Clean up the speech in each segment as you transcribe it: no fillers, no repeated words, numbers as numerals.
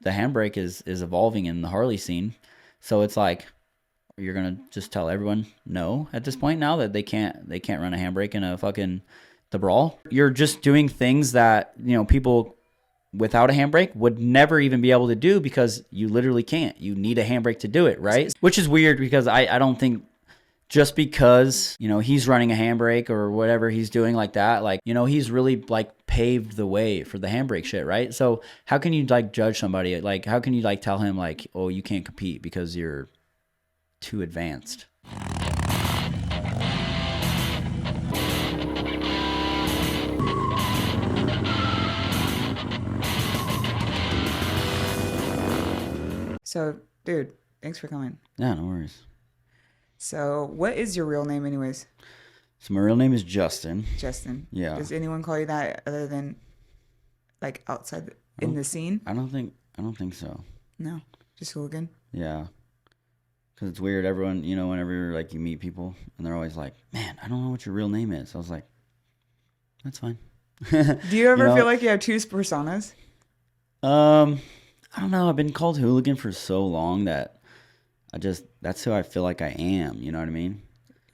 the handbrake is evolving in the Harley scene. So it's like, you're gonna just tell everyone no at this point now that they can't run a handbrake in a fucking the brawl. You're just doing things that, you know, people without a handbrake would never even be able to do because you literally can't. You need a handbrake to do it, right? Which is weird because I don't think just because, you know, he's running a handbrake or whatever he's doing like that, like, you know, he's really like paved the way for the handbrake shit, right? So how can you like judge somebody? Like, how can you like tell him like, oh, you can't compete because you're too advanced? So, dude, thanks for coming. Yeah, no worries. So, what is your real name, anyways? So my real name is Justin. Justin. Yeah. Does anyone call you that other than like outside in the scene? I don't think so. No, just Hooligan. Yeah. Because it's weird. Everyone, you know, whenever like you meet people and they're always like, man, I don't know what your real name is. I was like, that's fine. Do you ever You know? feel like you have two personas? I don't know. I've been called Hooligan for so long that that's who I feel like I am. You know what I mean?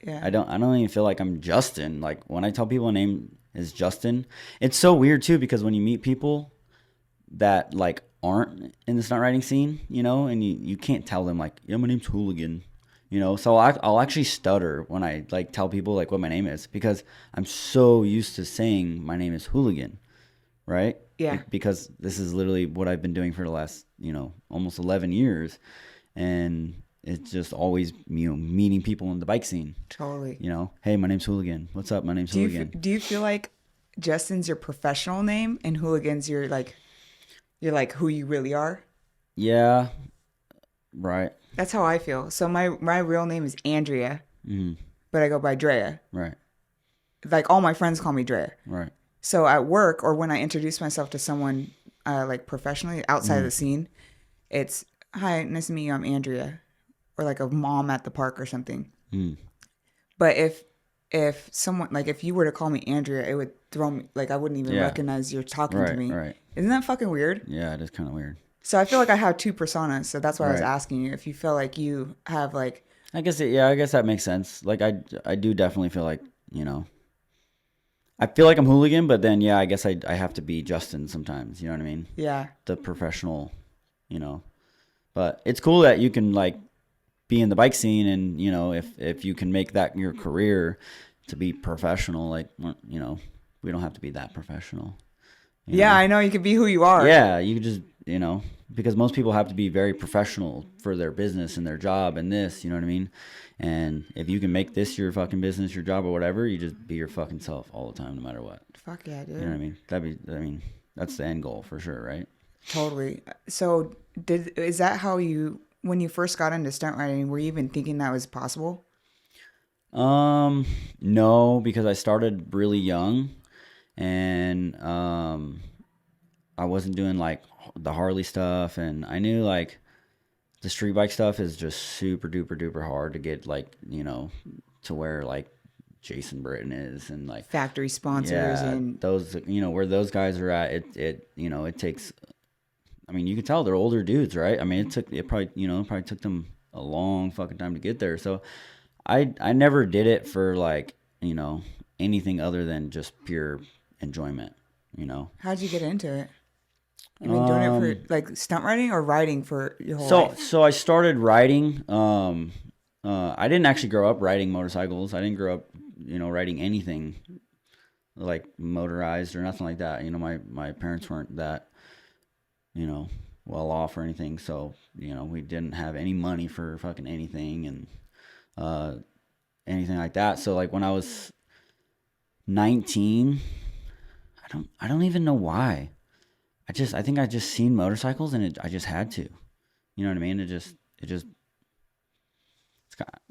Yeah. I don't even feel like I'm Justin. Like when I tell people a name is Justin, it's so weird too because when you meet people that like aren't in the stunt riding scene, you know, and you can't tell them like, yeah, my name's Hooligan, you know. So I'll actually stutter when I like tell people like what my name is because I'm so used to saying my name is Hooligan, right? Yeah. Because this is literally what I've been doing for the last, you know, almost 11 years. And it's just always, you know, meeting people in the bike scene. Totally. You know, hey, my name's Hooligan. What's up? My name's Hooligan. Do you feel like Justin's your professional name and Hooligan's you're like who you really are? Yeah. Right. That's how I feel. So my real name is Andrea, Mm-hmm. but I go by Drea. Right. Like all my friends call me Drea. Right. So at work or when I introduce myself to someone like professionally outside of the scene, it's, hi, nice to meet you, I'm Andrea. Or like a mom at the park or something. Mm. But if someone, like if you were to call me Andrea, it would throw me, like I wouldn't even recognize you're talking to me. Right. Isn't that fucking weird? Yeah, it is kind of weird. So I feel like I have two personas. So that's why I was Right. asking you if you feel like you have like, I guess that makes sense. Like I do definitely feel like, you know, I feel like I'm Hooligan, but then yeah, I guess I have to be Justin sometimes. You know what I mean? yeah, The professional, you know. But it's cool that you can like be in the bike scene, and you know, if you can make that your career to be professional, like, you know, we don't have to be that professional. You know? I know you could be who you are. Yeah, you could just, you know, because most people have to be very professional for their business and their job and this, you know what I mean? And if you can make this your fucking business, your job or whatever, you just be your fucking self all the time, no matter what. Fuck yeah, dude. You know what I mean? That's the end goal for sure, right? Totally. So is that how you, when you first got into stunt riding, were you even thinking that was possible? No, because I started really young, and I wasn't doing like the Harley stuff, and I knew like the street bike stuff is just super duper duper hard to get, like, you know, to where like Jason Britton is, and like Factory sponsors and those, you know, where those guys are at, it you know, it takes, I mean, you can tell they're older dudes, right? I mean, it probably took them a long fucking time to get there. So I never did it for like, you know, anything other than just pure enjoyment, you know. how'd you get into it? You've been doing it for like stunt riding or riding for your whole life? So I started riding. I didn't actually grow up riding motorcycles. I didn't grow up, you know, riding anything like motorized or nothing like that. You know, my parents weren't that, you know, well off or anything. So, you know, we didn't have any money for fucking anything and anything like that. So like when I was 19, I don't even know why. I think I just seen motorcycles and I just had to. You know what I mean? It just it's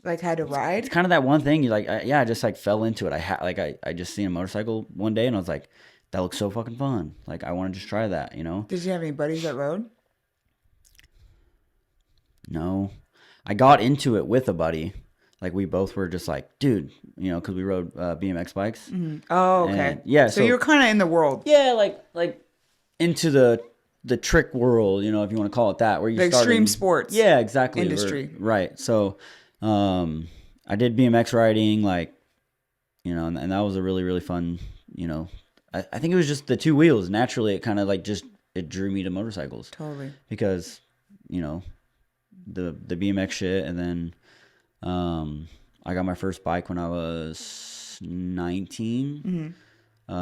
Like had to ride? it's kind of that one thing you like. I just like fell into it. I just seen a motorcycle one day and I was like, that looks so fucking fun. Like I want to just try that, you know? Did you have any buddies that rode? No. I got into it with a buddy. Like we both were just like, dude, you know, because we rode BMX bikes. Mm-hmm. Oh, okay. And, yeah. So you were kind of in the world. Yeah, like into the the trick world, you know, if you want to call it that, where you The start extreme sports. Yeah, exactly. Industry. Right. So, I did BMX riding, like, you know, and that was a really, really fun, you know, I think it was just the two wheels. Naturally, it kind of like just, it drew me to motorcycles. Totally. Because, you know, the BMX shit. And then, I got my first bike when I was 19. It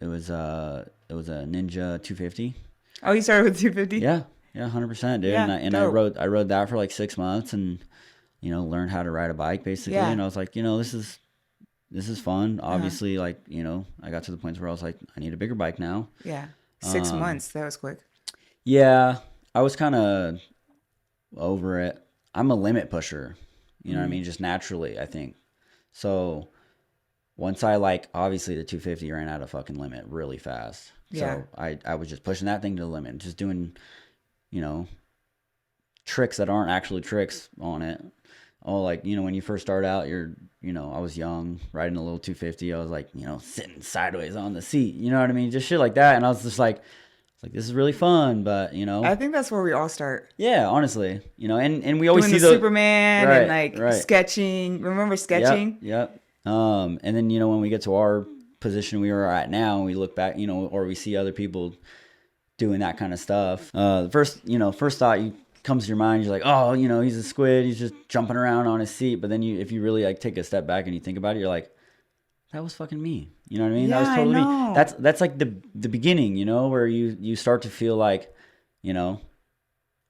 was a Ninja 250. Oh, you started with 250? Yeah, 100%, dude. Yeah, And I rode that for like 6 months, and you know, learned how to ride a bike basically. Yeah. And I was like, you know, this is fun. Obviously, like, you know, I got to the point where I was like, I need a bigger bike now. Yeah. 6 months. That was quick. Yeah, I was kind of over it. I'm a limit pusher. You know what I mean? Just naturally, I think. So once I like, obviously the 250 ran out of fucking limit really fast. Yeah. So I was just pushing that thing to the limit, just doing, you know, tricks that aren't actually tricks on it. Oh, like, you know, when you first start out, you know, I was young, riding a little 250. I was like, you know, sitting sideways on the seat. You know what I mean? Just shit like that. And I was just like, this is really fun, but you know, I think that's where we all start. Yeah, honestly, you know, and we always doing see the Superman and like sketching. Remember sketching? Yep. And then, you know, when we get to our position we are at now, and we look back, you know, or we see other people doing that kind of stuff. The first thought comes to your mind, you're like, oh, you know, he's a squid, he's just jumping around on his seat. But then if you really like take a step back and you think about it, you're like, that was fucking me. You know what I mean? Yeah, that was totally I know. me. That's like the beginning, you know, where you start to feel like, you know,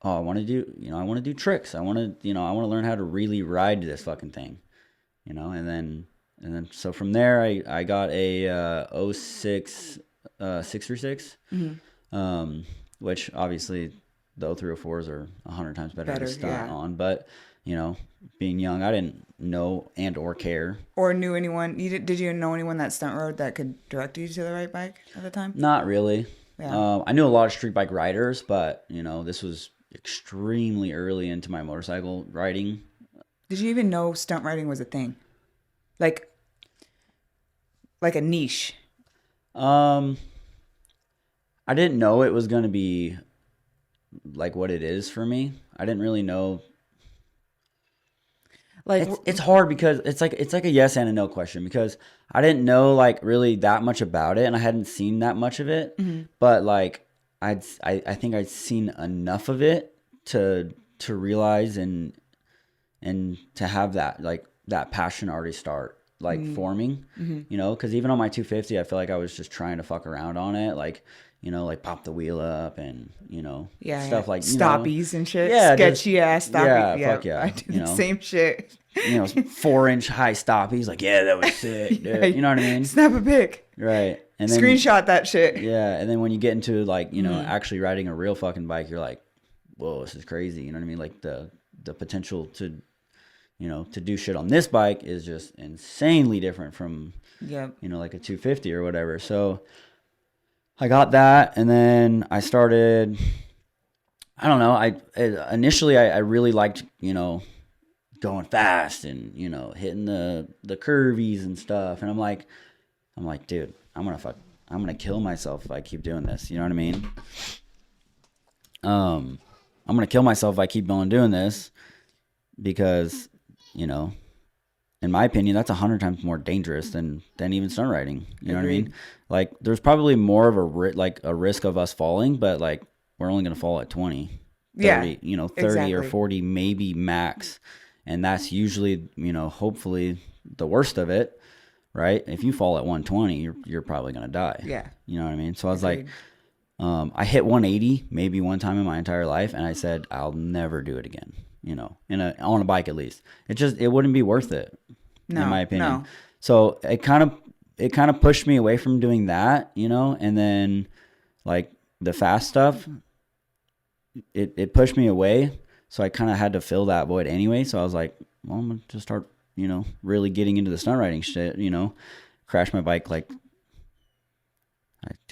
oh, I want to do tricks. I want to learn how to really ride this fucking thing, you know. And then so from there, I got a 06 636, which obviously the 0304s are 100 times better to stunt on. But you know, being young, I didn't know and or care. Or knew anyone. Did you know anyone that stunt rode that could direct you to the right bike at the time? Not really. Yeah. I knew a lot of street bike riders, but you know, this was extremely early into my motorcycle riding. Did you even know stunt riding was a thing? Like a niche? I didn't know it was going to be like what it is for me. I didn't really know. Like it's hard because it's like a yes and a no question, because I didn't know like really that much about it, and I hadn't seen that much of it. But like I think I'd seen enough of it to realize and to have that like that passion already start like forming, you know, because even on my 250, I feel like I was just trying to fuck around on it, like, you know, like pop the wheel up and, you know, stuff like, you stoppies and shit. Yeah, sketchy ass stoppies. Yeah, fuck yeah. I do the same shit. You know, 4-inch high stoppies, like, yeah, that was sick, dude. You know what I mean? Snap a pic. Right. And then screenshot that shit. Yeah, and then when you get into like, you know, actually riding a real fucking bike, you're like, whoa, this is crazy. You know what I mean? Like the potential to, you know, to do shit on this bike is just insanely different from, you know, like a 250 or whatever. So I got that, and then I started, I don't know, initially I really liked, you know, going fast and, you know, hitting the curvies and stuff. And I'm like, dude, I'm gonna kill myself if I keep doing this. You know what I mean? I'm gonna kill myself if I keep on doing this, because, you know, in my opinion, that's 100 times more dangerous than even stunt riding. You know what I mean? Like, there's probably more of a risk of us falling, but like, we're only gonna fall at 20, 30, you know, 30 or 40 maybe max, and that's usually, you know, hopefully the worst of it, right? If you fall at 120, you're probably gonna die. Yeah. You know what I mean? So I was like, I hit 180 maybe one time in my entire life, and I said I'll never do it again. You know, on a bike at least. It wouldn't be worth it, in my opinion. No. So it kind of pushed me away from doing that, you know, and then like the fast stuff, it pushed me away. So I kind of had to fill that void anyway. So I was like, well, I'm gonna just start, you know, really getting into the stunt riding shit, you know. Crash my bike like,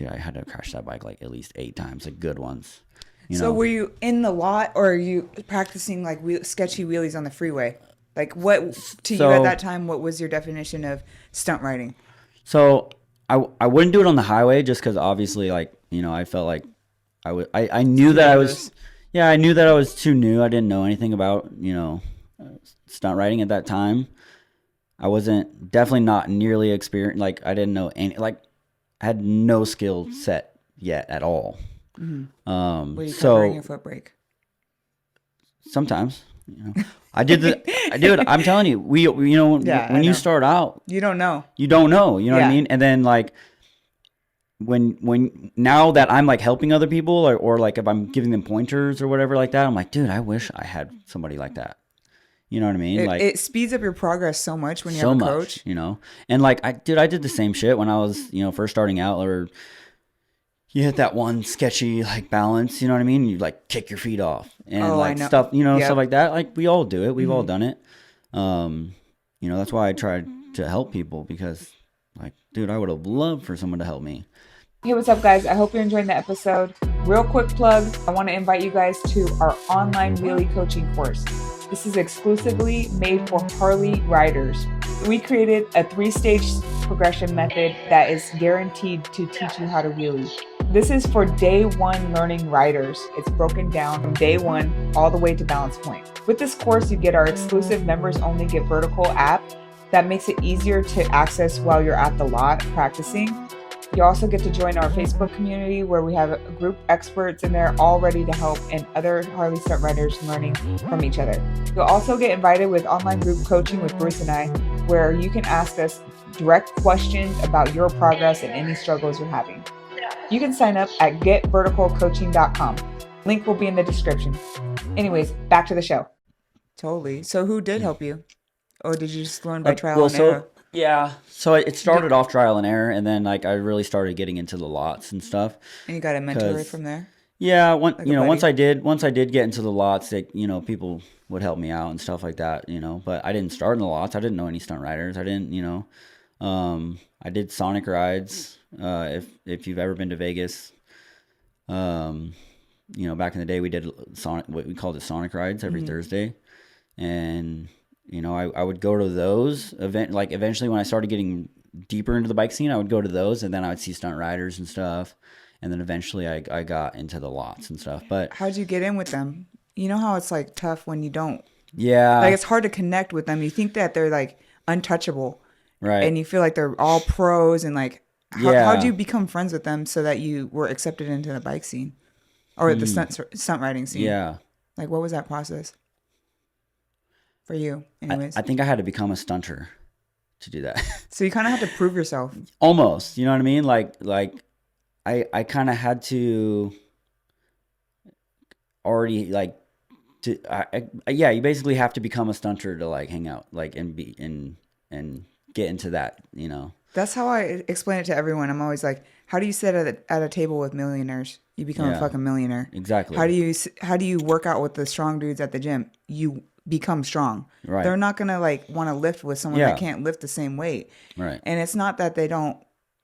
I had to crash that bike like at least 8 times, like good ones. You know? Were you in the lot, or are you practicing like sketchy wheelies on the freeway? Like, what to you at that time? What was your definition of stunt riding? So I wouldn't do it on the highway, just because obviously, like, you know, I felt like I knew that I was, I knew that I was too new. I didn't know anything about, stunt riding at that time. I wasn't, definitely not nearly experienced. Like, I didn't know any, like, I had no skill set yet at all. Were you covering your foot brake? Sometimes, I did dude, I'm telling you, when you start out, you don't know. You know what I mean? And then, like, when now that I'm like helping other people or like if I'm giving them pointers or whatever like that, I'm like, dude, I wish I had somebody like that. You know what I mean? Like, it speeds up your progress so much when you have a coach. And like, I did the same shit when I was, first starting out, or you hit that one sketchy like balance, you know what I mean? You like kick your feet off and stuff, stuff like that. Like, we all do it. We've all done it. That's why I tried to help people, because like, dude, I would have loved for someone to help me. Hey, what's up, guys? I hope you're enjoying the episode. Real quick plug, I want to invite you guys to our online wheelie coaching course. This is exclusively made for Harley riders. We created a 3-stage progression method that is guaranteed to teach you how to wheelie. This is for day one learning riders. It's broken down from day one all the way to balance point. With this course, you get our exclusive members only Get Vertical app that makes it easier to access while you're at the lot practicing. You also get to join our Facebook community where we have a group experts in there all ready to help, and other Harley stunt riders learning from each other. You'll also get invited with online group coaching with Bruce and I, where you can ask us direct questions about your progress and any struggles you're having. You can sign up at getverticalcoaching.com. Link will be in the description. Anyways, back to the show. Totally. So who did help you? Or did you just learn by trial and error? Yeah. So it started off trial and error, and then like I really started getting into the lots and stuff. And you got a mentor from there? Yeah. Once I did get into the lots, people would help me out and stuff like that, but I didn't start in the lots. I didn't know any stunt riders. I didn't, I did Sonic rides. If you've ever been to Vegas, back in the day, we did what we called it Sonic rides every Thursday. And, I would go to those eventually when I started getting deeper into the bike scene, I would go to those, and then I would see stunt riders and stuff. And then eventually I got into the lots and stuff. But how'd you get in with them? You know how it's like tough when you don't. Yeah. Like, it's hard to connect with them. You think that they're like untouchable. Right. And you feel like they're all pros, and like, how'd you become friends with them so that you were accepted into the bike scene or the stunt riding scene? Yeah. Like, what was that process for you? Anyways, I think I had to become a stunter to do that. So you kind of had to prove yourself. Almost, you know what I mean? Like I kind of had to already you basically have to become a stunter to like hang out, like, and be and get into that, That's how I explain it to everyone. I'm always like, how do you sit at a table with millionaires? You become a fucking millionaire. Exactly. How do you work out with the strong dudes at the gym? You become strong. Right. They're not gonna like want to lift with someone that can't lift the same weight. Right. And it's not that they don't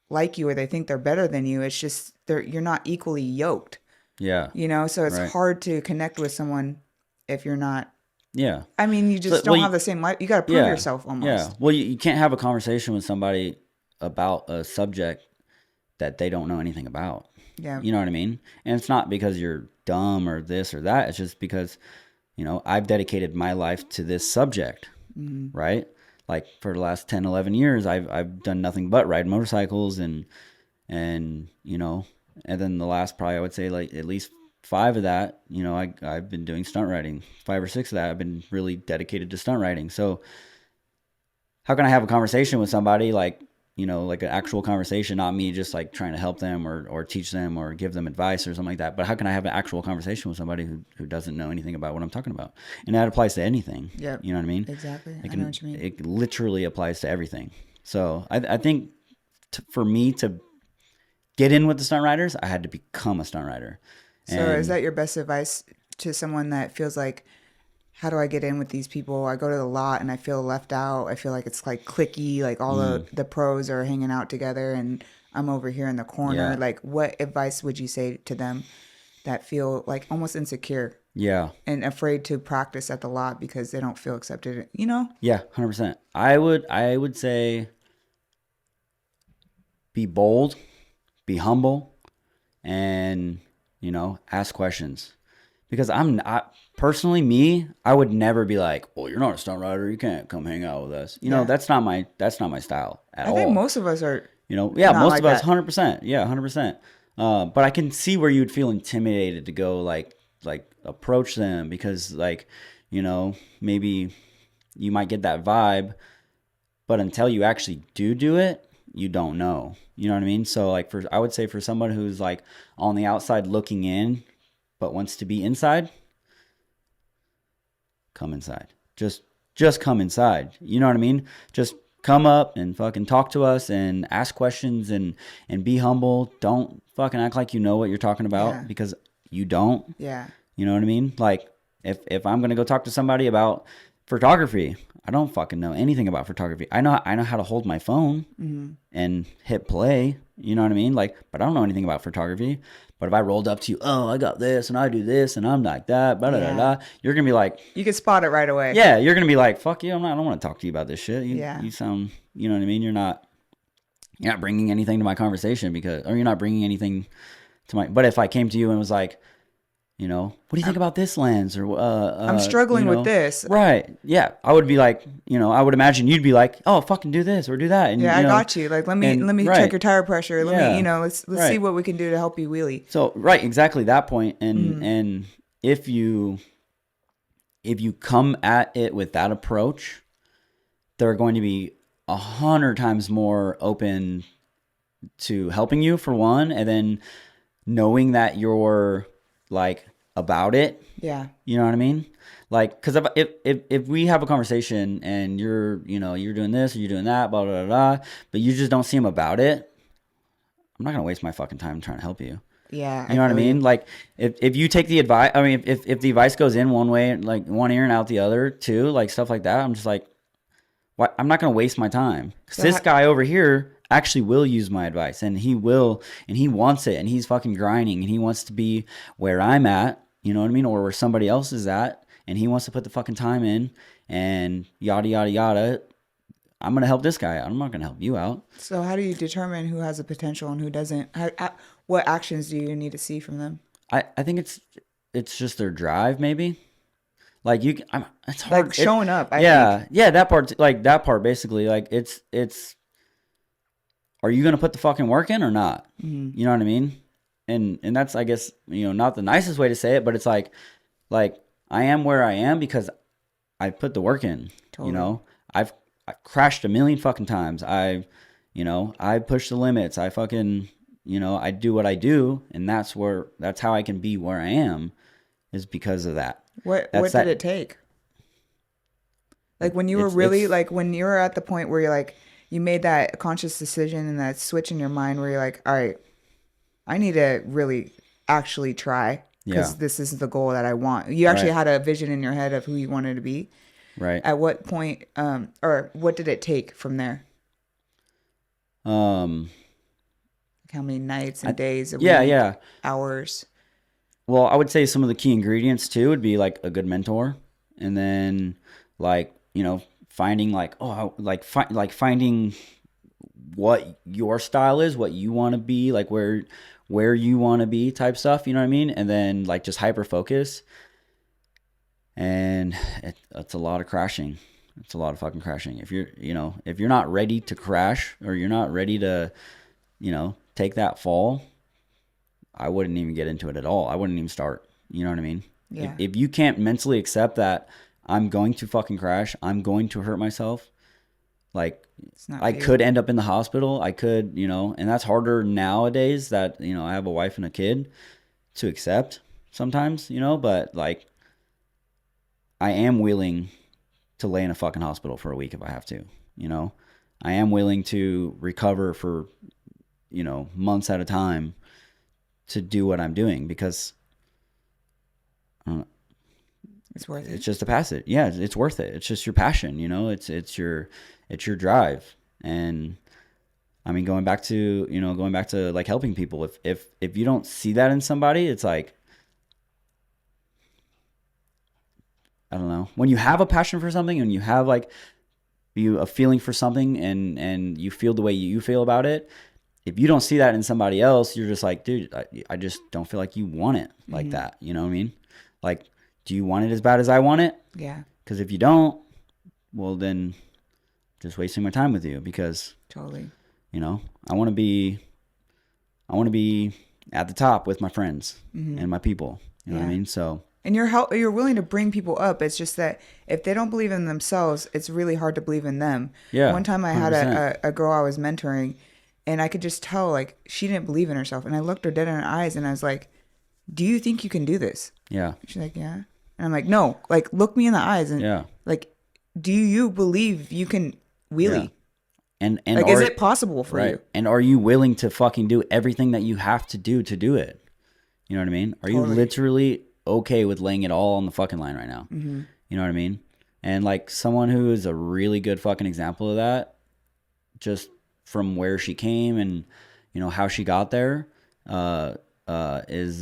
like you or they think they're better than you. It's just you're not equally yoked. Yeah. So it's hard to connect with someone if you're not. Yeah. I mean, you just don't have the same life. You got to prove yourself almost. Yeah. Well, you can't have a conversation with somebody about a subject that they don't know anything about. Yeah. You know what I mean? And it's not because you're dumb or this or that. It's just because, I've dedicated my life to this subject, right? Like, for the last 10, 11 years, I've done nothing but ride motorcycles and then the last, probably I would say, like, at least 5 of that, I've been doing stunt riding. 5 or 6 of that, I've been really dedicated to stunt riding. So how can I have a conversation with somebody like an actual conversation, not me just like trying to help them or teach them or give them advice or something like that. But how can I have an actual conversation with somebody who doesn't know anything about what I'm talking about? And that applies to anything. Yeah. You know what I mean? Exactly. I know what you mean. It literally applies to everything. So I think for me to get in with the stunt riders, I had to become a stunt rider. So is that your best advice to someone that feels like, how do I get in with these people? I go to the lot and I feel left out. I feel like it's like cliquey, like all the pros are hanging out together and I'm over here in the corner. Yeah. Like, what advice would you say to them that feel like almost insecure? Yeah. And afraid to practice at the lot because they don't feel accepted, Yeah, 100%. I would say be bold, be humble, and ask questions. Because personally, I would never be like, well, you're not a stunt rider, you can't come hang out with us. That's not my style at all. I think most of us are. Most like of us, that. 100%. Yeah, 100%. But I can see where you would feel intimidated to go like approach them because maybe you might get that vibe, but until you actually do it, you don't know. You know what I mean? So like I would say for someone who's like on the outside looking in, but wants to be inside, come inside. Just come inside. You know what I mean? Just come up and fucking talk to us and ask questions and be humble. Don't fucking act like you know what you're talking about because you don't. Yeah. You know what I mean? Like if I'm gonna go talk to somebody about photography, I don't fucking know anything about photography. I know how to hold my phone and hit play. You know what I mean? Like, but I don't know anything about photography. But if I rolled up to you, oh, I got this and I do this and I'm like that, blah, blah, blah, blah, you're gonna be like, you can spot it right away. Yeah, you're gonna be like, fuck you, I don't want to talk to you about this shit. You sound, you know what I mean? You're not bringing anything to my conversation or you're not bringing anything to my. But if I came to you and was like, what do you think about this lens? Or I'm struggling with this. Right. Yeah. I would be like, I would imagine you'd be like, oh, fucking do this or do that. And, I got you. Like, let me check your tire pressure. Let me, let's see what we can do to help you wheelie. So, right. Exactly that point. And if you come at it with that approach, they're going to be 100 times more open to helping you for one. And then knowing that you're like about it. Yeah. You know what I mean? Like, cause if we have a conversation and you're doing this or you're doing that, blah, blah, blah, blah, but you just don't seem about it, I'm not going to waste my fucking time trying to help you. Yeah. You know what I mean? Like if you take the advice, I mean, if the advice goes in one way, like one ear and out the other too, like stuff like that, I'm just like, what? I'm not going to waste my time. Cause this guy over here actually will use my advice and he wants it and he's fucking grinding and he wants to be where I'm at, you know what I mean? Or where somebody else is at and he wants to put the fucking time in and yada, yada, yada. I'm going to help this guy out. I'm not going to help you out. So how do you determine who has a potential and who doesn't? What actions do you need to see from them? I think it's just their drive maybe. Like it's hard. Like showing up. I think. Yeah. That part basically, like it's, are you going to put the fucking work in or not? Mm-hmm. You know what I mean? And that's, I guess, not the nicest way to say it, but it's like I am where I am because I put the work in, Totally. I've crashed a million fucking times. I push the limits. I fucking, I do what I do. And that's how I can be where I am is because of that. What did it take? Like when you were really when you were at the point where you're like, you made that conscious decision and that switch in your mind where you're like, all right, I need to really actually try because this is the goal that I want. You actually had a vision in your head of who you wanted to be. Right. At what point, or what did it take from there? How many nights and days? Hours. Well, I would say some of the key ingredients too would be like a good mentor, and then finding finding what your style is, what you want to be, like where you want to be type stuff, you know what I mean? And then like just hyper focus. And it's a lot of crashing. It's a lot of fucking crashing. If you're not ready to crash or you're not ready to, take that fall, I wouldn't even get into it at all. I wouldn't even start. You know what I mean? Yeah. If you can't mentally accept that I'm going to fucking crash, I'm going to hurt myself, like I could end up in the hospital. I could, and that's harder nowadays that, I have a wife and a kid to accept sometimes, but like I am willing to lay in a fucking hospital for a week if I have to, I am willing to recover for, months at a time to do what I'm doing because it's worth it. It's just to pass it. Yeah, it's worth it. It's just your passion, it's your drive. And I mean, going back to like helping people, if you don't see that in somebody, it's like, I don't know. When you have a passion for something and you have like a feeling for something and you feel the way you feel about it, if you don't see that in somebody else, you're just like, dude, I just don't feel like you want it like that. You know what I mean? Like, do you want it as bad as I want it? Yeah. Because if you don't, well, then just wasting my time with you, because Totally. you know, I want to be at the top with my friends and my people. You know what I mean? So. And you're willing to bring people up. It's just that if they don't believe in themselves, it's really hard to believe in them. Yeah. One time I 100%. had a girl I was mentoring, and I could just tell, like, she didn't believe in herself. And I looked her dead in her eyes, and I was like, do you think you can do this? Yeah. She's like, yeah. And I'm like, no, like, look me in the eyes. And like, do you believe you can wheelie? Yeah. And like, is it possible for you? And are you willing to fucking do everything that you have to do it? You know what I mean? Are you literally okay with laying it all on the fucking line right now? You know what I mean? And like, someone who is a really good fucking example of that, just from where she came and, you know, how she got there, is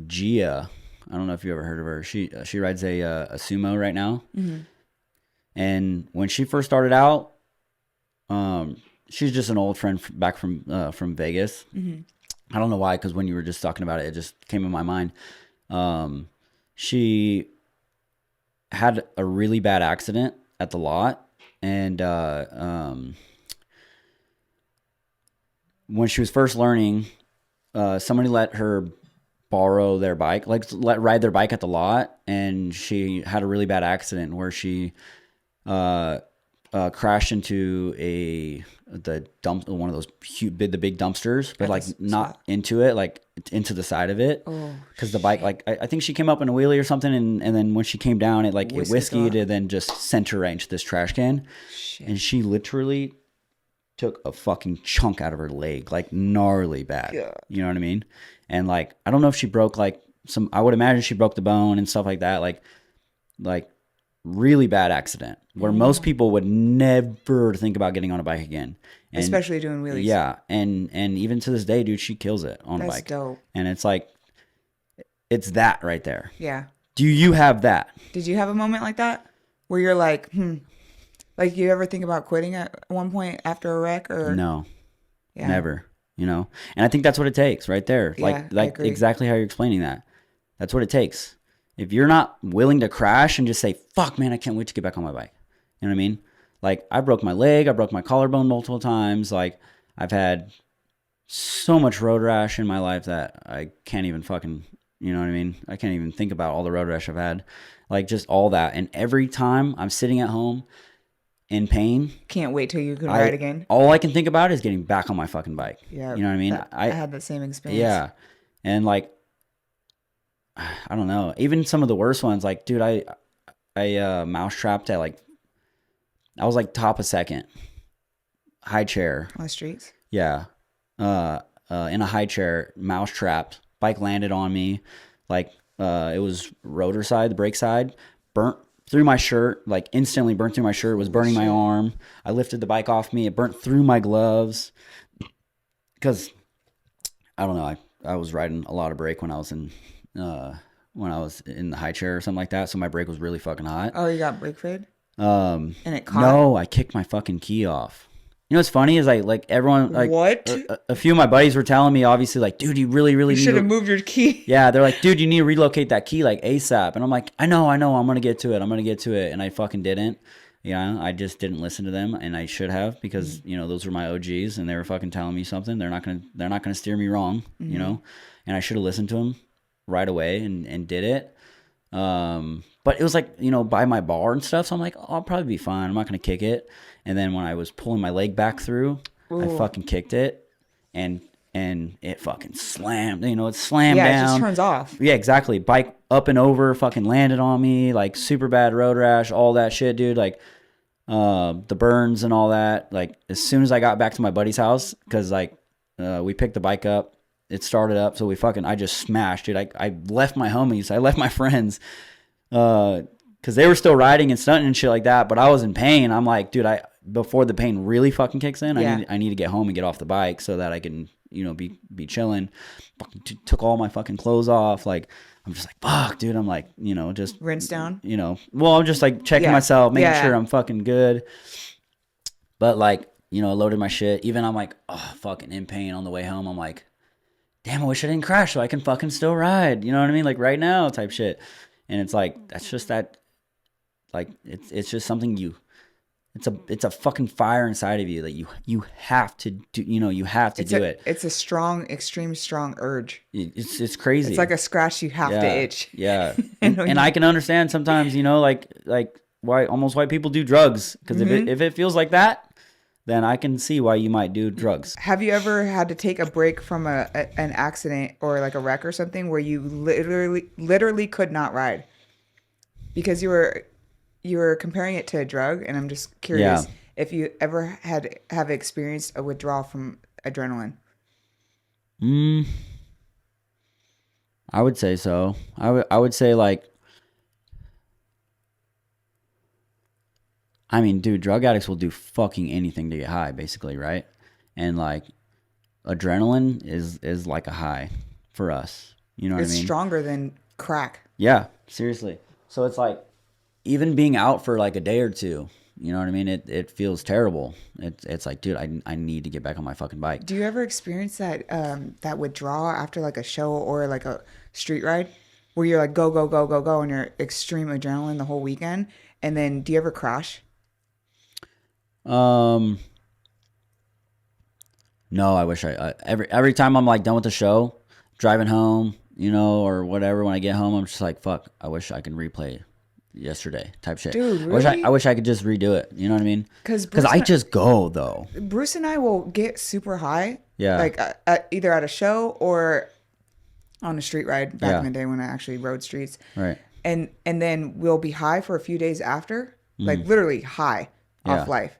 Drea. I don't know if you ever heard of her. She rides a sumo right now. And when she first started out, she's just an old friend back from Vegas. I don't know why, because when you were just talking about it, it just came in my mind. She had a really bad accident at the lot, and when she was first learning, somebody let her borrow their bike, like ride their bike at the lot, and she had a really bad accident where she crashed into the one of those the big dumpsters, but like not into it, like into the side of it, because the bike, like I think she came up in a wheelie or something, and then when she came down, it like it whiskeyed and then just sent her right into this trash can. And she literally took a fucking chunk out of her leg, like gnarly bad. You know what I mean? And like, I don't know if she broke like I would imagine she broke the bone and stuff like that, like really bad accident where most people would never think about getting on a bike again, and, especially doing wheelies. Yeah, and even to this day, dude, she kills it on a bike. That's dope. And it's like, it's that right there. Yeah. Do you have that? Did you have a moment like that where you're like, like, you ever think about quitting at one point after a wreck? Or no, never. You know, and I think that's what it takes right there. Like exactly how you're explaining that. That's what it takes. If you're not willing to crash and just say, fuck, man, I can't wait to get back on my bike. You know what I mean? Like, I broke my leg. I broke my collarbone multiple times. Like, I've had so much road rash in my life that I can't even fucking, you know what I mean? I can't even think about all the road rash I've had. Like, just all that. And every time I'm sitting at home in pain. Can't wait till you can ride again. All I can think about is getting back on my fucking bike. Yeah. You know what I mean? I had the same experience. Yeah. And like, I don't know. Even some of the worst ones, like, dude, I mouse trapped at like, I was like top of second, high chair on the streets. Yeah, in a high chair, mouse trapped. Bike landed on me, like it was rotor side, the brake side, burnt through my shirt, like instantly burnt through my shirt. It was burning my arm. I lifted the bike off me. It burnt through my gloves because I don't know. I was riding a lot of brake when I was in the high chair or something like that. So my brake was really fucking hot. Oh, you got brake fade? And it caught? No, I kicked my fucking key off. You know what's funny is like everyone, like what? A few of my buddies were telling me, obviously, like, dude, you really you should have moved your key. Yeah, they're like, dude, you need to relocate that key like ASAP. And I'm like, I know, I'm gonna get to it. And I fucking didn't. Yeah, I just didn't listen to them, and I should have, because you know, those were my OGs, and they were fucking telling me something. They're not gonna steer me wrong, you know. And I should have listened to them right away and did it. But it was like, you know, by my bar and stuff. So I'm like, oh, I'll probably be fine. I'm not going to kick it. And then when I was pulling my leg back through, I fucking kicked it and it fucking slammed, you know, it slammed down. Yeah, it just turns off. Yeah, exactly. Bike up and over, fucking landed on me, like super bad road rash, all that shit, dude. Like, the burns and all that. Like, as soon as I got back to my buddy's house, cause like, we picked the bike up, it started up. So I just smashed, dude. I left my homies. I left my friends, cause they were still riding and stunting and shit like that. But I was in pain. I'm like, dude, before the pain really fucking kicks in, I need to get home and get off the bike so that I can, you know, be chilling. Fucking took all my fucking clothes off. Like, I'm just like, fuck, dude. I'm like, you know, just rinse down. You know, well, I'm just like checking myself, making sure I'm fucking good. But like, loaded my shit. Even I'm like, oh, fucking in pain on the way home. I'm like, damn, I wish I didn't crash so I can fucking still ride. You know what I mean? Like right now type shit. And it's like, that's just that, like, it's just something it's a fucking fire inside of you that you have to do, you have to do it. It's a strong, extreme strong urge. It's crazy. It's like a scratch you have to itch. Yeah. And I can understand sometimes, like why people do drugs. Because if it feels like that, then I can see why you might do drugs. Have you ever had to take a break from an accident or like a wreck or something where you literally could not ride because you were comparing it to a drug? And I'm just curious if you ever have experienced a withdrawal from adrenaline. I would say so. I would say like, I mean, dude, drug addicts will do fucking anything to get high, basically, right? And like, adrenaline is like a high for us. You know what I mean? It's stronger than crack. Yeah, seriously. So it's like, even being out for like a day or two, you know what I mean? It feels terrible. It's like, dude, I need to get back on my fucking bike. Do you ever experience that withdrawal after like a show or like a street ride where you're like go go go go go and you're extreme adrenaline the whole weekend, and then do you ever crash? No, I wish every time I'm like done with the show, driving home, or whatever, when I get home, I'm just like, fuck, I wish I could replay yesterday type shit. Dude, really? I wish I could just redo it. You know what I mean? Because I just go though. Bruce and I will get super high. Yeah. Like either at a show or on a street ride back in the day when I actually rode streets. Right. And then we'll be high for a few days after, like literally high off life.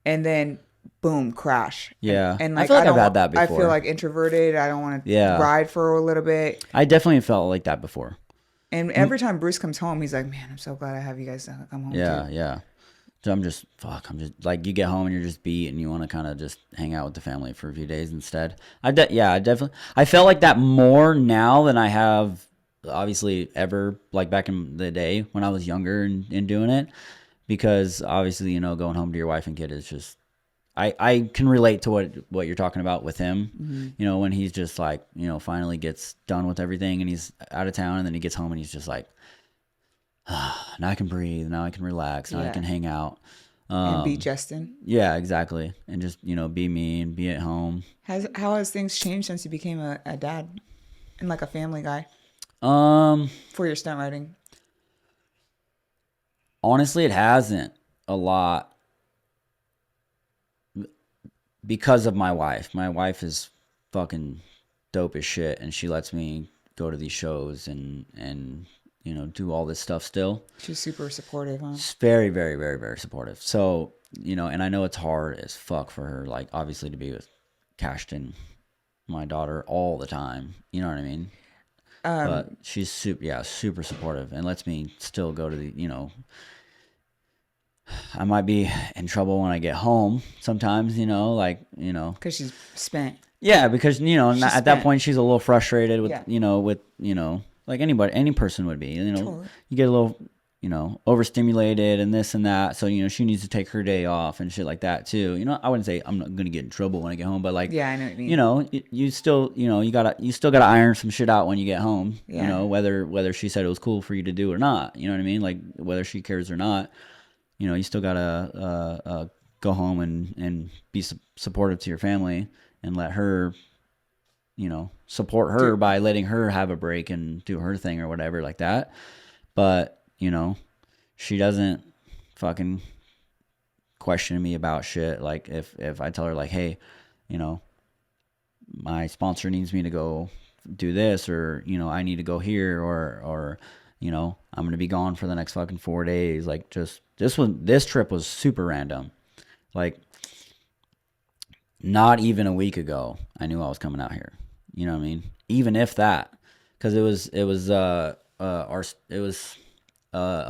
And then boom, crash. Yeah. And like, I feel like I've had that before. I feel like introverted. I don't want to ride for a little bit. I definitely felt like that before. And every time Bruce comes home, he's like, man, I'm so glad I have you guys come home. Yeah. Yeah. So I'm just like, you get home and you're just beat and you want to kind of just hang out with the family for a few days instead. I felt like that more now than I have obviously ever, like back in the day when I was younger and doing it. Because obviously, going home to your wife and kid is just, I can relate to what you're talking about with him. Mm-hmm. When he's just like, finally gets done with everything and he's out of town and then he gets home and he's just like, now I can breathe, now I can relax, now I can hang out. And be Justin. Yeah, exactly. And just, be me and be at home. How has things changed since you became a dad and like a family guy? For your stunt riding? Honestly, it hasn't a lot because of my wife. My wife is fucking dope as shit, and she lets me go to these shows and do all this stuff still. She's super supportive, huh? She's very, very, very, very supportive. So, and I know it's hard as fuck for her, like, obviously to be with Cashton, my daughter, all the time. You know what I mean? But she's super supportive and lets me still go to the, I might be in trouble when I get home sometimes, because she's spent. Yeah, because at that point she's a little frustrated with like any person would be. Totally. You get a little overstimulated and this and that, so she needs to take her day off and shit like that too. I wouldn't say I'm not gonna get in trouble when I get home, but like, yeah, I know what you mean. You still you still gotta iron some shit out when you get home. Yeah. Whether she said it was cool for you to do or not. You know what I mean? Like whether she cares or not. You still gotta go home and be supportive to your family and let her, support her by letting her have a break and do her thing or whatever like that. But she doesn't fucking question me about shit. Like if I tell her like, hey, my sponsor needs me to go do this, or I need to go here, or I'm gonna be gone for the next fucking 4 days. Like just this trip was super random. Like not even a week ago, I knew I was coming out here. You know what I mean? Even if that, because it was a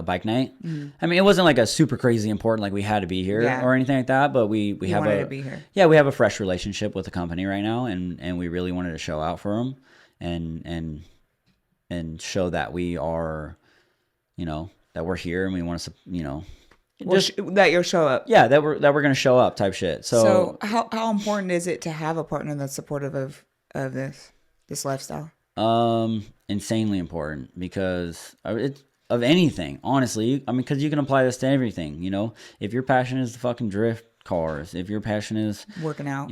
bike night. Mm-hmm. I mean, it wasn't like a super crazy important, like we had to be here or anything like that, but we have wanted to be here. Yeah, we have a fresh relationship with the company right now, and we really wanted to show out for them and show that we are, that we're here and we want to, Just that you'll show up. yeah, that we're gonna show up type shit. So how important is it to have a partner that's supportive of this lifestyle? Insanely important because it's of anything, honestly. I mean, because you can apply this to everything. You know, if your passion is to fucking drift cars, if your passion is Working out,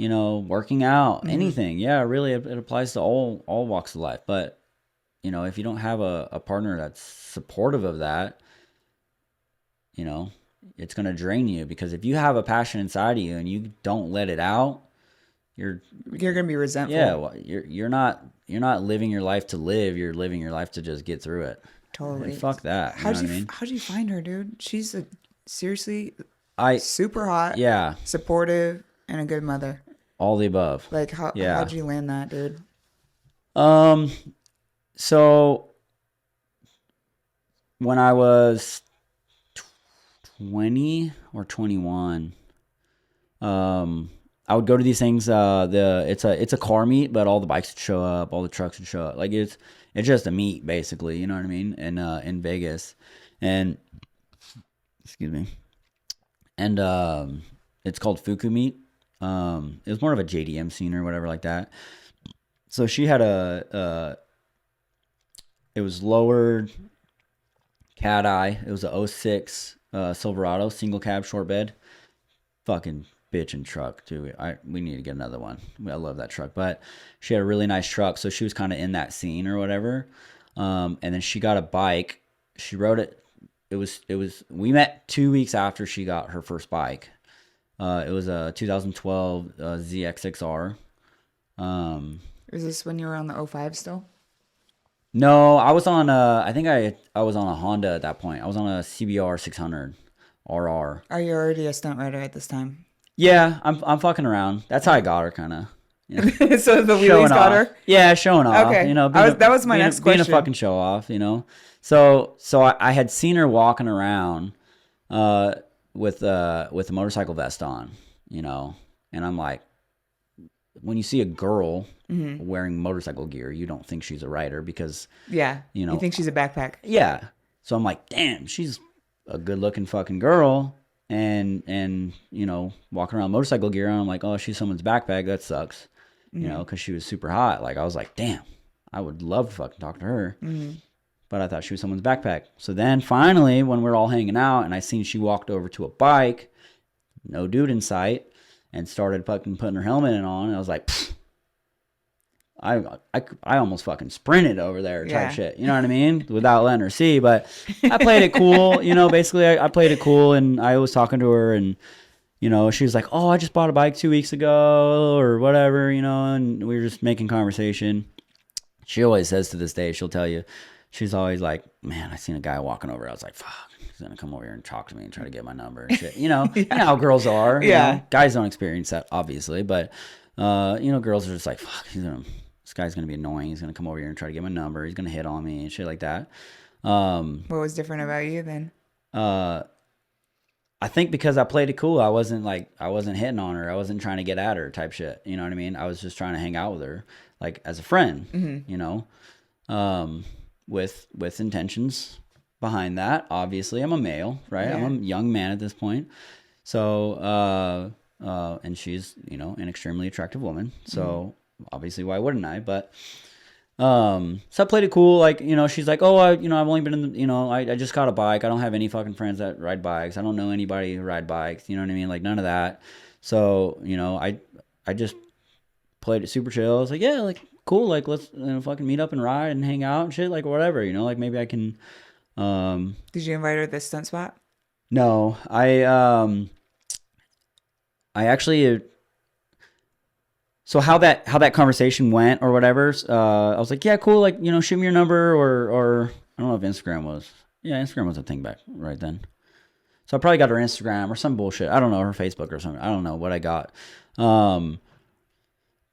working out, anything, yeah, really, it applies to all walks of life. But if you don't have a partner that's supportive of that, it's gonna drain you, because if you have a passion inside of you and you don't let it out, you're gonna be resentful. Yeah, well, you're not living your life to live. You're living your life to just get through it. Totally. And fuck that. How'd you find her, dude? She's seriously super hot. Yeah. Supportive and a good mother. All the above. Like how'd you land that, dude? So when I was 20 or 21, I would go to these things. It's a car meet, but all the bikes would show up, all the trucks would show up. Like it's just a meet, basically. You know what I mean? And in Vegas, and excuse me, and it's called Fuku Meet. It was more of a JDM scene or whatever like that. So she had it was lowered cat eye. It was a 06 Silverado single cab short bed. Fucking bitchin' truck too. We need to get another one. I love that truck. But she had a really nice truck, so she was kind of in that scene or whatever. And then she got a bike. She rode it. It was. We met 2 weeks after she got her first bike. It was a 2012 ZX6R. Was this when you were on the 05 still? No, I was on. I think I was on a Honda at that point. I was on a CBR 600 RR. Are you already a stunt rider at this time? Yeah, I'm fucking around. That's how I got her, kind of. So the wheelies got her? Yeah, showing off. Okay. That was my next question. Being a fucking show off, So I had seen her walking around with a motorcycle vest on, and I'm like, when you see a girl wearing motorcycle gear, you don't think she's a rider because you think she's a backpack. Yeah. So I'm like, damn, she's a good looking fucking girl. And walking around motorcycle gear, and I'm like, oh, she's someone's backpack. That sucks, because she was super hot. Like, I was like, damn, I would love to fucking talk to her. But I thought she was someone's backpack. So then finally, when we're all hanging out, and I seen she walked over to a bike, no dude in sight, and started fucking putting her helmet on. And I was like, pfft. I almost fucking sprinted over there type shit. You know what I mean? Without letting her see. But I played it cool. Basically I played it cool, and I was talking to her, and, she was like, oh, I just bought a bike 2 weeks ago or whatever, and we were just making conversation. She always says to this day, she'll tell you, she's always like, man, I seen a guy walking over. I was like, fuck, he's going to come over here and talk to me and try to get my number and shit. You know how girls are. Guys don't experience that, obviously. But, girls are just like, fuck, this guy's going to be annoying. He's going to come over here and try to get my number. He's going to hit on me and shit like that. What was different about you then? I think because I played it cool. I wasn't hitting on her. I wasn't trying to get at her type shit. You know what I mean? I was just trying to hang out with her, like, as a friend, with intentions behind that. Obviously, I'm a male, right? Yeah. I'm a young man at this point. So, and she's, an extremely attractive woman. So, obviously, why wouldn't I? But so I played it cool. Like, she's like, oh, I've only been in the, I just got a bike. I don't have any fucking friends that ride bikes. I don't know anybody who ride bikes. You know what I mean? Like, none of that. So, I just played it super chill. I was like, yeah, like, cool. Like, let's fucking meet up and ride and hang out and shit. Like, whatever, like, maybe I can. Did you invite her to this stunt spot? No, I actually. So how that conversation went or whatever, I was like, yeah, cool. Like, shoot me your number or I don't know if Instagram was. Yeah, Instagram was a thing back right then. So I probably got her Instagram or some bullshit. I don't know, her Facebook or something. I don't know what I got.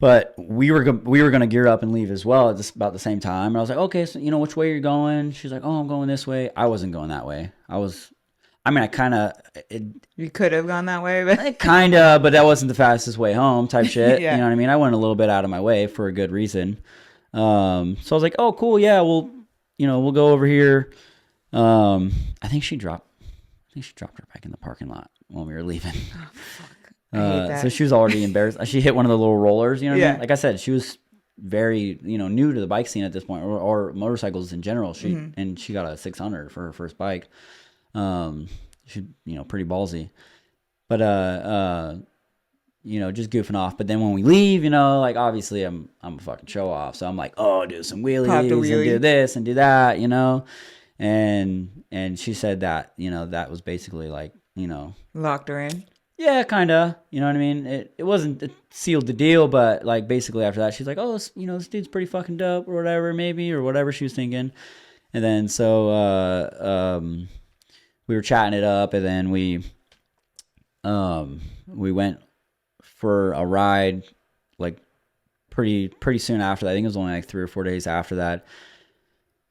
But we were gonna gear up and leave as well at about the same time. And I was like, okay, so which way are you going? She's like, oh, I'm going this way. I wasn't going that way. You could have gone that way, but but that wasn't the fastest way home type shit. Yeah. You know what I mean? I went a little bit out of my way for a good reason. So I was like, oh, cool. Yeah, we'll go over here. I think she dropped think she dropped her bike in the parking lot when we were leaving. Oh, fuck. I hate that. So she was already embarrassed. She hit one of the little rollers, you know what I mean? Yeah. Like I said, she was very, new to the bike scene at this point, or motorcycles in general. And she got a 600 for her first bike. She, pretty ballsy. But just goofing off. But then when we leave, like obviously I'm a fucking show off. So I'm like, oh, do some wheelies and do this and do that, And she said that, that was basically like, locked her in. Yeah, kind of. You know what I mean? It wasn't, it sealed the deal, but like basically after that, she's like, oh, this dude's pretty fucking dope or whatever, maybe, or whatever she was thinking. And then so we were chatting it up, and then we went for a ride like pretty soon after that. I think it was only like 3 or 4 days after that.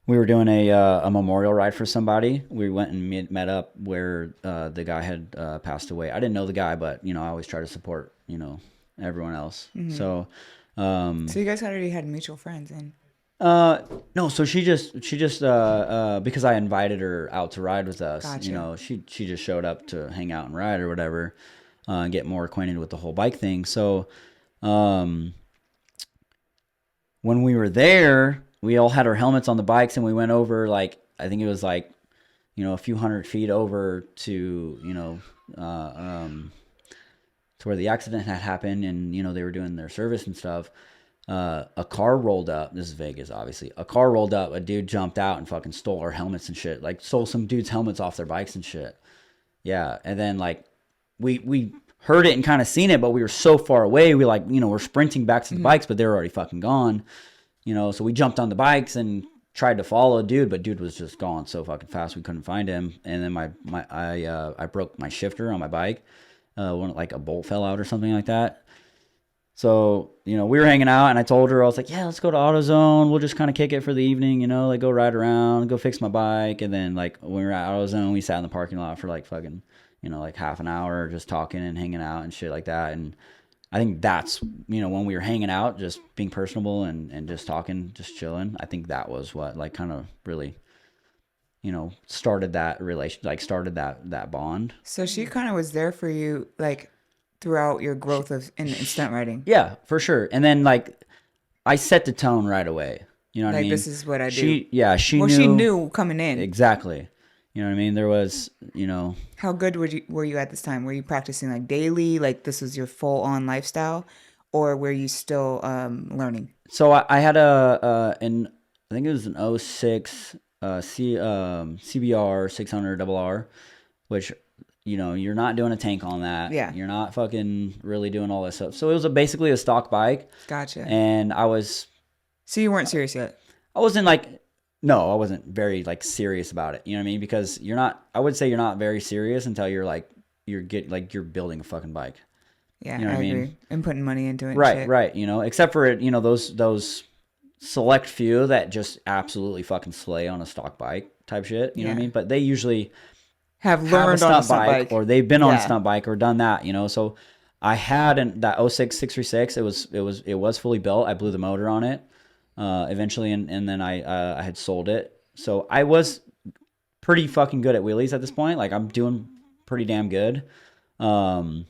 We were doing a memorial ride for somebody. We went and met up where the guy had passed away. I didn't know the guy, but I always try to support everyone else. Mm-hmm. So you guys already had mutual friends, and no. So she just because I invited her out to ride with us. Gotcha. She just showed up to hang out and ride or whatever, and get more acquainted with the whole bike thing. So when we were there, we all had our helmets on the bikes, and we went over I think it was a few 100 feet over to to where the accident had happened, and they were doing their service and stuff. A car rolled up. This is Vegas, obviously. A car rolled up. A dude jumped out and fucking stole our helmets and shit. Like stole some dude's helmets off their bikes and shit. Yeah, and then we heard it and kind of seen it, but we were so far away. We we're sprinting back to the bikes, but they were already fucking gone. So we jumped on the bikes and tried to follow dude, but dude was just gone so fucking fast we couldn't find him. And then I broke my shifter on my bike. Like a bolt fell out or something like that. So, we were hanging out, and I told her, I was like, yeah, let's go to AutoZone. We'll just kind of kick it for the evening, go ride around, go fix my bike. And then when we were at AutoZone, we sat in the parking lot for fucking, half an hour just talking and hanging out and shit like that. And I think that's, when we were hanging out, just being personable and just talking, just chilling. I think that was what kind of really, started that relation, started that bond. So she kind of was there for you, throughout your growth in stunt riding. Yeah, for sure. And then I set the tone right away. You know what I mean? This is what I do. She knew. She knew coming in. Exactly. You know what I mean? There was, How good were you at this time? Were you practicing like daily? This was your full on lifestyle, or were you still learning? So I had I think it was an 06 CBR 600 RR, which, you're not doing a tank on that. Yeah. You're not fucking really doing all this stuff. So it was basically a stock bike. Gotcha. And I was. So you weren't serious yet? I wasn't no, I wasn't very serious about it. You know what I mean? Because I would say you're not very serious until you're you're building a fucking bike. Yeah, you know I what I agree. mean? And putting money into it. Right, right. Except for those select few that just absolutely fucking slay on a stock bike type shit. You know what I mean? But they usually have learned on a stunt bike, or they've been on a stunt bike or done that. So I had that 06 636. It was fully built. I blew the motor on it. Eventually, and then I had sold it. So I was pretty fucking good at wheelies at this point. I'm doing pretty damn good. I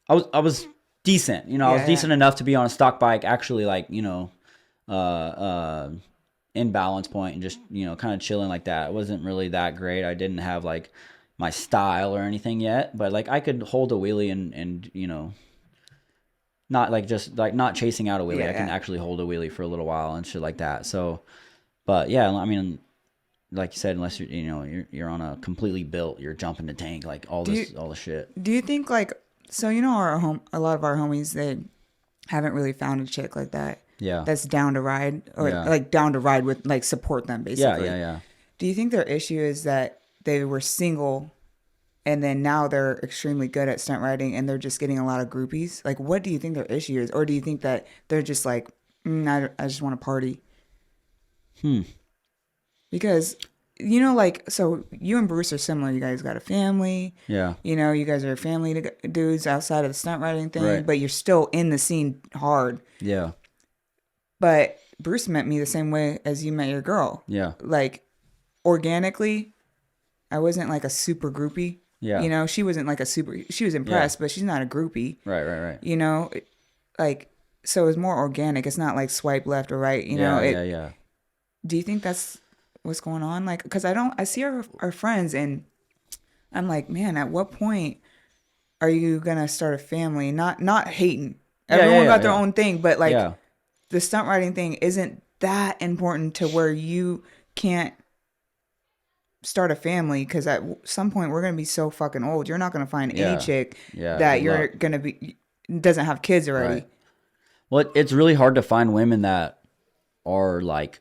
was decent. I was decent enough to be on a stock bike, actually, in balance point and just, kind of chilling like that. It wasn't really that great. I didn't have my style or anything yet, but I could hold a wheelie and not not chasing out a wheelie. I can actually hold a wheelie for a little while and shit like that. So, but yeah, I mean, like you said, unless you're on a completely built, you're jumping the tank, all this shit. Do you think a lot of our homies, they haven't really found a chick like that? Yeah. That's down to ride or down to ride with support them basically. Yeah. Do you think their issue is that they were single and then now they're extremely good at stunt riding and they're just getting a lot of groupies? What do you think their issue is? Or do you think that they're just I just want to party? Because, so you and Bruce are similar. You guys got a family. Yeah. You guys are family dudes outside of the stunt riding thing, right. But you're still in the scene hard. Yeah. But Bruce met me the same way as you met your girl. Yeah. organically, I wasn't like a super groupie. Yeah. You know, she wasn't like a super, she was impressed, but she's not a groupie. Right. You know, like, so it's more organic. It's not like swipe left or right, you know? Yeah. Do you think that's what's going on? Like, because I see our friends and I'm like, man, at what point are you going to start a family? Not hating. Everyone got their own thing, but like the stunt riding thing isn't that important to where you can't start a family, because at some point we're going to be so fucking old. You're not going to find any chick that you're going to be, doesn't have kids already. Right. Well, it's really hard to find women that are like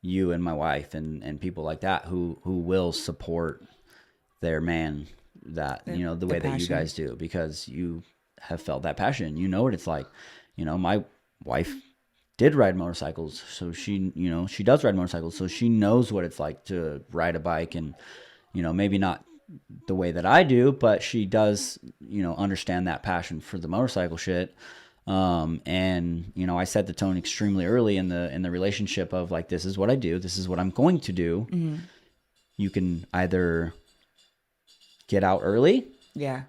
you and my wife and people like that who will support their man that, you know, the way that you guys do, because you have felt that passion. You know what it's like. You know, my wife did ride motorcycles, so she, you know, she does ride motorcycles, so she knows what it's like to ride a bike, and, you know, maybe not the way that I do, but she does, you know, understand that passion for the motorcycle shit. And, you know, I set the tone extremely early in the relationship of like, this is what I do. This is what I'm going to do. Mm-hmm. You can either get out early. Yeah.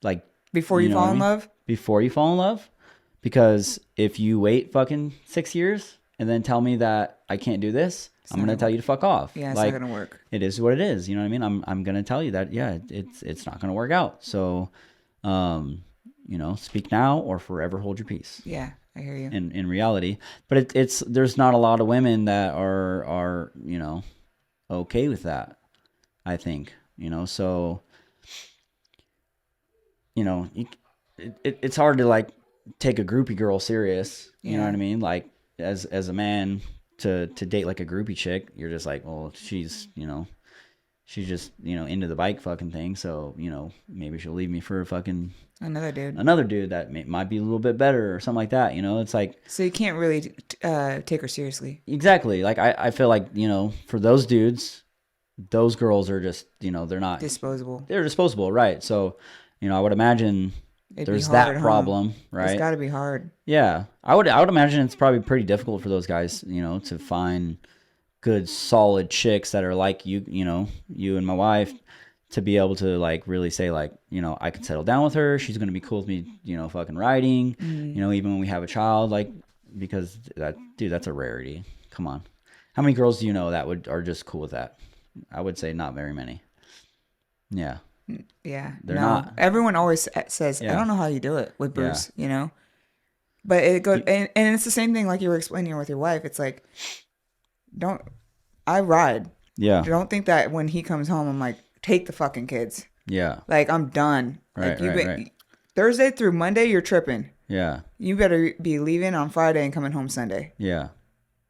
Like before you fall in love. Before you fall in love. Because if you wait fucking 6 years and then tell me that I can't do this, I'm going to tell you to fuck off. Yeah, it's like, not going to work. It is what it is. You know what I mean? I'm going to tell you that, yeah, it's not going to work out. So, you know, speak now or forever hold your peace. Yeah, I hear you. In reality, but there's not a lot of women that are, you know, okay with that, I think, you know, so, you know, it's hard to like take a groupie girl serious. You know what I mean? Like as a man to date like a groupie chick, you're just like, well, she's, you know, she's just, you know, into the bike fucking thing. So, you know, maybe she'll leave me for a fucking another dude that might be a little bit better or something like that. You know, it's like, so you can't really take her seriously. Exactly. Like I feel like, you know, for those dudes, those girls are just, you know, they're not disposable. They're disposable. Right. So, you know, I would imagine there's that problem, right? It's got to be hard. Yeah. I would imagine it's probably pretty difficult for those guys, you know, to find good solid chicks that are like you know, you and my wife, to be able to like really say like, you know, I can settle down with her. She's going to be cool with me, you know, fucking riding, you know, even when we have a child, like, because that's a rarity. Come on. How many girls do you know that are just cool with that? I would say not very many. Yeah. Yeah. They're not. Everyone always says, I don't know how you do it with Bruce, you know, but it goes, and it's the same thing like you were explaining with your wife. It's like, I ride. Yeah. Don't think that when he comes home, I'm like, take the fucking kids. Yeah. Like, I'm done. Right, like, right. Thursday through Monday, you're tripping. Yeah. You better be leaving on Friday and coming home Sunday. Yeah.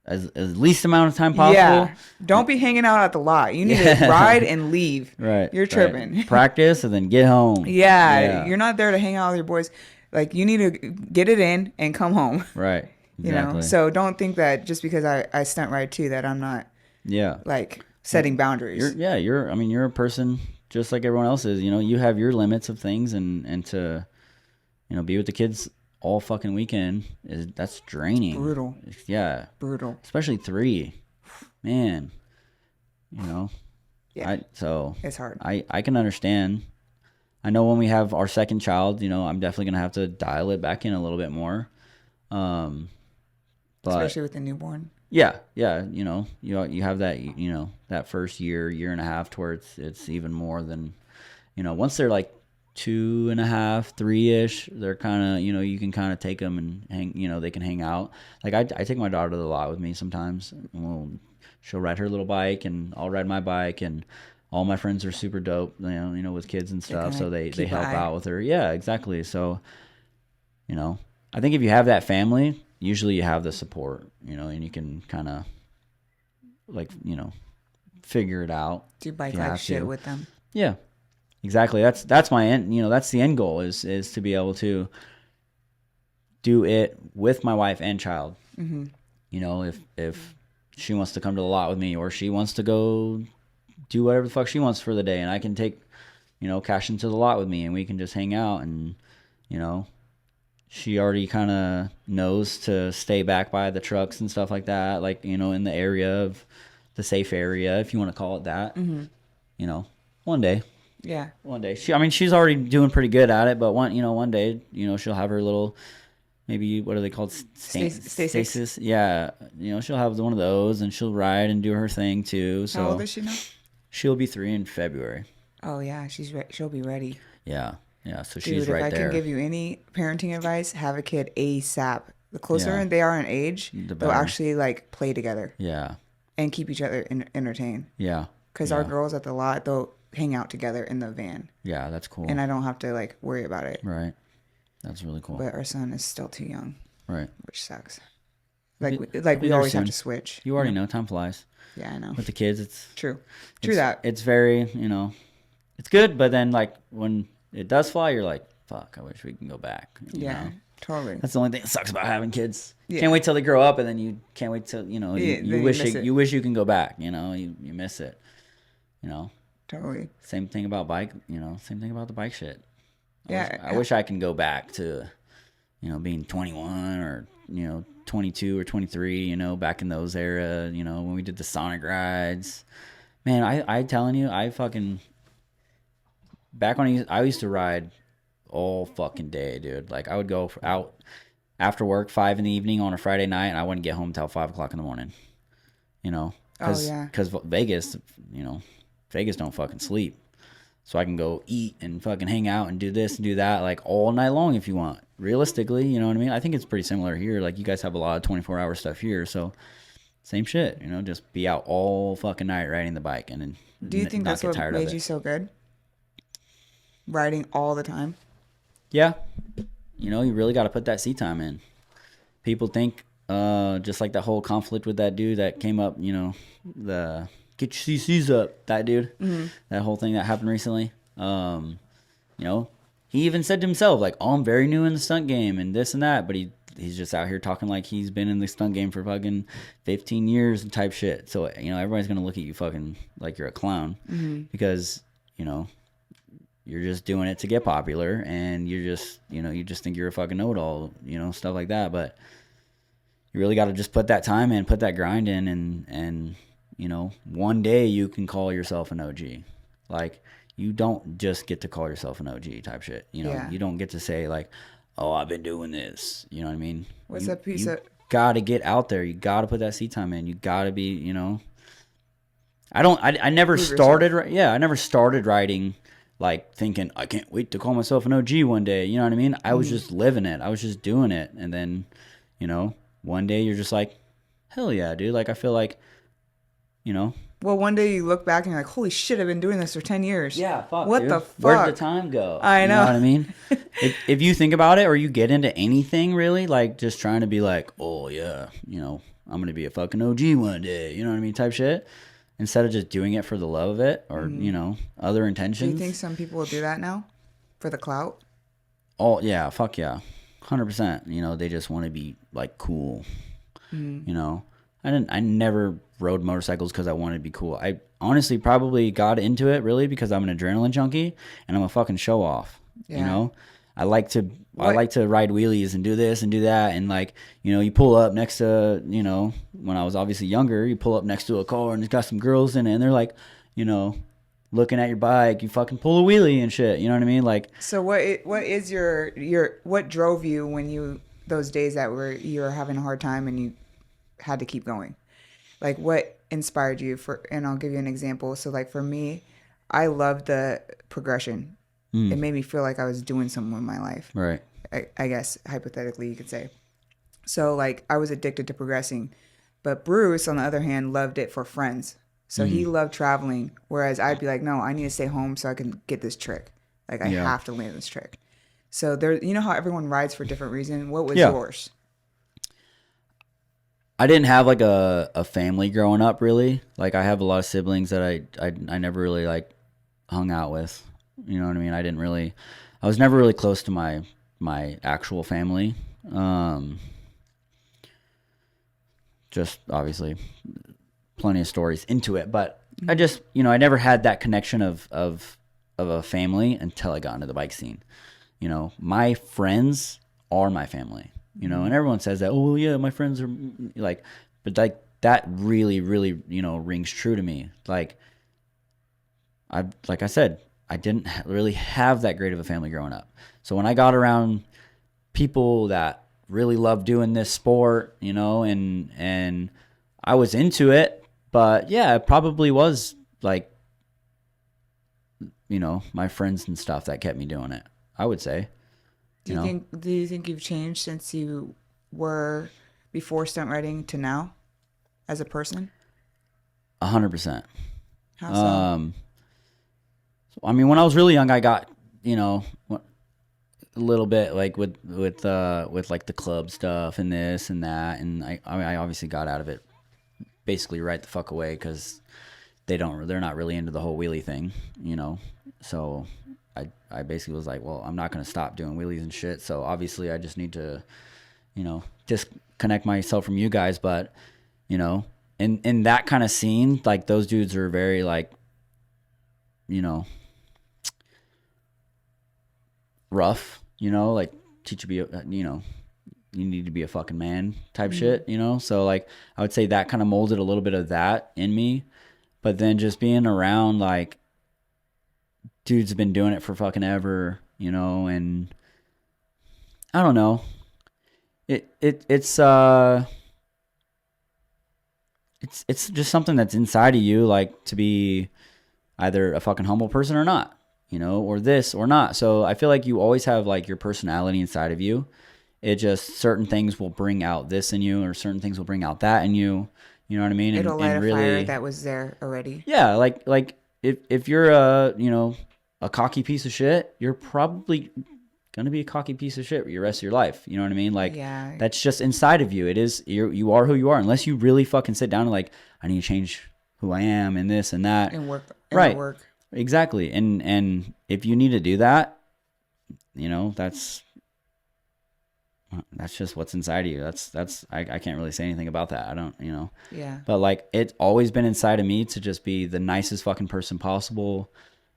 As least amount of time possible. Yeah. Don't be hanging out at the lot. You need to ride and leave. Right. You're tripping. Right. Practice and then get home. Yeah. You're not there to hang out with your boys. Like, you need to get it in and come home. Right. Exactly. You know? So don't think that just because I stunt ride too, that I'm not like setting boundaries. You're a person just like everyone else is. You know, you have your limits of things, and to, you know, be with the kids all fucking weekend that's draining. Brutal. Yeah. Brutal. Especially 3. Man. You know. Yeah. It's hard. I can understand. I know when we have our second child, you know, I'm definitely gonna have to dial it back in a little bit more. But especially with the newborn. Yeah. You know, you have that, you know, that first year and a half to where it's even more than, you know, once they're like 2.5, 3-ish, they're kind of, you know, you can kind of take them and hang, you know, they can hang out. Like I take my daughter to the lot with me sometimes. She'll ride her little bike and I'll ride my bike, and all my friends are super dope, you know, with kids and stuff. So they help out with her. Yeah, exactly. So, you know, I think if you have that family, usually you have the support, you know, and you can kind of like, you know, figure it out. Do bike like shit with them. Yeah. Exactly. That's my end. You know, that's the end goal is to be able to do it with my wife and child. Mm-hmm. You know, if she wants to come to the lot with me, or she wants to go do whatever the fuck she wants for the day, and I can take, you know, Cash into the lot with me, and we can just hang out, and, you know, she already kind of knows to stay back by the trucks and stuff like that, like, you know, in the area of the safe area, if you want to call it that. You know, one day. Yeah. One day. She's already doing pretty good at it, but one day, she'll have her little, maybe, what are they called? Stasis. Yeah. She'll have one of those, and she'll ride and do her thing too. So how old is she now? She'll be 3 in February. Oh yeah, she'll be ready. Yeah. Yeah. So Dude, she's right there. If I can give you any parenting advice, have a kid ASAP. The closer they are in age, they'll actually like play together. Yeah. And keep each other entertained. Yeah. Because our girls at the lot, they'll hang out together in the van. Yeah, that's cool. And I don't have to like worry about it. Right. That's really cool. But our son is still too young. Right. Which sucks. We always have to switch. You already know time flies. Yeah, I know. With the kids, it's true. It's very, it's good, but then like when it does fly, you're like, fuck, I wish we can go back. You know? Totally. That's the only thing that sucks about having kids. Yeah. Can't wait till they grow up, and then you can't wait till you wish you can go back. You miss it. Totally. Same thing about bike. Same thing about the bike shit. I Yeah. wish I can go back to, being 21 or 22 or 23. Back in those era. When we did the Sonic rides. Man, I telling you, back when I used to ride all fucking day, dude. Like I would go out after work 5 in the evening on a Friday night, and I wouldn't get home till 5 o'clock in the morning. Because Vegas, Vegas don't fucking sleep, so I can go eat and fucking hang out and do this and do that like all night long if you want. Realistically, you know what I mean? I think it's pretty similar here. Like you guys have a lot of 24-hour stuff here, so same shit. Just be out all fucking night riding the bike, and then do you think that's what made you so good? Riding all the time. Yeah. You really got to put that seat time in. People think, just like that whole conflict with that dude that came up, the get your CCs up, that dude, that whole thing that happened recently. He even said to himself, like, oh, I'm very new in the stunt game and this and that, but he's just out here talking like he's been in the stunt game for fucking 15 years and type shit. So, everybody's going to look at you fucking like you're a clown because, you're just doing it to get popular, and you're just, you just think you're a fucking know-it-all, stuff like that. But you really got to just put that time in, put that grind in, and one day you can call yourself an OG. Like, you don't just get to call yourself an OG type shit. You don't get to say like, oh, I've been doing this. You know what I mean? What's that piece of... got to get out there. You got to put that seat time in. You got to be, I never started. I never started riding like thinking I can't wait to call myself an OG one day. You know what I mean? I was just living it. I was just doing it. And then, one day you're just like, hell yeah, dude. Like, I feel like, Well, one day you look back and you're like, holy shit, I've been doing this for 10 years. Yeah, fuck, what dude. the fuck? Where'd the time go? I know. You know what I mean? if you think about it, or you get into anything really, like just trying to be like, oh yeah, I'm going to be a fucking OG one day. You know what I mean? Type shit. Instead of just doing it for the love of it, or, other intentions. Do you think some people will do that now? For the clout? Oh, yeah. Fuck yeah. 100%. They just want to be, like, cool. I never rode motorcycles because I wanted to be cool. I honestly probably got into it, really, because I'm an adrenaline junkie, and I'm a fucking show-off. Yeah. I like to ride wheelies and do this and do that, and like, you pull up next to, when I was obviously younger, you pull up next to a car and it's got some girls in it, and they're like, looking at your bike, you fucking pull a wheelie and shit. You know what I mean? Like, so what is your what drove you when those days that you were having a hard time and you had to keep going? Like, what inspired you and I'll give you an example. So like for me, I love the progression. It made me feel like I was doing something with my life. Right. I guess, hypothetically, you could say. So, like, I was addicted to progressing. But Bruce, on the other hand, loved it for friends. So he loved traveling. Whereas I'd be like, no, I need to stay home so I can get this trick. Like, I have to land this trick. So, how everyone rides for different reasons? What was yours? I didn't have, like, a family growing up, really. Like, I have a lot of siblings that I never really, like, hung out with. You know what I mean? I was never really close to my actual family. Just obviously plenty of stories into it, but I just, I never had that connection of a family until I got into the bike scene. My friends are my family, and everyone says that, oh yeah, my friends are like, but like, that really, really, you know, rings true to me. Like I said, I didn't really have that great of a family growing up. So when I got around people that really loved doing this sport, you know, and I was into it, but yeah, it probably was like, you know, my friends and stuff that kept me doing it, I would say. Do you think you've changed since you were before stunt riding to now as a person? 100%. How so? I mean, when I was really young, I got, you know, a little bit like with like the club stuff and this and that, and I obviously got out of it basically right the fuck away because they're not really into the whole wheelie thing, you know. So I basically was like, well, I'm not gonna stop doing wheelies and shit. So obviously I just need to, you know, disconnect myself from you guys. But you know, in that kind of scene, like those dudes are very like, you know, rough, you know, like teach you be, you know, you need to be a fucking man type shit, you know? So like, I would say that kind of molded a little bit of that in me, but then just being around like dudes have been doing it for fucking ever, you know? And I don't know. It's just something that's inside of you, like to be either a fucking humble person or not, you know, or this or not. So I feel like you always have like your personality inside of you. It just certain things will bring out this in you, or certain things will bring out that in you. You know what I mean? It'll light and a really, fire that was there already. yeah, like if you're you know, a cocky piece of shit, you're probably gonna be a cocky piece of shit for the rest of your life. You know what I mean? Like, yeah, that's just inside of you. It is, you are who you are, unless you really fucking sit down and like, I need to change who I am and this and that. and work, right? work. Exactly. And if you need to do that, you know, that's just what's inside of you. I can't really say anything about that. I don't, you know. Yeah. But like, it's always been inside of me to just be the nicest fucking person possible,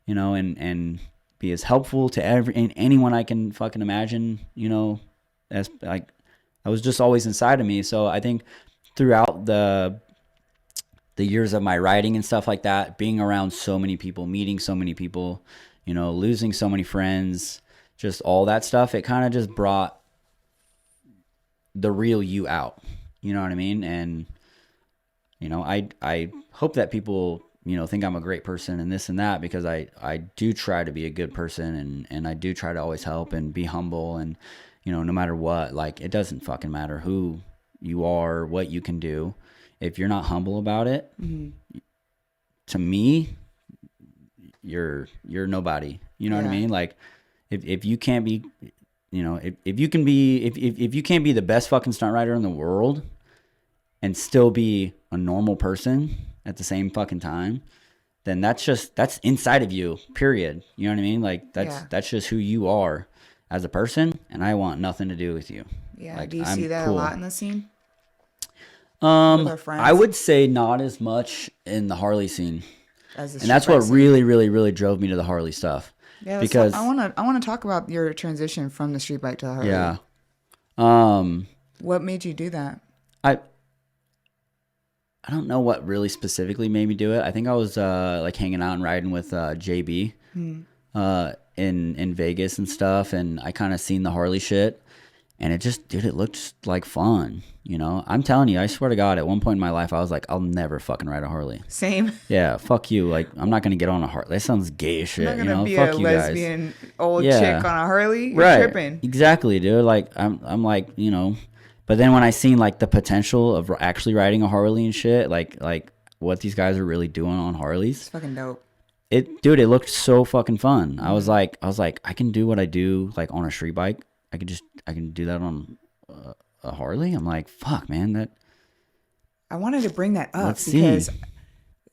you know, and be as helpful to anyone I can fucking imagine, you know, as like, that was just always inside of me. So I think throughout the years of my writing and stuff like that, being around so many people, meeting so many people, you know, losing so many friends, just all that stuff, it kind of just brought the real you out. You know what I mean? And, you know, I hope that people, you know, think I'm a great person and this and that, because I do try to be a good person, and I do try to always help and be humble, and, you know, no matter what, like, it doesn't fucking matter who you are, what you can do. If you're not humble about it, to me, you're nobody. You know what I mean? Like, if you can't be, you know, if you can't be the best fucking stunt rider in the world and still be a normal person at the same fucking time, then that's inside of you, period. You know what I mean? Like, that's just who you are as a person, and I want nothing to do with you. Yeah. Like, Do you see that a lot in the scene? With our friends? I would say not as much in the Harley scene. And that's what really, really, really drove me to the Harley stuff. Yeah, because I want to talk about your transition from the street bike to the Harley. Yeah. What made you do that? I don't know what really specifically made me do it. I think I was like hanging out and riding with JB in Vegas and stuff, and I kind of seen the Harley shit, and it just, dude, it looked like fun. You know, I'm telling you, I swear to God, at one point in my life, I was like, I'll never fucking ride a Harley. Same. Yeah, fuck you. Like, I'm not gonna get on a Harley. That sounds gay as shit. I'm not gonna be fuck a you lesbian guys. old chick on a Harley. You're right. tripping. Exactly, dude. Like, I'm like, you know, but then when I seen like the potential of actually riding a Harley and shit, like what these guys are really doing on Harleys, it's fucking dope. It looked so fucking fun. I was like, I can do what I do like on a street bike. I can do that on a Harley. I'm like, fuck, man, that. I wanted to bring that up because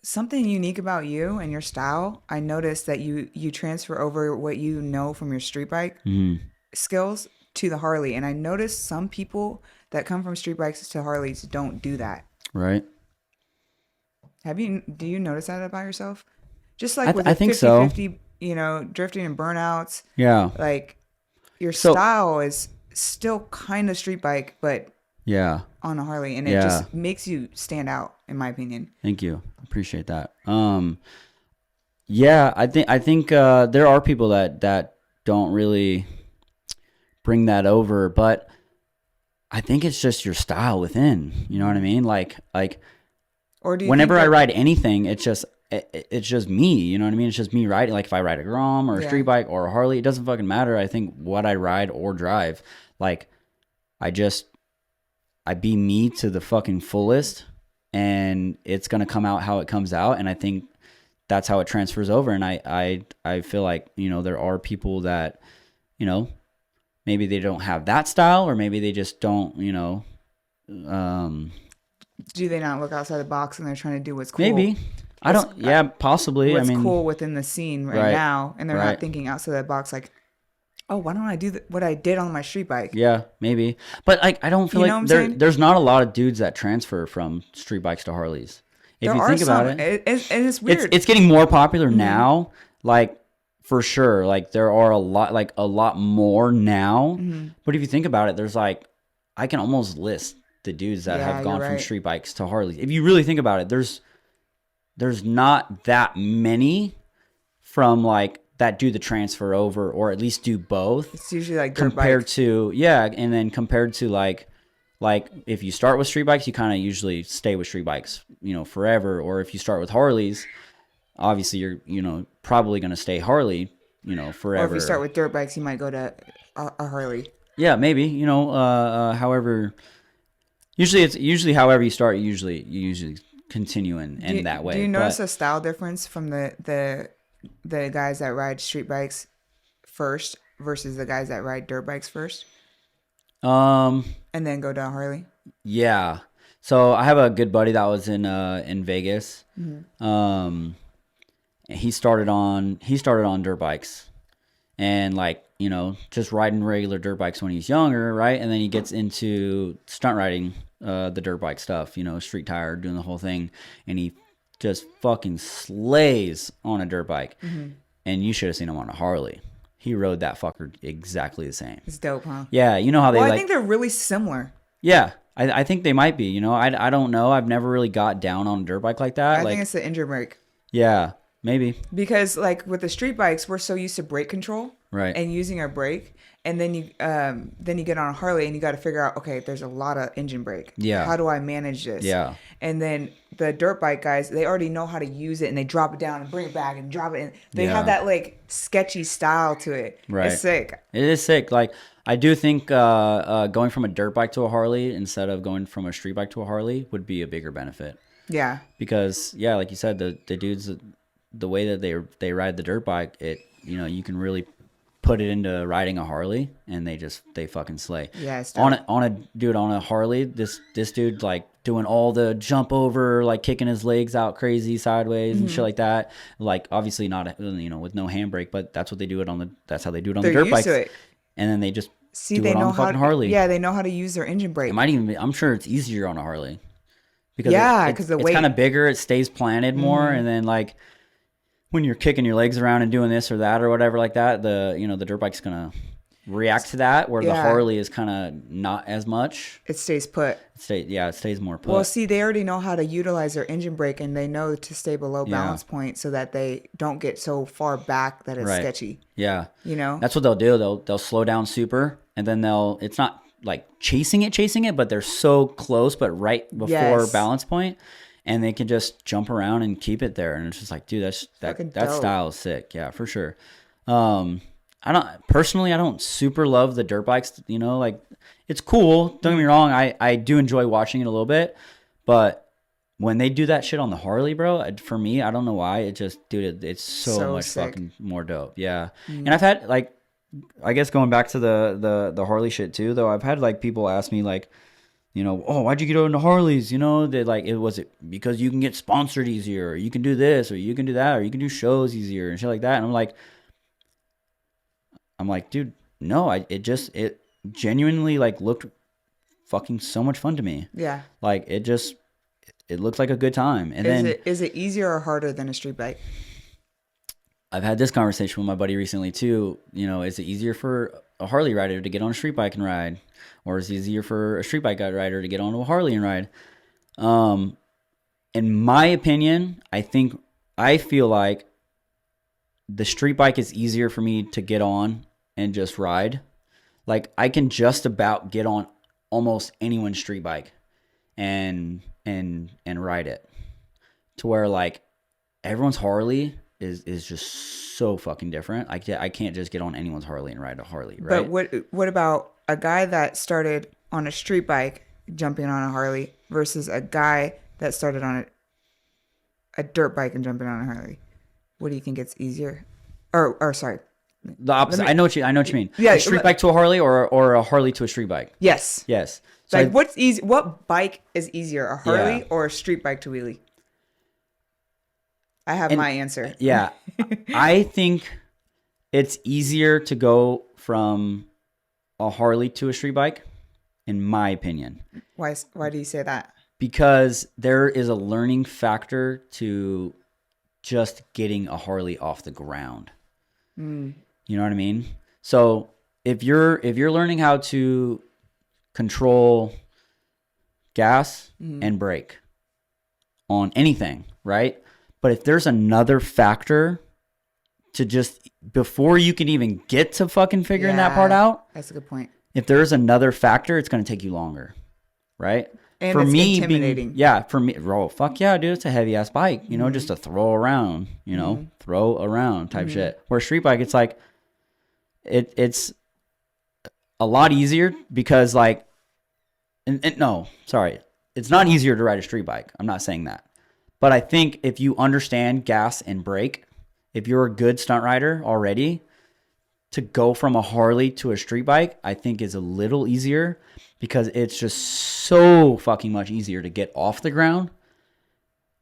something unique about you and your style. I noticed that you transfer over what you know from your street bike skills to the Harley, and I noticed some people that come from street bikes to Harleys don't do that. Right. Do you notice that about yourself? Just like with I the think 50-50, you know, drifting and burnouts. Yeah. Like, your style is still kind of street bike, but Yeah. on a Harley, and it just makes you stand out, in my opinion. Thank you. Appreciate that. Yeah, I think there are people that don't really bring that over, but I think it's just your style within. You know what I mean? Like or do you whenever I ride anything, it's just me. You know what I mean? It's just me riding. Like if I ride a Grom or a street bike or a Harley, it doesn't fucking matter. I think what I ride or drive, like I be me to the fucking fullest, and it's gonna come out how it comes out. And I think that's how it transfers over. And I feel like, you know, there are people that, you know, maybe they don't have that style, or maybe they just don't, you know. Do they not look outside the box and they're trying to do what's cool? Maybe. I don't. Yeah, possibly. What's I mean, cool within the scene right now, and they're not thinking outside the box. Like, oh, why don't I do what I did on my street bike? Yeah, maybe. But like, I don't feel like there's not a lot of dudes that transfer from street bikes to Harleys. If you think about it, it's weird. It's getting more popular now. Like, for sure. Like, there are a lot more now. But if you think about it, there's like, I can almost list the dudes that have gone from street bikes to Harleys. If you really think about it, there's not that many from like that do the transfer over, or at least do both. It's usually like compared to and then compared to like if you start with street bikes, you kind of usually stay with street bikes, you know, forever. Or if you start with Harleys, obviously you're, you know, probably going to stay Harley, you know, forever. Or if you start with dirt bikes, you might go to a Harley. Yeah, maybe, you know, however, usually however you start, you usually continue in that way. Do you notice a style difference from the guys that ride street bikes first versus the guys that ride dirt bikes first? And then go down Harley? Yeah. So I have a good buddy that was in Vegas. He started on dirt bikes, and like, you know, just riding regular dirt bikes when he's younger, right? And then he gets into stunt riding, the dirt bike stuff, you know, street tire, doing the whole thing, and he just fucking slays on a dirt bike. And you should have seen him on a Harley. He rode that fucker exactly the same. It's dope, huh? Yeah, you know how I think they're really similar. Yeah, I think they might be. You know, I don't know. I've never really got down on a dirt bike like that. I think it's the engine brake. Yeah, maybe. Because like with the street bikes, we're so used to brake control, right, and using our brake, and then you get on a Harley and you got to figure out, okay, there's a lot of engine brake. Yeah. How do I manage this? Yeah. And then the dirt bike guys, they already know how to use it, and they drop it down and bring it back and drop it in. They have that like sketchy style to it. Right. It's sick. It is sick. Like, I do think going from a dirt bike to a Harley instead of going from a street bike to a Harley would be a bigger benefit. Yeah. Because yeah, like you said, the dudes, the way that they ride the dirt bike, it, you know, you can really put it into riding a Harley, and they fucking slay. Yeah, it's on a Harley, this dude like doing all the jump over, like kicking his legs out crazy sideways and shit like that. Like, obviously not, you know, with no handbrake, but that's what they do that's how they do it on the dirt bikes. They're used to it. And then they just do it on the fucking Harley. Yeah, they know how to use their engine brake. It might even be, I'm sure it's easier on a Harley. Because because the weight, it's kind of bigger, it stays planted more, and then like when you're kicking your legs around and doing this or that or whatever like that, the dirt bike's gonna react to that, where the Harley is kind of not as much. It stays put. It stays more put. Well, see, they already know how to utilize their engine brake, and they know to stay below balance point so that they don't get so far back that it's sketchy. Yeah. You know? That's what they'll do. They'll slow down super, and then it's not like chasing it, but they're so close, but right before balance point, and they can just jump around and keep it there. And it's just like, dude, that style is sick. Yeah, for sure. I don't super love the dirt bikes, you know, like, it's cool. Don't get me wrong. I do enjoy watching it a little bit, but when they do that shit on the Harley, bro, for me, I don't know why, it just, dude, it's so much sick. Fucking more dope. Yeah. And I've had like, I guess going back to the Harley shit too, though, I've had like people ask me like, you know, oh, why'd you get into Harleys? You know, they like, was it because you can get sponsored easier, or you can do this, or you can do that, or you can do shows easier and shit like that. And I'm like, dude, no, it genuinely like looked fucking so much fun to me. Yeah. Like, it looked like a good time. And is it easier or harder than a street bike? I've had this conversation with my buddy recently too. You know, is it easier for a Harley rider to get on a street bike and ride, or it's easier for a street bike rider to get onto a Harley and ride. In my opinion, I feel like the street bike is easier for me to get on and just ride. Like I can just about get on almost anyone's street bike and ride it, to where like everyone's Harley is just so fucking different. I can't just get on anyone's Harley and ride a Harley, right? But what about a guy that started on a street bike jumping on a Harley versus a guy that started on a dirt bike and jumping on a Harley? What do you think it's easier? Or sorry. The opposite. I know what you mean. Yeah, a street bike to a Harley or a Harley to a street bike. Yes. So like what's easy? What bike is easier, a Harley or a street bike to wheelie? I have my answer. Yeah. I think it's easier to go from a Harley to a street bike, in my opinion. Why do you say that? Because there is a learning factor to just getting a Harley off the ground. You know what I mean? So if you're learning how to control gas and brake on anything, right? But if there's another factor to just, before you can even get to fucking figuring that part out. That's a good point. If there's another factor, it's going to take you longer, right? And for it's me, intimidating. For me, fuck yeah, dude, it's a heavy ass bike, you know, just to throw around, you know, throw around type shit. Where a street bike, it's like, it's a lot easier because like, no, sorry, it's not easier to ride a street bike. I'm not saying that. But I think if you understand gas and brake, if you're a good stunt rider already, to go from a Harley to a street bike, I think is a little easier because it's just so fucking much easier to get off the ground.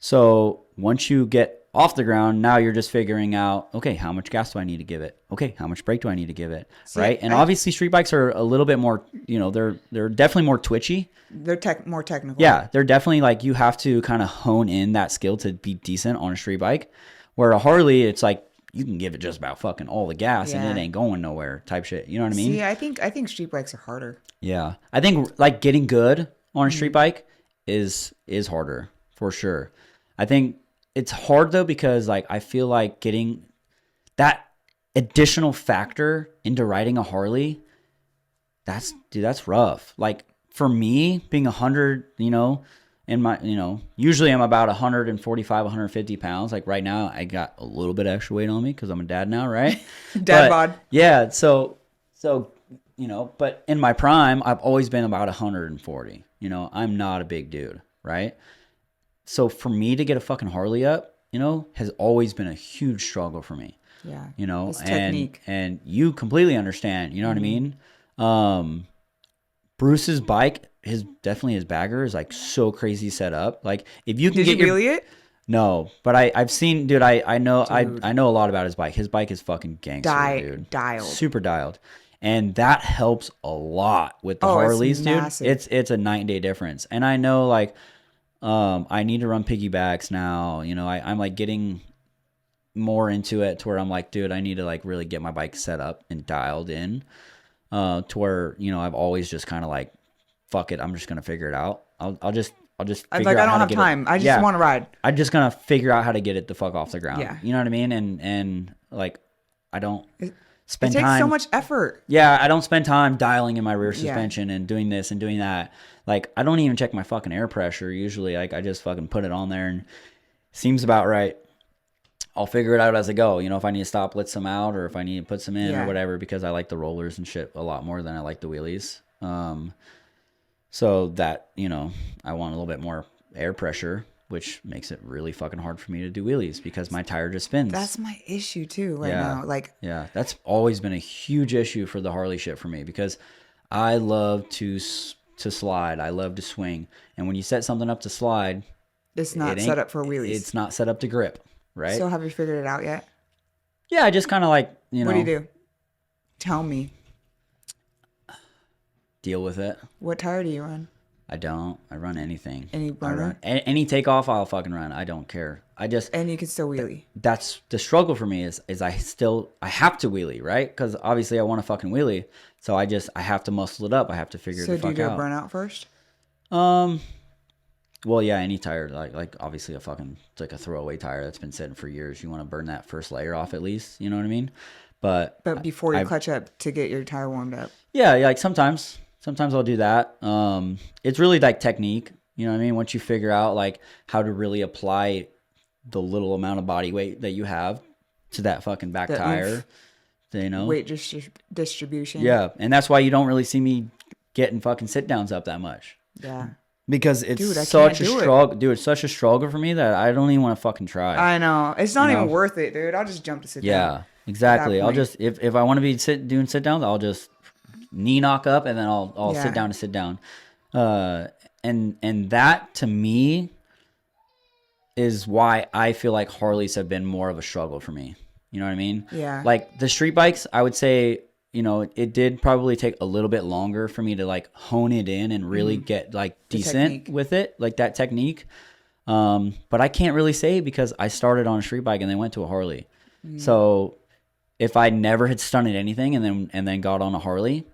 So once you get off the ground, now you're just figuring out, okay, how much gas do I need to give it? Okay, how much brake do I need to give it? Right? And obviously street bikes are a little bit more, you know, they're definitely more twitchy. They're more technical. Yeah, they're definitely like, you have to kind of hone in that skill to be decent on a street bike. Where a Harley, it's like, you can give it just about fucking all the gas and it ain't going nowhere type shit. You know what I mean? See, I think street bikes are harder. Yeah. I think like getting good on a street bike is harder for sure. I think it's hard though, because like, I feel like getting that additional factor into riding a Harley, that's rough. Like for me being 100, you know, in my, you know, usually I'm about 145, 150 pounds. Like right now I got a little bit extra weight on me because I'm a dad now, right? Dad bod. Yeah. So, you know, but in my prime, I've always been about 140. You know, I'm not a big dude, right? So for me to get a fucking Harley up, you know, has always been a huge struggle for me. Yeah. You know, it's technique. And you completely understand, you know what I mean? Bruce's bike, his bagger is like so crazy set up. Like if you can Did you wheelie it? No, but I've seen, dude. I know I know a lot about his bike. His bike is fucking gangster, dude. Dialed, super dialed, and that helps a lot with the Harleys, dude. Massive. It's a night and day difference. And I know like, I need to run piggybacks now. You know, I'm like getting more into it to where I'm like, dude, I need to like really get my bike set up and dialed in. To where, you know, I've always just kind of like, fuck it, I'm just gonna figure it out. I'll just figure out I don't have time. I just want to ride. I'm just gonna figure out how to get it the fuck off the ground. Yeah. You know what I mean? And like, I don't spend time. It takes so much effort. Yeah, I don't spend time dialing in my rear suspension and doing this and doing that. Like, I don't even check my fucking air pressure usually. Like, I just fucking put it on there and seems about right. I'll figure it out as I go. You know, if I need to stop, let some out, or if I need to put some in or whatever, because I like the rollers and shit a lot more than I like the wheelies. So that, you know, I want a little bit more air pressure, which makes it really fucking hard for me to do wheelies because my tire just spins. That's my issue too now. Like, yeah, that's always been a huge issue for the Harley shit for me because I love to slide. I love to swing. And when you set something up to slide, it's not set up for wheelies. It's not set up to grip. Right. So have you figured it out yet? Yeah, I just kind of like, you know. What do you do? Tell me. Deal with it. What tire do you run? I don't. I run anything. Any burner? Any takeoff, I'll fucking run. I don't care. And you can still wheelie. That's the struggle for me is I have to wheelie, right? Because obviously I want to fucking wheelie. So I have to muscle it up. I have to figure the fuck out. So do you do a burnout first? Well, yeah, any tire, like obviously it's like a throwaway tire that's been sitting for years. You want to burn that first layer off at least, you know what I mean? But before you clutch up to get your tire warmed up. Yeah, like sometimes I'll do that. It's really like technique, you know what I mean? Once you figure out like how to really apply the little amount of body weight that you have to that fucking back tire, you know, weight distribution. Yeah, and that's why you don't really see me getting fucking sit downs up that much. Yeah. Because it's such a struggle. Dude, it's such a struggle for me that I don't even want to fucking try. I know. It's not even worth it, dude. I'll just jump to sit down. Yeah, exactly. I'll just, if I want to be doing sit downs, I'll just knee knock up and then I'll sit down to sit down. And that to me is why I feel like Harleys have been more of a struggle for me. You know what I mean? Yeah. Like the street bikes, I would say, you know, it did probably take a little bit longer for me to like hone it in and really get like decent with it, like that technique. But I can't really say because I started on a street bike and then went to a Harley. So if I never had stunted anything and then got on a Harley,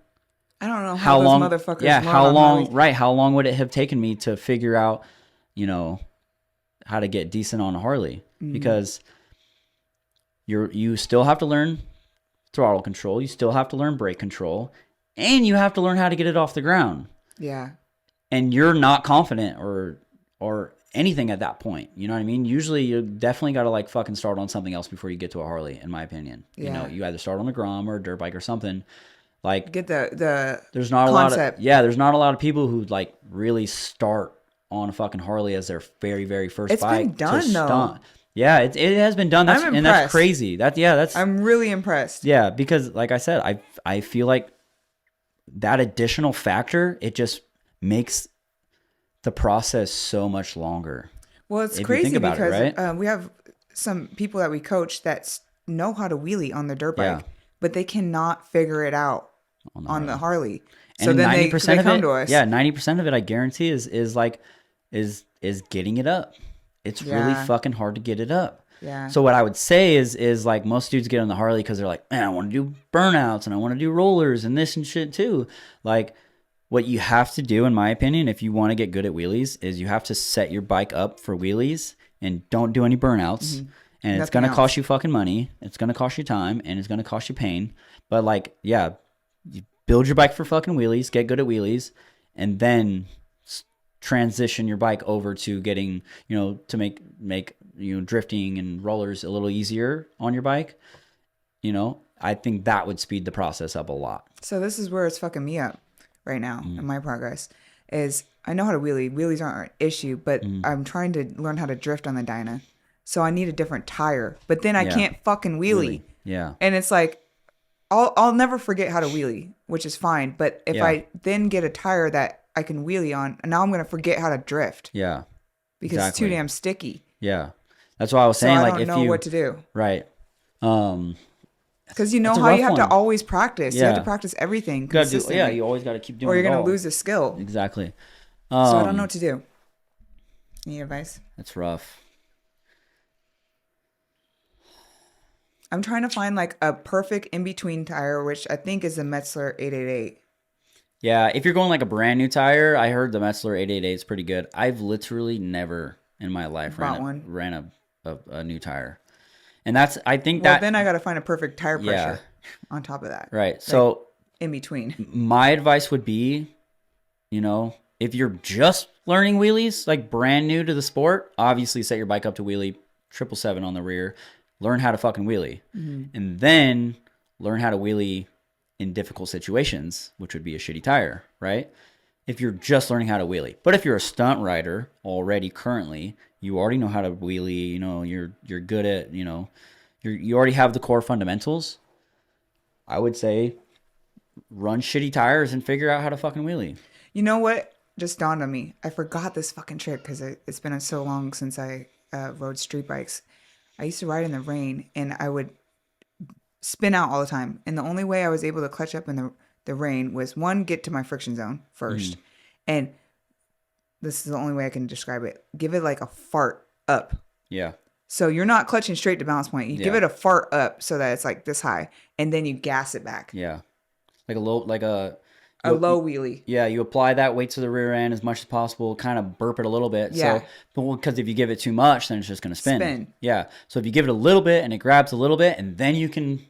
I don't know how long, those motherfuckers. Yeah, how long? Right? How long would it have taken me to figure out, you know, how to get decent on a Harley? Because you still have to learn throttle control, you still have to learn brake control, and you have to learn how to get it off the ground. Yeah. And you're not confident or anything at that point. You know what I mean? Usually you definitely got to like fucking start on something else before you get to a Harley, in my opinion. Yeah. You know, you either start on a Grom or a dirt bike or something. Like get the there's not concept. There's not a lot of people who like really start on a fucking Harley as their very, very first bike. It's been done though. Yeah, it has been done. And that's crazy. I'm really impressed. Yeah, because like I said, I feel like that additional factor, it just makes the process so much longer. Well, it's crazy because we have some people that we coach that know how to wheelie on their dirt bike, but they cannot figure it out on the Harley. So then they come to us. Yeah, 90% of it, I guarantee, is getting it up. It's really fucking hard to get it up. Yeah. So what I would say is like most dudes get on the Harley because they're like, man, I want to do burnouts and I want to do rollers and this and shit too. Like what you have to do, in my opinion, if you want to get good at wheelies, is you have to set your bike up for wheelies and don't do any burnouts. And it's going to cost you fucking money. It's going to cost you time and it's going to cost you pain. But like, yeah, you build your bike for fucking wheelies, get good at wheelies, and then transition your bike over to getting, you know, to make you know, drifting and rollers a little easier on your bike. You know, I think that would speed the process up a lot. So this is where it's fucking me up right now in my progress. Is I know how to wheelie. Wheelies aren't an issue, but I'm trying to learn how to drift on the Dyna. So I need a different tire. But then I can't fucking wheelie. Yeah. And it's like I'll never forget how to wheelie, which is fine. But if I then get a tire that I can wheelie on, and now I'm going to forget how to drift. Yeah. Because it's too damn sticky. Yeah. That's why I was saying, like, I don't know what to do. Right. Because you know how you have to always practice. Yeah. You have to practice everything consistently. You always got to keep doing it. Or you're going to lose the skill. Exactly. So I don't know what to do. Any advice? That's rough. I'm trying to find like a perfect in-between tire, which I think is the Metzler 888. Yeah, if you're going like a brand new tire, I heard the Metzler 888 is pretty good. I've literally never in my life ran a new tire. And that's, I think well, then I got to find a perfect tire pressure on top of that. Right. Like, so in between. My advice would be, you know, if you're just learning wheelies, like brand new to the sport, obviously set your bike up to wheelie 777 on the rear, learn how to fucking wheelie, and then learn how to wheelie in difficult situations, which would be a shitty tire, right? If you're just learning how to wheelie. But if you're a stunt rider already currently, you already know how to wheelie, you know, you're good at, you know, you already have the core fundamentals. I would say run shitty tires and figure out how to fucking wheelie. You know what just dawned on me? I forgot this fucking trick because it's been so long since I rode street bikes. I used to ride in the rain and I would spin out all the time. And the only way I was able to clutch up in the rain was one, get to my friction zone first. And this is the only way I can describe it. Give it like a fart up. Yeah. So you're not clutching straight to balance point. You give it a fart up so that it's like this high, and then you gas it back. Yeah. Like a low, low wheelie. Yeah, you apply that weight to the rear end as much as possible, kind of burp it a little bit. Yeah. So, because if you give it too much, then it's just going to spin. Yeah. So if you give it a little bit and it grabs a little bit, and then you can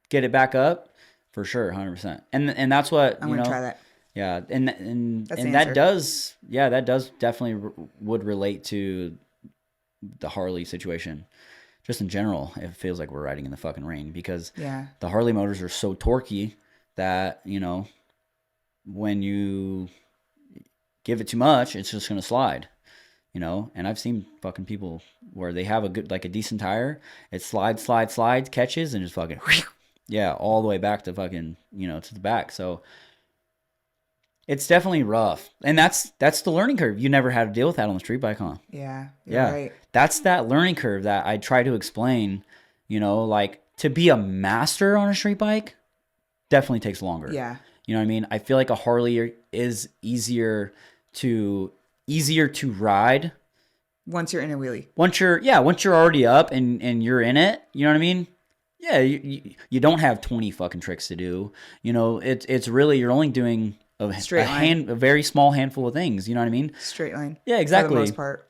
get it back up, for sure, 100%. And that's what I'm gonna try that. Yeah, and that does definitely would relate to the Harley situation. Just in general, it feels like we're riding in the fucking rain because the Harley motors are so torquey that, you know, when you give it too much, it's just going to slide, you know? And I've seen fucking people where they have a good, like a decent tire, it slides, catches, and just fucking, all the way back to fucking, you know, to the back. So it's definitely rough. And that's the learning curve. You never had to deal with that on the street bike, huh? Yeah. Right. That's that learning curve that I try to explain, you know, like to be a master on a street bike definitely takes longer. Yeah. You know what I mean? I feel like a Harley is easier to ride once you're in a wheelie. Once you're already up and you're in it, you know what I mean? Yeah, you don't have 20 fucking tricks to do. You know, it's really you're only doing a very small handful of things, you know what I mean? Straight line. Yeah, exactly. For the most part.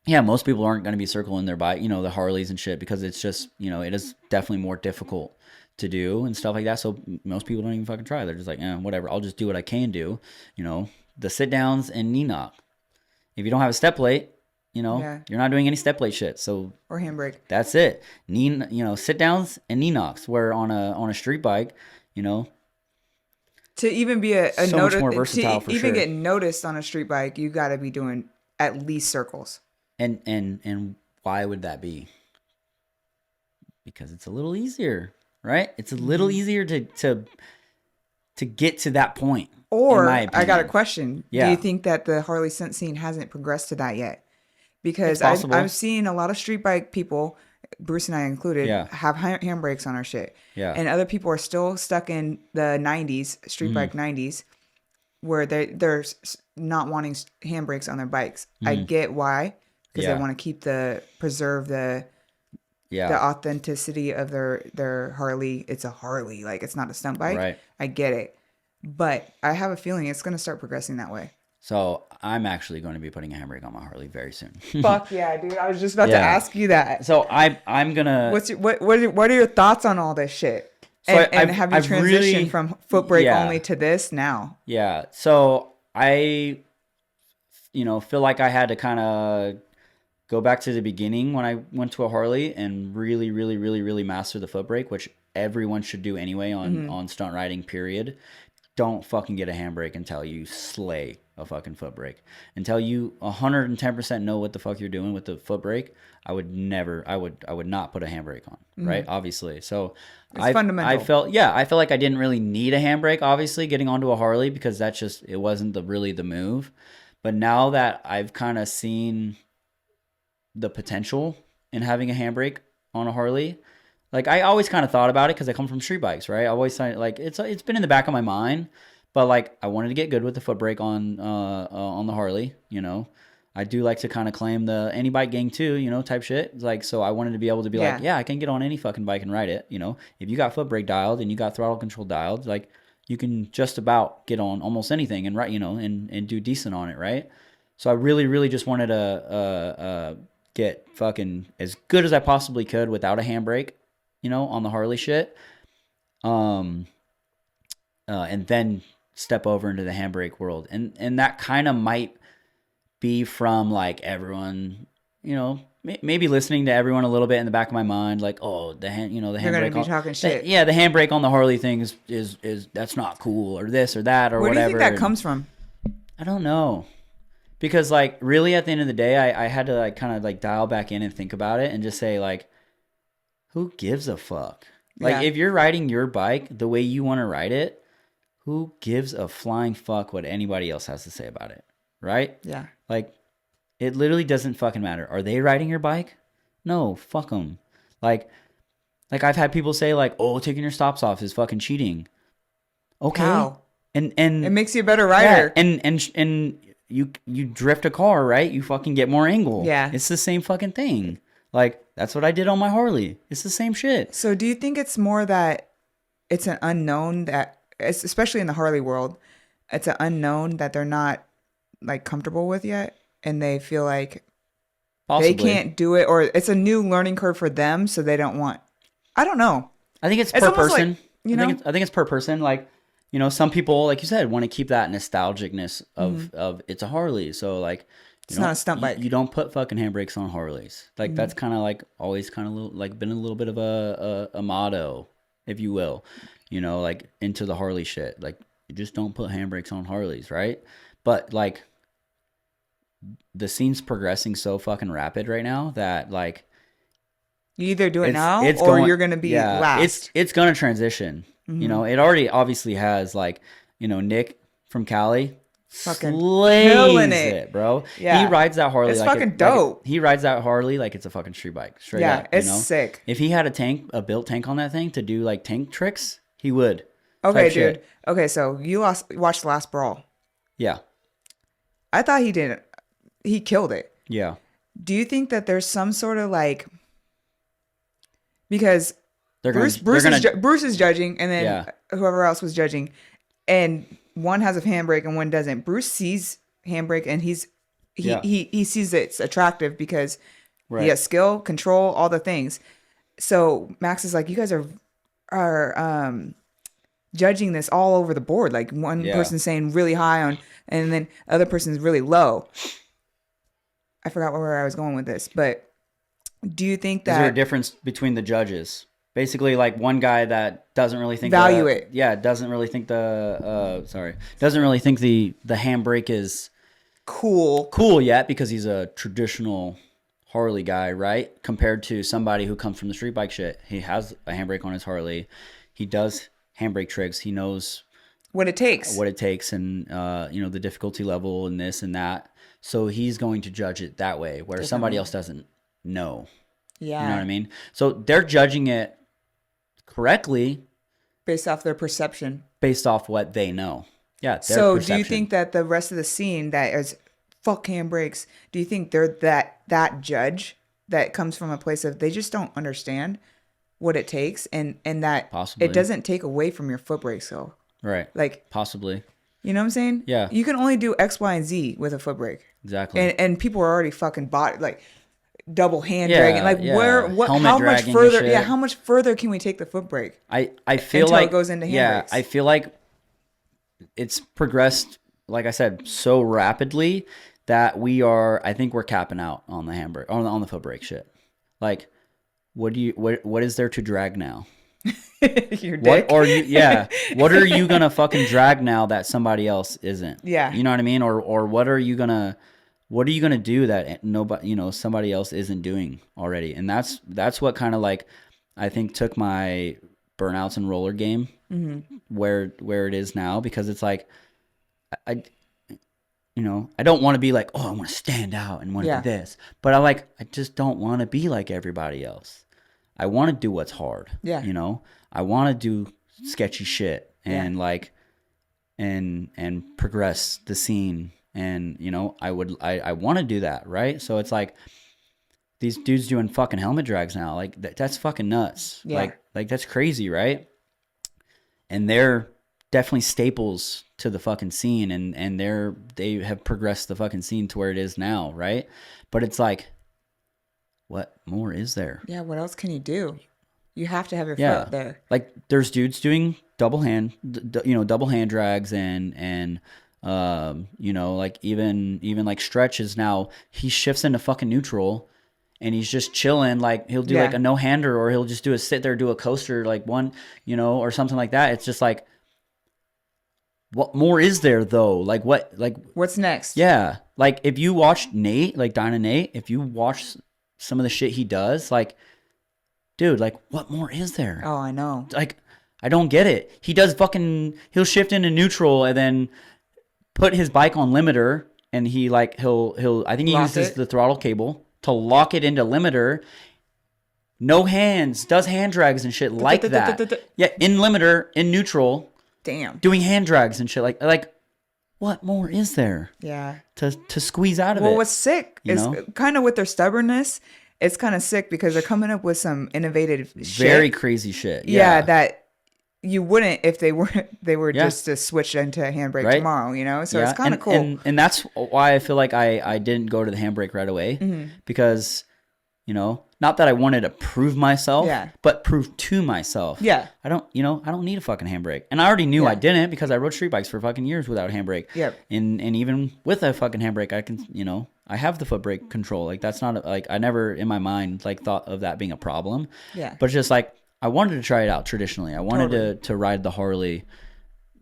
Yeah, most people aren't going to be circling their bike, you know, the Harleys and shit, because it's just, you know, it is definitely more difficult to do and stuff like that. So most people don't even fucking try. They're just like, whatever. I'll just do what I can do. You know, the sit downs and knee knock. If you don't have a step plate, you know, you're not doing any step plate shit. So or handbrake. That's it. Sit downs and knee knocks. Where on a street bike, you know, to even be a so much more versatile for even sure. get noticed on a street bike, you got to be doing at least circles. And why would that be? Because it's a little easier. Right? It's a little easier to get to that point. Or I got a question. Yeah. Do you think that the Harley Stunt scene hasn't progressed to that yet? Because I'm seeing a lot of street bike people, Bruce and I included, have handbrakes on our shit. Yeah. And other people are still stuck in the 90s, street bike 90s, where they're not wanting handbrakes on their bikes. I get why. Because they want to preserve the authenticity of their Harley. It's a Harley, like it's not a stunt bike. Right. I get it, but I have a feeling it's going to start progressing that way. So I'm actually going to be putting a handbrake on my Harley very soon. Fuck yeah, dude! I was just about to ask you that. So I'm gonna. What are your thoughts on all this shit? So and have you transitioned from foot brake only to this now? Yeah. So I, feel like I had to kind of go back to the beginning when I went to a Harley and really, really, really, really master the foot brake, which everyone should do anyway on stunt riding, period. Don't fucking get a handbrake until you slay a fucking foot brake. Until you 110% know what the fuck you're doing with the foot brake, I would not put a handbrake on, right? Obviously. So it's fundamental. I felt like I didn't really need a handbrake, obviously, getting onto a Harley, because it wasn't really the move. But now that I've kind of seen the potential in having a handbrake on a Harley, like I always kind of thought about it because I come from street bikes, right? I always like it's been in the back of my mind, but like I wanted to get good with the foot brake on the Harley. I do like to kind of claim the any bike gang too, type shit. Like, so I wanted to be able to be like, I can get on any fucking bike and ride it. If you got foot brake dialed and you got throttle control dialed, like you can just about get on almost anything and ride, and do decent on it, right? So I really, really just wanted to get fucking as good as I possibly could without a handbrake, on the Harley shit. And then step over into the handbrake world. And that kind of might be from like everyone, maybe listening to everyone a little bit in the back of my mind, like, oh, the handbrake. You're gonna be talking shit. The handbrake on the Harley thing is that's not cool, or this or that or whatever. Where do you think that comes from? I don't know. Because like really at the end of the day, I had to like kind of like dial back in and think about it and just say like, who gives a fuck? Like if you're riding your bike the way you want to ride it, who gives a flying fuck what anybody else has to say about it? Right? Yeah. Like it literally doesn't fucking matter. Are they riding your bike? No, fuck them. Like I've had people say like, oh, taking your stops off is fucking cheating. Okay. How? And it makes you a better rider. Yeah, and you drift a car, right? You fucking get more angle. Yeah. It's the same fucking thing. Like, that's what I did on my Harley. It's the same shit. So do you think it's more that it's an unknown that, especially in the Harley world, it's an unknown that they're not like comfortable with yet, and they feel like Possibly. they can't do it, or it's a new learning curve for them, so they don't want. I don't know. I think it's per almost person. like, you know? I think it's per person. Like, you know, some people, like you said, want to keep that nostalgicness of it's a Harley. So like, It's not a stunt bike. You don't put fucking handbrakes on Harleys. Like that's kind of like always kind of like been a little bit of a motto, if you will. You know, like into the Harley shit. Like you just don't put handbrakes on Harleys, right? But like the scene's progressing so fucking rapid right now that like You either do it now it's or going, you're going to be last. It's going to transition. You know, it already obviously has like, you know, Nick from Cali Fucking slays killing it, bro. Yeah. He rides that Harley. It's like fucking dope. He rides that Harley like it's a fucking street bike. Straight Yeah, up. it's you know? sick. If he had a built tank on that thing to do like tank tricks, he would. Okay, Type dude. shit. Okay, so you watched The Last Brawl. Yeah. I thought he didn't. He killed it. Yeah. Do you think that there's some sort of like, because They're Bruce is judging, and then Yeah. whoever else was judging, and one has a handbrake and one doesn't. Bruce sees handbrake and he sees it's attractive because Right. he has skill, control, all the things. So Max is like, you guys are judging this all over the board. Like one person's saying really high on, and then other person's really low. I forgot where I was going with this, but do you think Is there a that difference between the judges? Basically, like one guy that doesn't really think Value it. Yeah, doesn't really think doesn't really think the handbrake is cool yet because he's a traditional Harley guy, right? Compared to somebody who comes from the street bike shit. He has a handbrake on his Harley. He does handbrake tricks. He knows what it takes? and you know, the difficulty level and this and that. So he's going to judge it that way, where somebody else doesn't know. Yeah. You know what I mean? So they're judging it correctly Based off their perception. based off what they know. Yeah. Their So perception. do you think that the rest of the scene that is fuck handbrakes, do you think they're that judge that comes from a place of they just don't understand what it takes, and that Possibly. it doesn't take away from your foot brake skill? Right. Like, Possibly. you know what I'm saying? Yeah. You can only do X, Y, and Z with a foot brake. Exactly. And people are already fucking bought like double hand Yeah, dragging. Like yeah. what Helmet how much dragging and further shit. how much further can we take the foot brake? I feel Until it like goes into yeah, handbrakes. I feel like it's progressed, like I said, so rapidly that I think we're capping out on the handbrake, on the foot brake shit. Like, what is there to drag now? Your dick. What are you? Yeah. What are you gonna fucking drag now that somebody else isn't? Yeah. You know what I mean? Or what are you gonna do that nobody, you know, somebody else isn't doing already? And that's what kind of like I think took my burnouts and roller game where it is now, because it's like I you know, I don't want to be like, oh, I want to stand out and want to do this, but I just don't want to be like everybody else. I want to do what's hard. Yeah. You know, I want to do sketchy shit and like, and progress the scene. And, you know, I want to do that. Right. So it's like these dudes doing fucking helmet drags now. Like that's fucking nuts. Yeah. Like that's crazy. Right. And they're definitely staples to the fucking scene. And they have progressed the fucking scene to where it is now. Right. But it's like, what more is there? Yeah, what else can you do? You have to have your Yeah. foot there. Like there's dudes doing double hand drags and you know, like even like stretches now. He shifts into fucking neutral and he's just chilling. Like he'll do like a no hander, or he'll just sit there, do a coaster, like one, you know, or something like that. It's just like, what more is there though? Like What's next? Yeah. Like if you watch Nate, like Dyna Nate, if you watch some of the shit he does, like, dude, like, what more is there? Oh, I know. Like, I don't get it. He'll shift into neutral and then put his bike on limiter, and he'll I think he uses the throttle cable to lock it into limiter. No hands, does hand drags and shit like that. Yeah, in limiter, in neutral. Damn. Doing hand drags and shit like what more is there Yeah. to squeeze out of it? Well, what's sick you is know? kind of with their stubbornness. It's kind of sick because they're coming up with some innovative Very shit. crazy shit. Yeah, that you wouldn't if they were Yeah. just to switch into a handbrake Right. tomorrow, you know? So Yeah, it's kind of cool. And that's why I feel like I didn't go to the handbrake right away Mm-hmm. because, you know, not that I wanted to prove myself, Yeah. but prove to myself. Yeah. I don't need a fucking handbrake. And I already knew Yeah. I didn't because I rode street bikes for fucking years without a handbrake. Yep. And even with a fucking handbrake, I can, you know, I have the foot brake control. Like that's not like I never in my mind like thought of that being a problem. Yeah. But it's just like I wanted to try it out traditionally. I wanted Totally. to ride the Harley,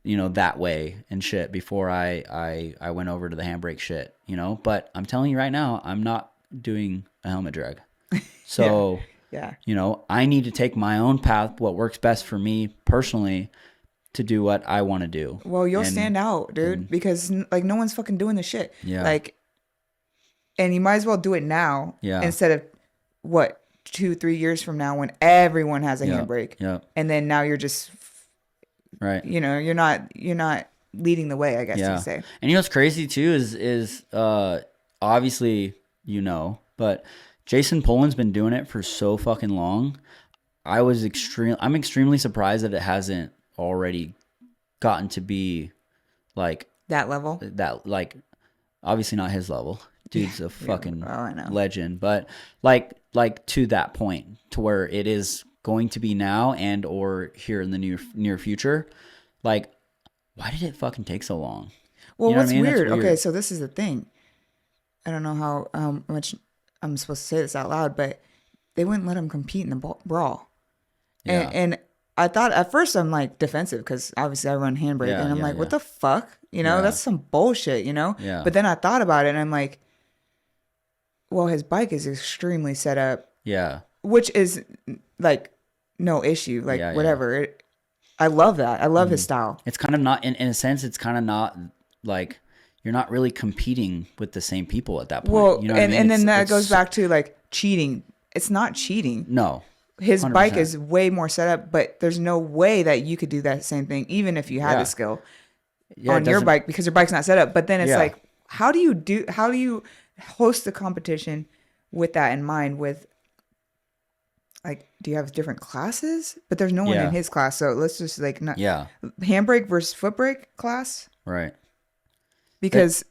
you know, that way and shit before I went over to the handbrake shit, you know. But I'm telling you right now, I'm not doing a helmet drag. So, Yeah. you know, I need to take my own path, what works best for me personally, to do what I want to do. Well, you'll stand out, dude, because like no one's fucking doing the shit. Yeah. Like, and you might as well do it now instead of what 2-3 years from now when everyone has a handbrake. Yeah. And then now you're just Right. you know, you're not leading the way, I guess you say. And you know what's crazy too is obviously you know, but Jason Poland's been doing it for so fucking long. I'm extremely surprised that it hasn't already gotten to be like That level. that, like obviously not his level. Dude's a fucking I know. legend, but like to that point to where it is going to be now and or here in the near future. Like, why did it fucking take so long? Well, You know what's what I mean? That's weird? Okay, weird. so this is the thing. I don't know how much I'm supposed to say this out loud, but they wouldn't let him compete in the brawl. Yeah. And I thought at first I'm like defensive because obviously I run handbrake and I'm like, what the fuck? You know, that's some bullshit, you know? Yeah. But then I thought about it and I'm like, well, his bike is extremely set up, Yeah. which is like no issue, like whatever. I love that. I love his style. It's kind of not in a sense. It's kind of not like you're not really competing with the same people at that point. Well, you know what I mean? and then that goes back to like cheating. It's not cheating. No. His 100%. bike is way more set up, but there's no way that you could do that same thing, even if you had the skill on your bike, because your bike's not set up. But then it's like, how do you host the competition with that in mind? With like, do you have different classes? But there's no one in his class, so let's just like not handbrake versus foot brake class, right? Because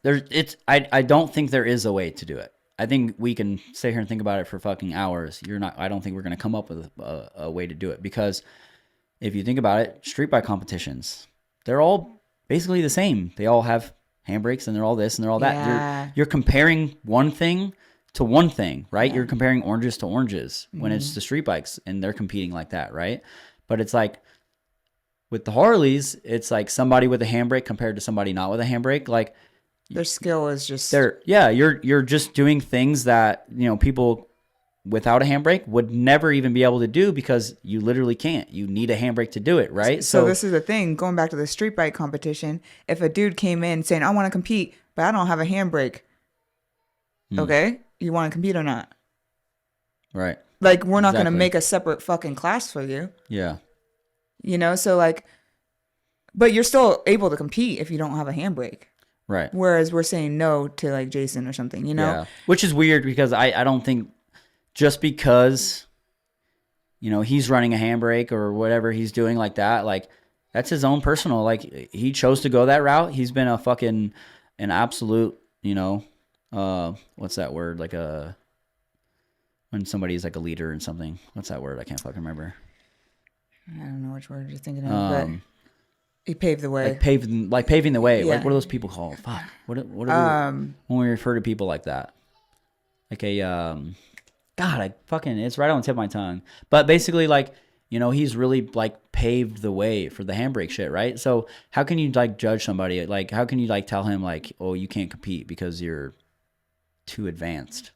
I don't think there is a way to do it. I think we can sit here and think about it for fucking hours. I don't think we're going to come up with a way to do it, because if you think about it, street bike competitions, they're all basically the same. They all have handbrakes and they're all this and they're all that. You're comparing one thing to one thing, right? You're comparing oranges to oranges when it's the street bikes and they're competing like that, right? But it's like with the Harleys, it's like somebody with a handbrake compared to somebody not with a handbrake. Like, their skill is just you're just doing things that, you know, people without a handbrake would never even be able to do, because you literally can't. You need a handbrake to do it, right? So this is the thing, going back to the street bike competition, if a dude came in saying, I want to compete, but I don't have a handbrake, okay, you want to compete or not? Right. Like, we're not going to make a separate fucking class for you. Yeah. You know, so like, but you're still able to compete if you don't have a handbrake. Right. Whereas we're saying no to like Jason or something, you know? Yeah. Which is weird, because I don't think just because, you know, he's running a handbrake or whatever he's doing like that, like that's his own personal, like he chose to go that route. He's been an absolute, you know, what's that word? Like when somebody's like a leader in something. What's that word? I can't fucking remember. I don't know which word you're thinking of, but he paved the way. Like paving the way. Yeah. Like, what are those people called? Fuck. What are we, when we refer to people like that? Like a God, it's right on the tip of my tongue. But basically, like, you know, he's really like paved the way for the handbrake shit, right? So how can you like judge somebody? Like, how can you like tell him like, oh, you can't compete because you're too advanced?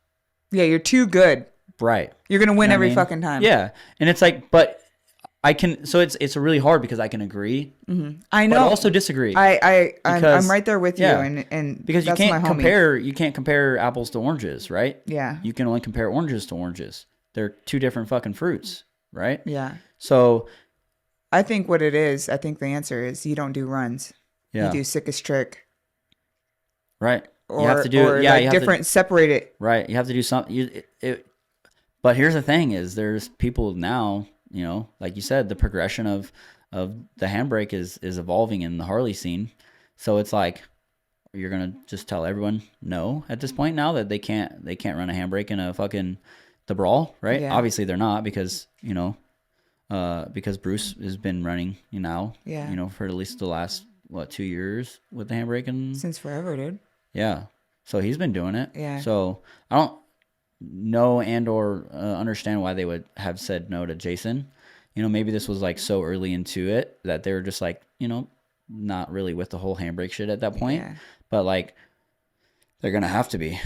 Yeah, you're too good. Right. You're gonna win every fucking time. Yeah, and it's like, but I can. So it's really hard, because I can agree. Mm-hmm. I know. But also disagree. I'm right there with you, and because you that's my can't homie. you can't compare apples to oranges, right? Yeah. You can only compare oranges to oranges. They're two different fucking fruits, right? Yeah. So I think the answer is you don't do runs. Yeah. You do sickest trick. Right. or You have to do or yeah, like you have different, separate it. right. You have to do something. But here's the thing: is there's people now, like you said, the progression of the handbrake is evolving in the Harley scene. So it's like you're gonna just tell everyone no at this point now that they can't run a handbrake in a fucking the brawl, right? Yeah. Obviously they're not because because Bruce has been running Yeah. for at least the last 2 years with the handbrake and Since forever, dude. yeah, so he's been doing it. Yeah. So I don't know and or understand why they would have said no to Jason. Maybe this was like so early into it that they were just like, not really with the whole handbrake shit at that point. Yeah. But like, they're gonna have to be.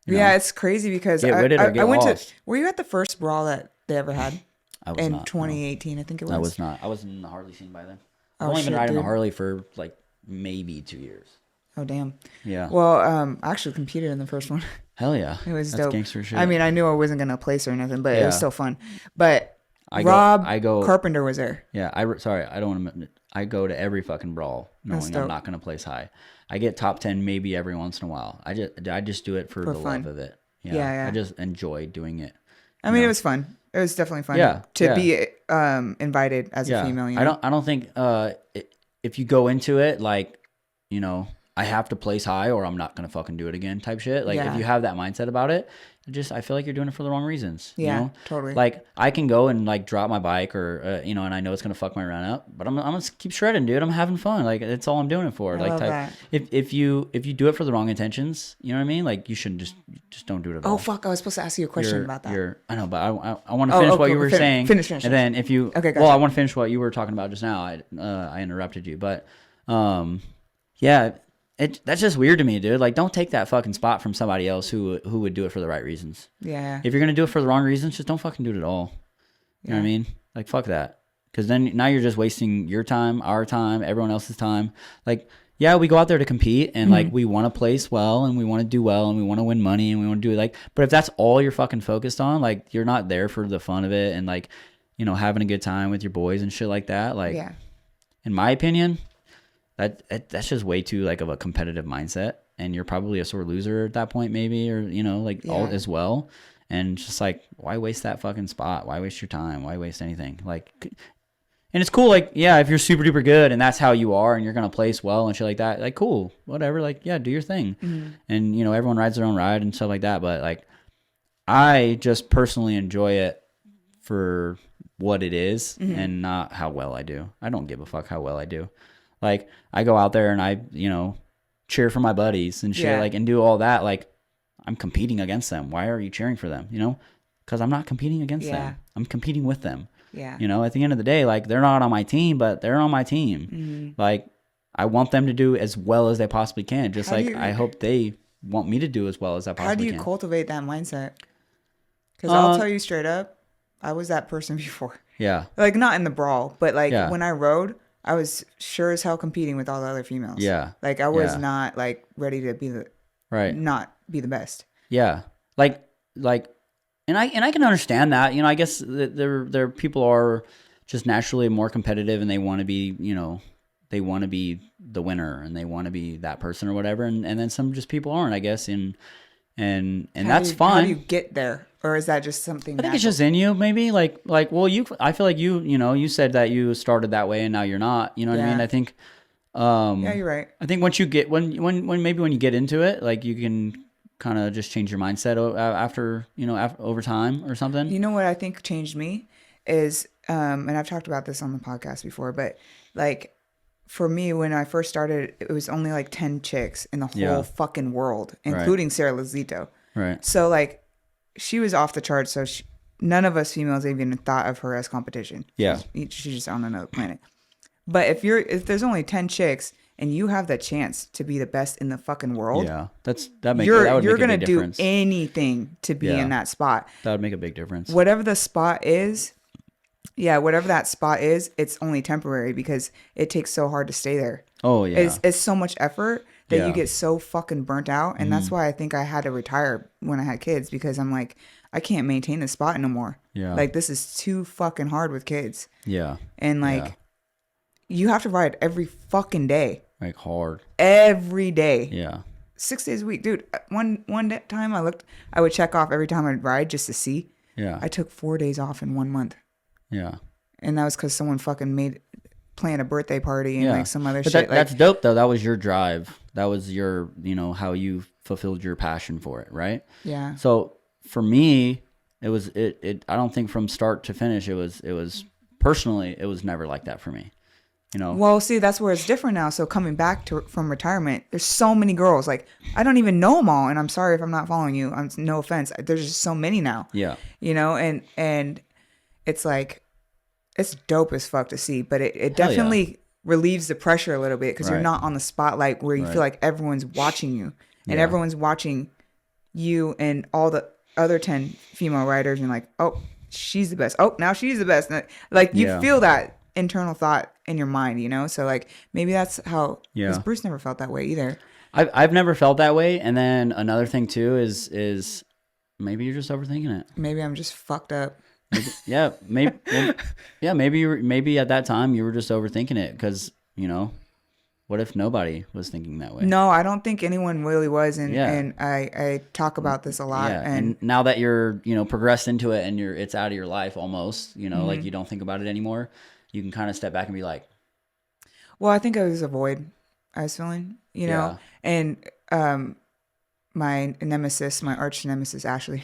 Yeah, it's crazy because Get with it or get I went lost. to. Were you at the first brawl that they ever had? I was In not. 2018, I think it was. I was not. I wasn't in the Harley scene by then. Oh, I've only been shit, riding a dude. Harley for like maybe 2 years. Oh damn. Yeah. Well, I actually competed in the first one. Hell yeah. It was That's dope. gangster shit. I mean, I knew I wasn't gonna place or nothing, but it was Yeah. still fun. But I Rob go. Carpenter was there. Yeah, sorry, I don't want to admit it. I go to every fucking brawl That's knowing dope. I'm not going to place high. I get top 10 maybe every once in a while. I just do it for the fun. love of it. Yeah. I just enjoy doing it. I mean, it was fun. It was definitely fun. Yeah, To yeah. be invited as a female. I don't think if you go into it like, I have to place high or I'm not going to fucking do it again type shit. Like Yeah. if you have that mindset about it, I feel like you're doing it for the wrong reasons. Yeah, totally. Like I can go and like drop my bike or and I know it's gonna fuck my run up, but I'm gonna keep shredding, dude. I'm having fun. Like that's all I'm doing it for. I love type, that. If you do it for the wrong intentions, you know what I mean? Like you shouldn't just don't do it at all. Oh fuck! I was supposed to ask you a question about that. I know, but I want to finish what you were saying. Finish. And then if you Okay, gotcha. well, I want to finish what you were talking about just now. I interrupted you, but yeah. That's just weird to me, dude. Like, don't take that fucking spot from somebody else who would do it for the right reasons. Yeah. If you're gonna do it for the wrong reasons, just don't fucking do it at all. You know what I mean? Like, fuck that. Because then now you're just wasting your time, our time, everyone else's time. Like, yeah, we go out there to compete and like we want to place well and we want to do well and we want to win money and we want to do it like. But if that's all you're fucking focused on, like you're not there for the fun of it and like having a good time with your boys and shit like that. Like, in my opinion. That's just way too like of a competitive mindset, and you're probably a sore loser at that point, maybe, or all as well. And just like, why waste that fucking spot? Why waste your time? Why waste anything? Like, and it's cool, like, yeah, if you're super duper good and that's how you are, and you're gonna place well and shit like that, like, cool, whatever, like, yeah, do your thing. And everyone rides their own ride and stuff like that. But like, I just personally enjoy it for what it is and not how well I do. I don't give a fuck how well I do. Like, I go out there and I, cheer for my buddies and shit, like, and do all that. Like, I'm competing against them. Why are you cheering for them? Because I'm not competing against them. I'm competing with them. Yeah. At the end of the day, like, they're not on my team, but they're on my team. Like, I want them to do as well as they possibly can. Just I hope they want me to do as well as I possibly can. How do you cultivate that mindset? Because I'll tell you straight up, I was that person before. Yeah. Like, not in the brawl, but like when I rode, I was sure as hell competing with all the other females. Yeah. Like, I was not like ready to be not be the best. Yeah. Like, and I can understand that, I guess there people are just naturally more competitive and they want to be, they want to be the winner and they want to be that person or whatever. And then some just people aren't, I guess. And that's fine. How do you get there? Or is that just something I think it's just in you, maybe. Like, well, I feel like you said that you started that way and now you're not. You know what I mean? I think. Yeah, you're right. I think once you get when you get into it, like you can kind of just change your mindset after over time or something. You know what I think changed me is, and I've talked about this on the podcast before, but like for me, when I first started, it was only like 10 chicks in the whole fucking world, including Sarah Lazito. Right. So like, she was off the charts, so none of us females even thought of her as competition. Yeah. She's just on another planet. But if there's only 10 chicks and you have the chance to be the best in the fucking world, you're gonna do anything to be in that spot. That would make a big difference. Whatever the spot is, whatever that spot is, it's only temporary because it takes so hard to stay there. Oh yeah. It's so much effort that you get so fucking burnt out. And that's why I think I had to retire when I had kids, because I'm like, I can't maintain this spot no more. Yeah. Like, this is too fucking hard with kids. Yeah. And like, you have to ride every fucking day. Like hard. Every day. Yeah. 6 days a week, dude. Time I would check off every time I'd ride just to see. Yeah. I took 4 days off in 1 month. Yeah. And that was because someone fucking planned a birthday party and like some other but shit. That's dope though. That was your drive. That was your, how you fulfilled your passion for it, right? Yeah. So for me, it was I don't think from start to finish it was personally it was never like that for me. Well, see, that's where it's different now. So coming back from retirement, there's so many girls. Like, I don't even know them all, and I'm sorry if I'm not following you. No offense. There's just so many now. Yeah. And it's like, it's dope as fuck to see, but it definitely relieves the pressure a little bit because you're not on the spotlight where you feel like everyone's watching you and everyone's watching you and all the other 10 female riders and like, oh, she's the best. Oh, now she's the best. Like, you feel that internal thought in your mind, so like maybe that's how because Bruce never felt that way either. I've never felt that way. And then another thing too is maybe you're just overthinking it. Maybe I'm just fucked up. Maybe at that time you were just overthinking it because what if nobody was thinking that way? No, I don't think anyone really was, and I talk about this a lot. Yeah, and now that you're progressed into it and it's out of your life almost, like you don't think about it anymore. You can kind of step back and be like, well, I think it was a void I was feeling, and my nemesis, my arch nemesis, Ashley,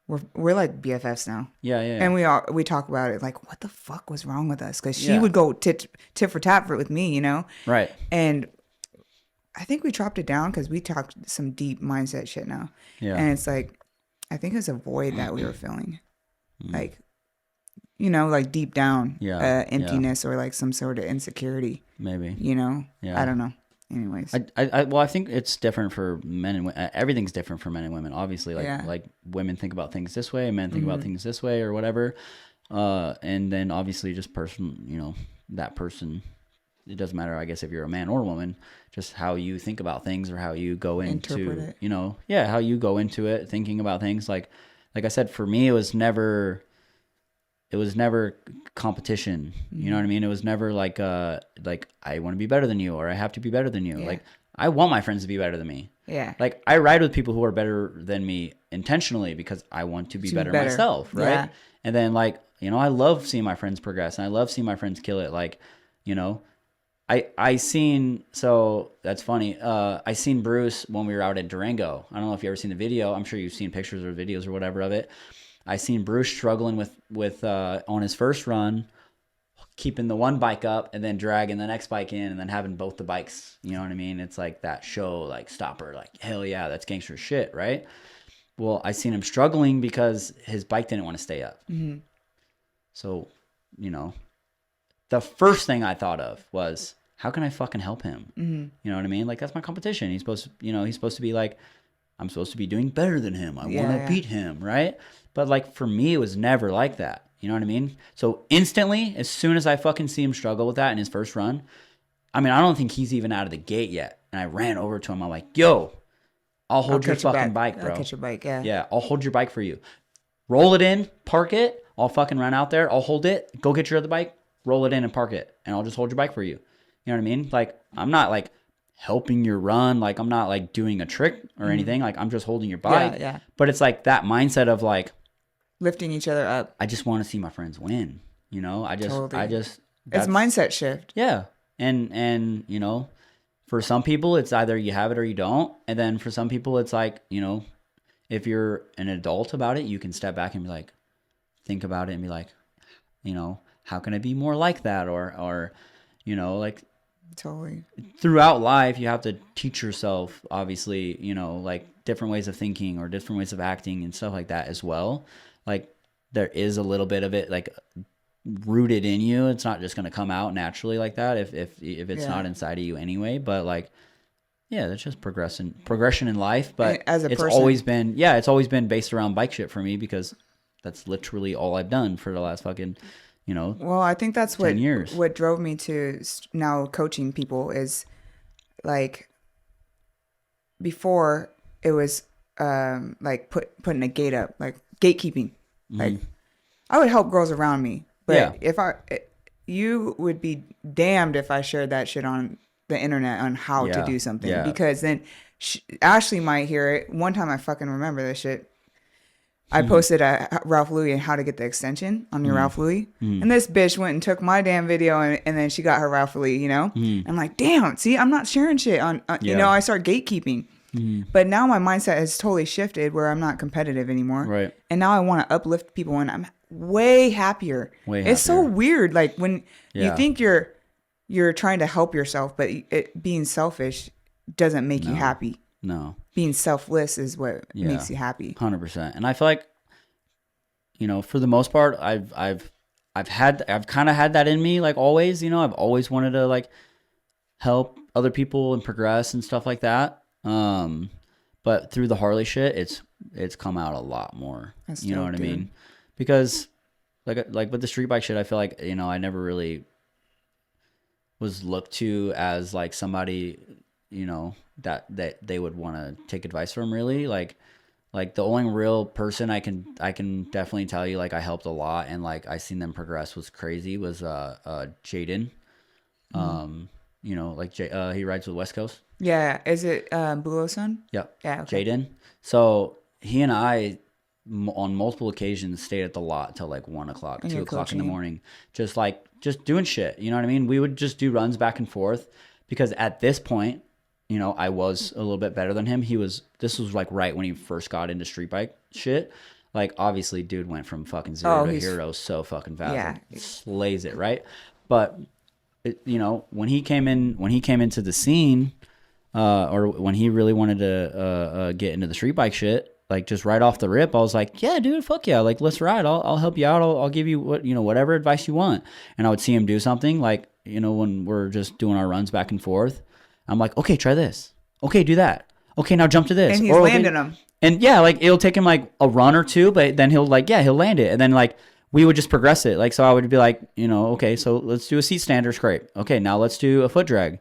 we're like BFFs now. Yeah. And we talk about it like, what the fuck was wrong with us? Because she would go tit for tat with me, Right. And I think we dropped it down because we talked some deep mindset shit now. Yeah. And it's like, I think it's a void that we were feeling, like. Like deep down, emptiness or like some sort of insecurity. Maybe. Yeah. I don't know. Anyways. I think it's different for men and women. Everything's different for men and women. Obviously, like women think about things this way, men think about things this way or whatever. And then obviously just that person, it doesn't matter, I guess, if you're a man or a woman, just how you think about things or how you go into, how you go into it, thinking about things. Like I said, for me, it was never competition. You know what I mean? It was never like I want to be better than you or I have to be better than you. Yeah. Like I want my friends to be better than me. Yeah. Like I ride with people who are better than me intentionally because I want to be better myself. Right. Yeah. And then I love seeing my friends progress and I love seeing my friends kill it. Like, so that's funny. I seen Bruce when we were out at Durango. I don't know if you ever seen the video. I'm sure you've seen pictures or videos or whatever of it. I seen Bruce struggling with on his first run, keeping the one bike up and then dragging the next bike in and then having both the bikes. You know what I mean? It's like that show, like stopper, like hell yeah, that's gangster shit, right? Well, I seen him struggling because his bike didn't want to stay up. Mm-hmm. So, the first thing I thought of was, how can I fucking help him? Mm-hmm. You know what I mean? Like that's my competition. He's supposed to be like, I'm supposed to be doing better than him. I want to beat him, right? But like for me, it was never like that. You know what I mean? So instantly, as soon as I fucking see him struggle with that in his first run, I mean, I don't think he's even out of the gate yet. And I ran over to him. I'm like, yo, I'll hold your fucking bike, bro. I'll catch your bike, yeah. Yeah, I'll hold your bike for you. Roll it in, park it. I'll fucking run out there. I'll hold it. Go get your other bike. Roll it in and park it. And I'll just hold your bike for you. You know what I mean? Like, I'm not like helping your run. Like, I'm not like doing a trick or anything. Like, I'm just holding your bike. Yeah. But it's like that mindset of like, lifting each other up. I just want to see my friends win. It's mindset shift. Yeah. And for some people it's either you have it or you don't. And then for some people it's like, if you're an adult about it, you can step back and be like, think about it and be like, how can I be more like that? Or like totally throughout life, you have to teach yourself, obviously, like different ways of thinking or different ways of acting and stuff like that as well. Like there is a little bit of it like rooted in you. It's not just going to come out naturally like that if it's not inside of you anyway. But like, yeah, that's just progression in life. But as a it's person, it's always been based around bike shit for me because that's literally all I've done for the last fucking, Well, I think that's 10 years. What drove me to now coaching people is like before it was like putting a gate up, like gatekeeping. Mm-hmm. Like I would help girls around me, but you would be damned if I shared that shit on the internet on how to do something because then Ashley might hear it. One time I fucking remember this shit. I posted a Ralph Louis and how to get the extension on your Ralph Louis. And this bitch went and took my damn video and then she got her Ralph Louis, you know? I'm like, damn, see, I'm not sharing shit on you know, I start gatekeeping. But now my mindset has totally shifted where I'm not competitive anymore. Right. And now I want to uplift people and I'm way happier. It's so weird. Like when you think you're trying to help yourself, but being selfish doesn't make you happy. No. Being selfless is what makes you happy. 100%. And I feel like, you know, for the most part, I've kind of had that in me, like always, you know, I've always wanted to like help other people and progress and stuff like that. But through the Harley shit, it's come out a lot more. That's you know what I mean? Because like with the street bike shit, I feel like, you know, I never really was looked to as like somebody, you know, that they would want to take advice from, really. Like the only real person I can definitely tell you like I helped a lot and like I seen them progress was crazy was Jaden. You know, like he rides with West Coast. Yeah, is it Blue Sun? Yep. Yeah, okay. Jaden. So he and I on multiple occasions stayed at the lot till like 1 o'clock, 2 o'clock in the morning, just doing shit. You know what I mean? We would just do runs back and forth because at this point, you know, I was a little bit better than him. This was like right when he first got into street bike shit. Like obviously dude went from fucking zero to hero so fucking fast. Yeah. Like, slays it, right? But you know, when he came into the scene, or when he really wanted to get into the street bike shit, like just right off the rip, I was like, yeah, dude, fuck yeah, like let's ride. I'll help you out. I'll give you whatever advice you want. And I would see him do something like, you know, when we're just doing our runs back and forth, I'm like, okay, try this. Okay, do that. Okay, now jump to this. And he's landing them. And yeah, like it'll take him like a run or two, but then he'll land it. And then like we would just progress it. Like, so I would be like, you know, okay, so let's do a seat stander scrape. Okay, now let's do a foot drag.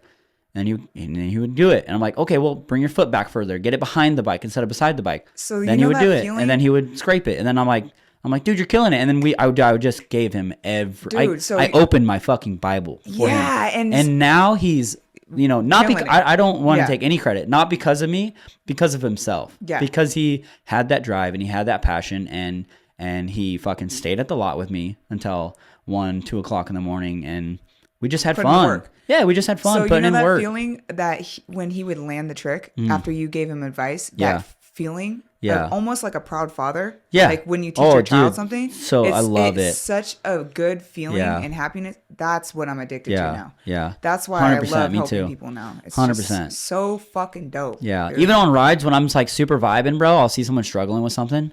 And he would do it. And I'm like, okay, well, bring your foot back further. Get it behind the bike instead of beside the bike. So then he would do it. And then he would scrape it. And then I'm like, dude, you're killing it. And then I would just gave him I opened my fucking Bible for him. And now he's, you know, not because I don't want to take any credit, not because of me, because of himself. Yeah. Because he had that drive and he had that passion and he fucking stayed at the lot with me until 1, 2 o'clock in the morning and we just had fun. Yeah, we just had fun putting in work. So you know that feeling that when he would land the trick after you gave him advice, that feeling, almost like a proud father. Yeah. Like when you teach your child something. So I love it. It's such a good feeling and happiness. That's what I'm addicted to now. Yeah. That's why I love helping people now. It's 100%. Just so fucking dope. Yeah. Dude. Even on rides when I'm like super vibing, bro, I'll see someone struggling with something.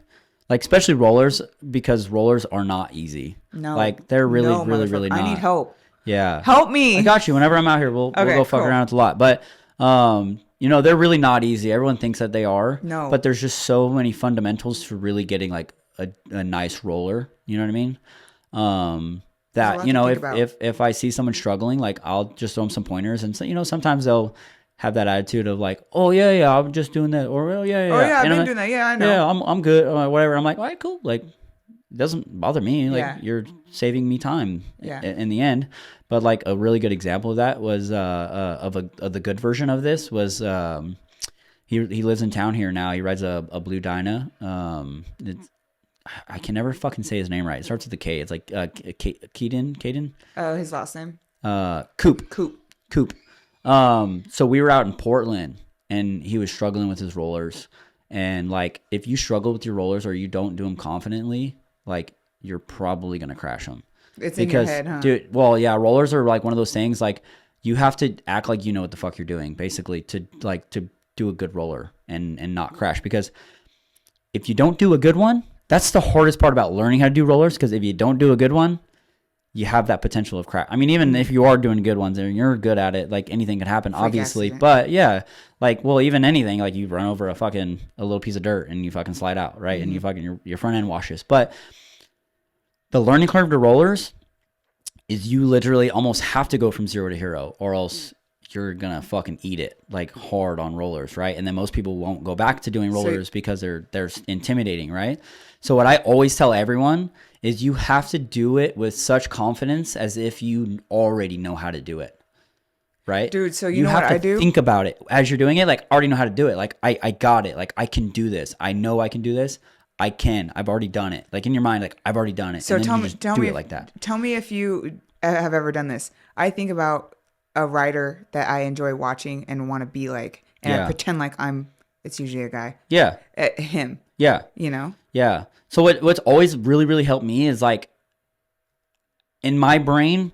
Like especially rollers, because rollers are not easy. No. Like they're really not. I need help. Yeah. Help me. I got you. Whenever I'm out here, we'll go fuck around at the lot. But, you know, they're really not easy. Everyone thinks that they are. No. But there's just so many fundamentals to really getting like a nice roller. You know what I mean? That, you know, if I see someone struggling, like I'll just throw them some pointers and say, you know, sometimes they'll have that attitude of like, oh yeah, I'm just doing that. Or oh yeah. I've been doing that. Yeah, I know. Yeah, I'm good. Whatever. I'm like, all right, cool. Like, it doesn't bother me. Like you're saving me time in the end. But like a really good example of that was of the good version of this was he lives in town here now. He rides a blue Dyna. I can never fucking say his name right. It starts with a K. It's like Caden. Oh, his last name. Coop. So we were out in Portland and he was struggling with his rollers. And like if you struggle with your rollers or you don't do them confidently, like you're probably gonna crash them. It's in your head, huh? Dude, well, yeah, rollers are like one of those things. Like you have to act like you know what the fuck you're doing, basically, to do a good roller and not crash. Because if you don't do a good one, that's the hardest part about learning how to do rollers. Because if you don't do a good one, you have that potential of crash. I mean, even if you are doing good ones and you're good at it, like anything can happen, obviously. Accident. But yeah, like, well, even anything, like you run over a little piece of dirt and you fucking slide out, right? Mm-hmm. And your front end washes. But the learning curve to rollers is you literally almost have to go from 0 to hero, or else you're gonna fucking eat it like hard on rollers, right? And then most people won't go back to doing rollers because they're intimidating, right? So what I always tell everyone is you have to do it with such confidence as if you already know how to do it. right? Dude, so you know have what to I do? think about it as you're doing it. Like, I already know how to do it. Like, I got it. Like, I can do this. I know I can do this. I can. I've already done it. Like, in your mind, like, I've already done it. So and then you just do it if, like that. Tell me if you have ever done this. I think about a writer that I enjoy watching and want to be like, and I pretend like it's usually a guy. Yeah. Him. Yeah. You know? Yeah. So what's always really, really helped me is like, in my brain,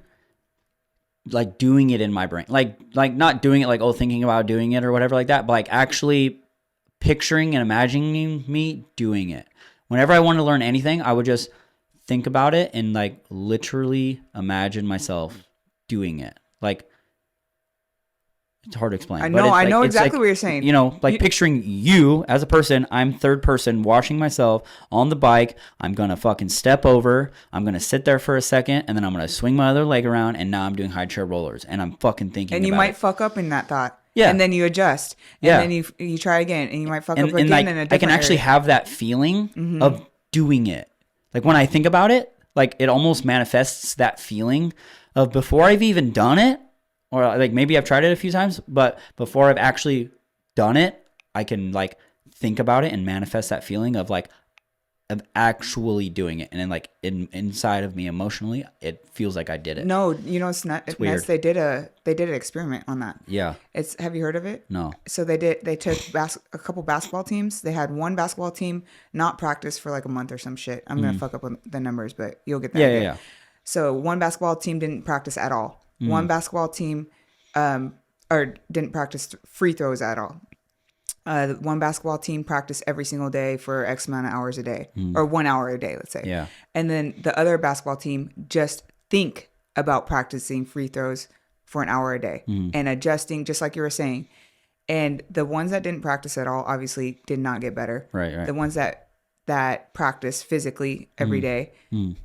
like doing it in my brain, like not doing it like, oh, thinking about doing it or whatever like that, but like actually picturing and imagining me doing it. Whenever I want to learn anything, I would just think about it and like literally imagine myself doing it. Like, it's hard to explain. I know It's exactly like, what you're saying. You know, like picturing you as a person. I'm third person watching myself on the bike. I'm going to fucking step over. I'm going to sit there for a second, and then I'm going to swing my other leg around, and now I'm doing high chair rollers, and I'm fucking thinking and you about might it. fuck up in that thought. Yeah. And then you adjust. And Yeah. then you try again, and you might fuck up again and like, in a different I can actually area. have that feeling of doing it. Like, when I think about it, like, it almost manifests that feeling of before I've even done it, or like maybe I've tried it a few times, but before I've actually done it, I can like think about it and manifest that feeling of like, of actually doing it. And then like inside of me emotionally, it feels like I did it. No, you know, it's weird. they did an experiment on that. Yeah. Have you heard of it? No. So they took a couple basketball teams. They had one basketball team not practice for like a month or some shit. I'm going to fuck up the numbers, but you'll get that. Yeah. So one basketball team didn't practice at all. One basketball team or didn't practice free throws at all. One basketball team practiced every single day for X amount of hours a day, or 1 hour a day, let's say. Yeah. And then the other basketball team just think about practicing free throws for an hour a day and adjusting, just like you were saying. And the ones that didn't practice at all obviously did not get better. Right. The ones that practice physically every day,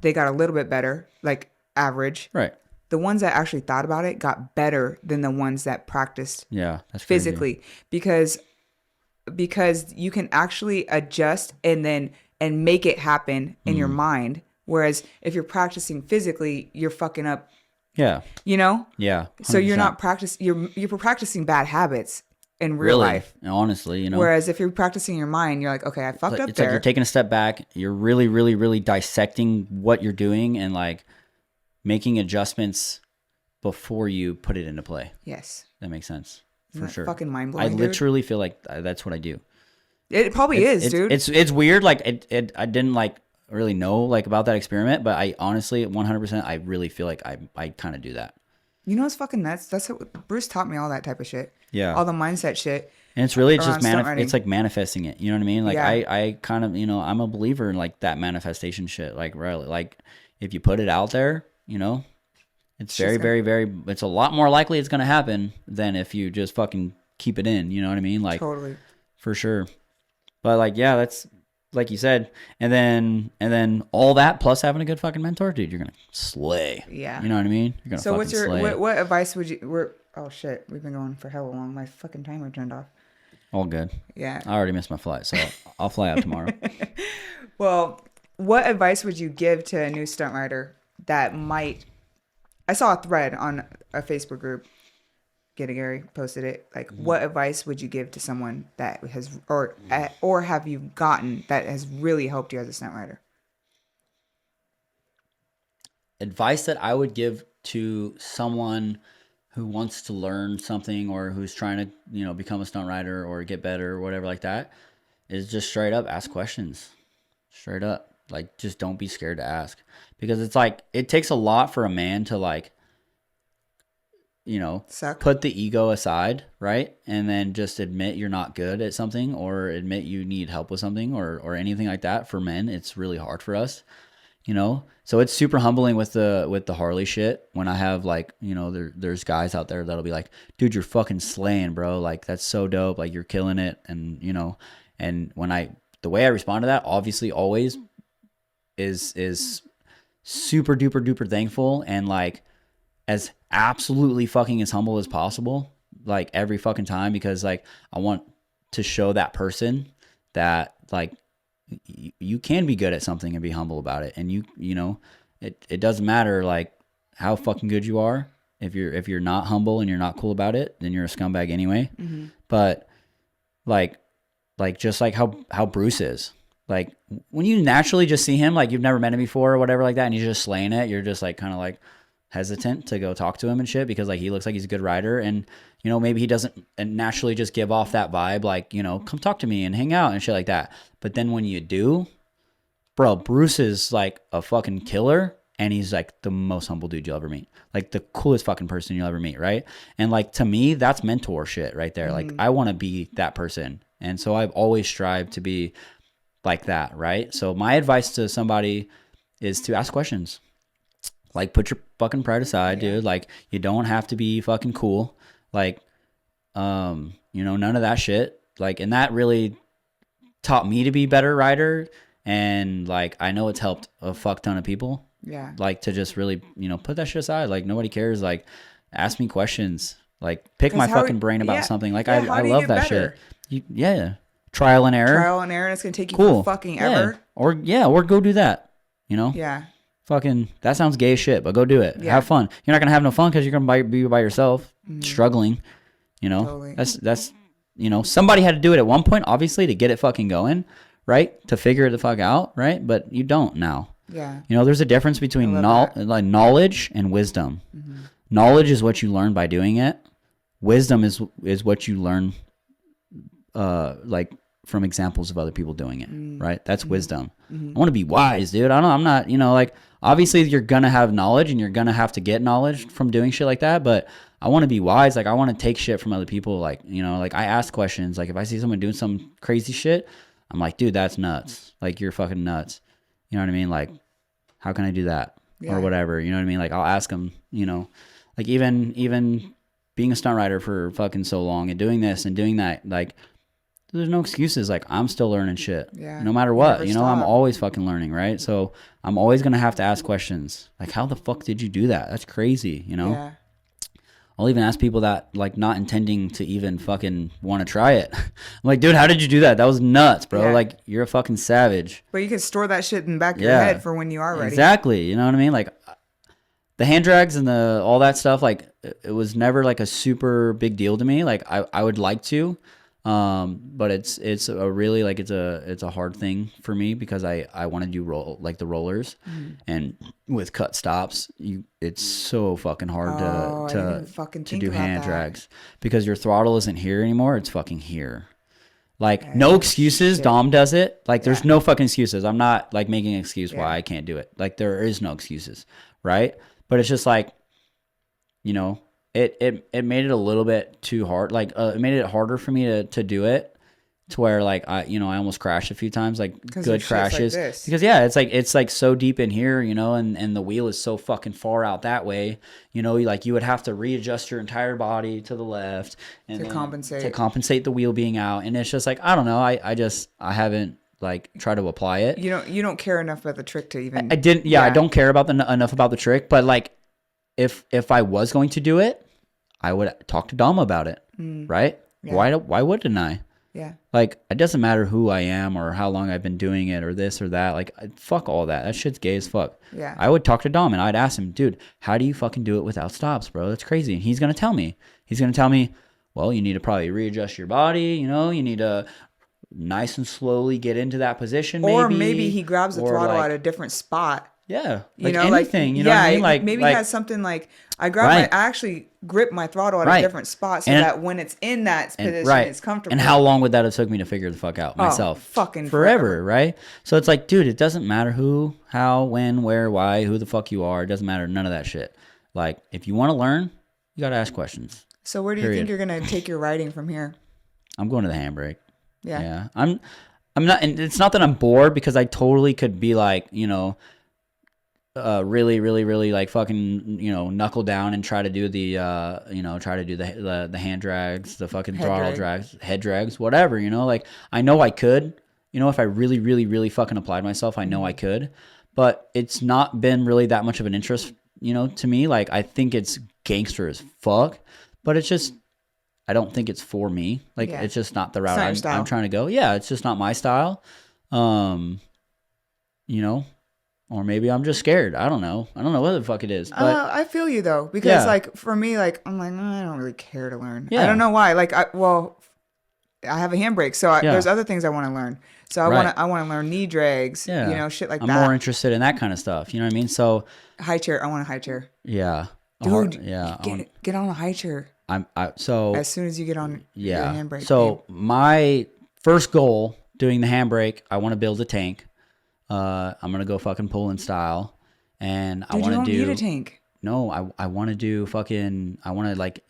they got a little bit better, like average. Right. The ones that actually thought about it got better than the ones that practiced that's physically, because you can actually adjust and make it happen in your mind. Whereas if you're practicing physically, you're fucking up. Yeah. You know? Yeah. 100%. So you're not you're practicing bad habits in real life. Honestly, you know. Whereas if you're practicing your mind, you're like, okay, I fucked up it's there. like you're taking a step back. You're really, really, really dissecting what you're doing and like making adjustments before you put it into play. Yes. That makes sense. Isn't For that sure. fucking mind-blowing, I dude? literally feel like that's what I do. It probably is, dude. It's weird. Like I didn't like really know like about that experiment, but I honestly 100% I really feel like I kind of do that. You know what's fucking nuts? That's what Bruce taught me, all that type of shit. Yeah. All the mindset shit. And it's really just stunt it's like manifesting it. You know what I mean? Like Yeah. I kind of, you know, I'm a believer in like that manifestation shit. Like really, like if you put it out there, you know, it's very, very, very, it's a lot more likely it's going to happen than if you just fucking keep it in. You know what I mean? Like Totally. For sure. But like, yeah, that's like you said. And then all that plus having a good fucking mentor, dude, you're going to slay. Yeah. You know what I mean? You're going to fucking slay. What advice would you, oh shit, we've been going for hella long. My fucking timer turned off. All good. Yeah. I already missed my flight, so I'll fly out tomorrow. Well, what advice would you give to a new stunt rider that might, I saw a thread on a Facebook group, Get a Gary posted it, like what advice would you give to someone that has, or have you gotten that has really helped you as a stunt rider? Advice that I would give to someone who wants to learn something or who's trying to, you know, become a stunt rider or get better or whatever like that is just straight up ask questions. Straight up. Like, just don't be scared to ask. Because it's like, it takes a lot for a man to like, you know, put the ego aside, right? And then just admit you're not good at something or admit you need help with something or anything like that. For men, it's really hard for us, you know? So it's super humbling with the Harley shit when I have like, you know, there's guys out there that'll be like, dude, you're fucking slaying, bro. Like, that's so dope. Like, you're killing it. And, you know, and the way I respond to that, obviously always is super duper duper thankful and like as absolutely fucking as humble as possible, like every fucking time, because like I want to show that person that like you can be good at something and be humble about it. And you know, it doesn't matter like how fucking good you are. if you're not humble and you're not cool about it, then you're a scumbag anyway. But like just like how Bruce is. Like when you naturally just see him, like you've never met him before or whatever like that, and he's just slaying it, you're just like kind of like hesitant to go talk to him and shit because like he looks like he's a good rider, and you know maybe he doesn't naturally just give off that vibe like, you know, come talk to me and hang out and shit like that. But then when you do, bro, Bruce is like a fucking killer, and he's like the most humble dude you'll ever meet, like the coolest fucking person you'll ever meet, right? And like to me, that's mentor shit right there. Like I want to be that person, and so I've always strived to be like that, right? So my advice to somebody is to ask questions. Like put your fucking pride aside, dude. Like you don't have to be fucking cool. Like, you know, none of that shit. Like, and that really taught me to be a better rider. And like, I know it's helped a fuck ton of people. Yeah. Like to just really, you know, put that shit aside. Like nobody cares. Like ask me questions. Like pick my fucking brain about something. Like I love that shit. Trial and error. And it's going to take you for fucking ever. Or go do that, you know? Yeah. Fucking, that sounds gay as shit, but go do it. Have fun. You're not going to have no fun because you're going to be by yourself, struggling, you know? Totally. That's, you know, somebody had to do it at one point, obviously, to get it fucking going, right? To figure it the fuck out, right? But you don't now. Yeah. You know, there's a difference between like knowledge and wisdom. Knowledge is what you learn by doing it. Wisdom is what you learn, like, from examples of other people doing it, right? That's wisdom. I want to be wise, dude. I'm not, you know, like, obviously you're going to have knowledge and you're going to have to get knowledge from doing shit like that, but I want to be wise. Like, I want to take shit from other people. Like, you know, like I ask questions. Like if I see someone doing some crazy shit, I'm like, dude, that's nuts. Like you're fucking nuts. You know what I mean? Like, how can I do that? Or whatever. You know what I mean? Like I'll ask them, you know, like even being a stunt rider for fucking so long and doing this and doing that, like, there's no excuses. Like I'm still learning shit, no matter what. You know, I'm always fucking learning, right? So I'm always gonna have to ask questions. Like, how the fuck did you do that? That's crazy. You know. Yeah. I'll even ask people that, like, not intending to even fucking want to try it. I'm like, dude, how did you do that? That was nuts, bro. Yeah. Like, you're a fucking savage. But you can store that shit in the back of your head for when you are ready. Exactly. You know what I mean? Like, the hand drags and all that stuff, like, it was never like a super big deal to me. Like, I would like to. But it's a really, like, it's a hard thing for me because I want to do the rollers, and with cut stops, it's so fucking hard to do hand drags because your throttle isn't here anymore. It's fucking here. Like, no excuses. Shit. Dom does it. Like, there's no fucking excuses. I'm not like making an excuse why I can't do it. Like, there is no excuses. Right. But it's just like, you know, It made it a little bit too hard. Like it made it harder for me to do it, to where like I almost crashed a few times, like good crashes, like because it's like so deep in here, you know, and the wheel is so fucking far out that way, you know, like you would have to readjust your entire body to the left and to compensate the wheel being out, and it's just like I don't know, I haven't like try to apply it. You don't care enough about the trick to even. I didn't. Yeah, I don't care about enough about the trick, but like. If I was going to do it, I would talk to Dom about it, right? Yeah. Why wouldn't I? Yeah. Like, it doesn't matter who I am or how long I've been doing it or this or that. Like, fuck all that. That shit's gay as fuck. Yeah. I would talk to Dom and I'd ask him, dude, how do you fucking do it without stops, bro? That's crazy. And he's going to tell me. He's going to tell me, well, you need to probably readjust your body. You know, you need to nice and slowly get into that position. Maybe. Or maybe he grabs the throttle at a different spot. Yeah, like anything, you know what I mean? Like maybe like, he has something like I actually grip my throttle at a different spot so that when it's in that position, it's comfortable. And how long would that have took me to figure the fuck out myself? Fucking forever, right? So it's like, dude, it doesn't matter who, how, when, where, why, who the fuck you are. It doesn't matter. None of that shit. Like, if you want to learn, you got to ask questions. So where do you think you're gonna take your riding from here? I'm going to the handbrake. Yeah. I'm not, and it's not that I'm bored because I totally could be like, you know. Really, really, really like fucking, you know, knuckle down and try to do the hand drags, the fucking throttle drags, head drags, whatever, you know, like I know I could, you know, if I really, really, really fucking applied myself, I know I could, but it's not been really that much of an interest, you know, to me. Like, I think it's gangster as fuck, but it's just, I don't think it's for me. Like, it's just not the route I'm trying to go. Yeah. It's just not my style. You know, Or maybe I'm just scared. I don't know. I don't know what the fuck it is. But I feel you though, because like for me, like I'm like I don't really care to learn. I don't know why. Like I have a handbrake, so there's other things I want to learn. So I want to learn knee drags, you know, shit like that. I'm more interested in that kind of stuff. You know what I mean? So high chair. I want a high chair. Yeah, dude. Get on a high chair. So as soon as you get on your handbrake. So my first goal doing the handbrake, I want to build a tank. I'm gonna go fucking pulling style, and I want to do. You don't need a tank. No, I want to do fucking. I want to like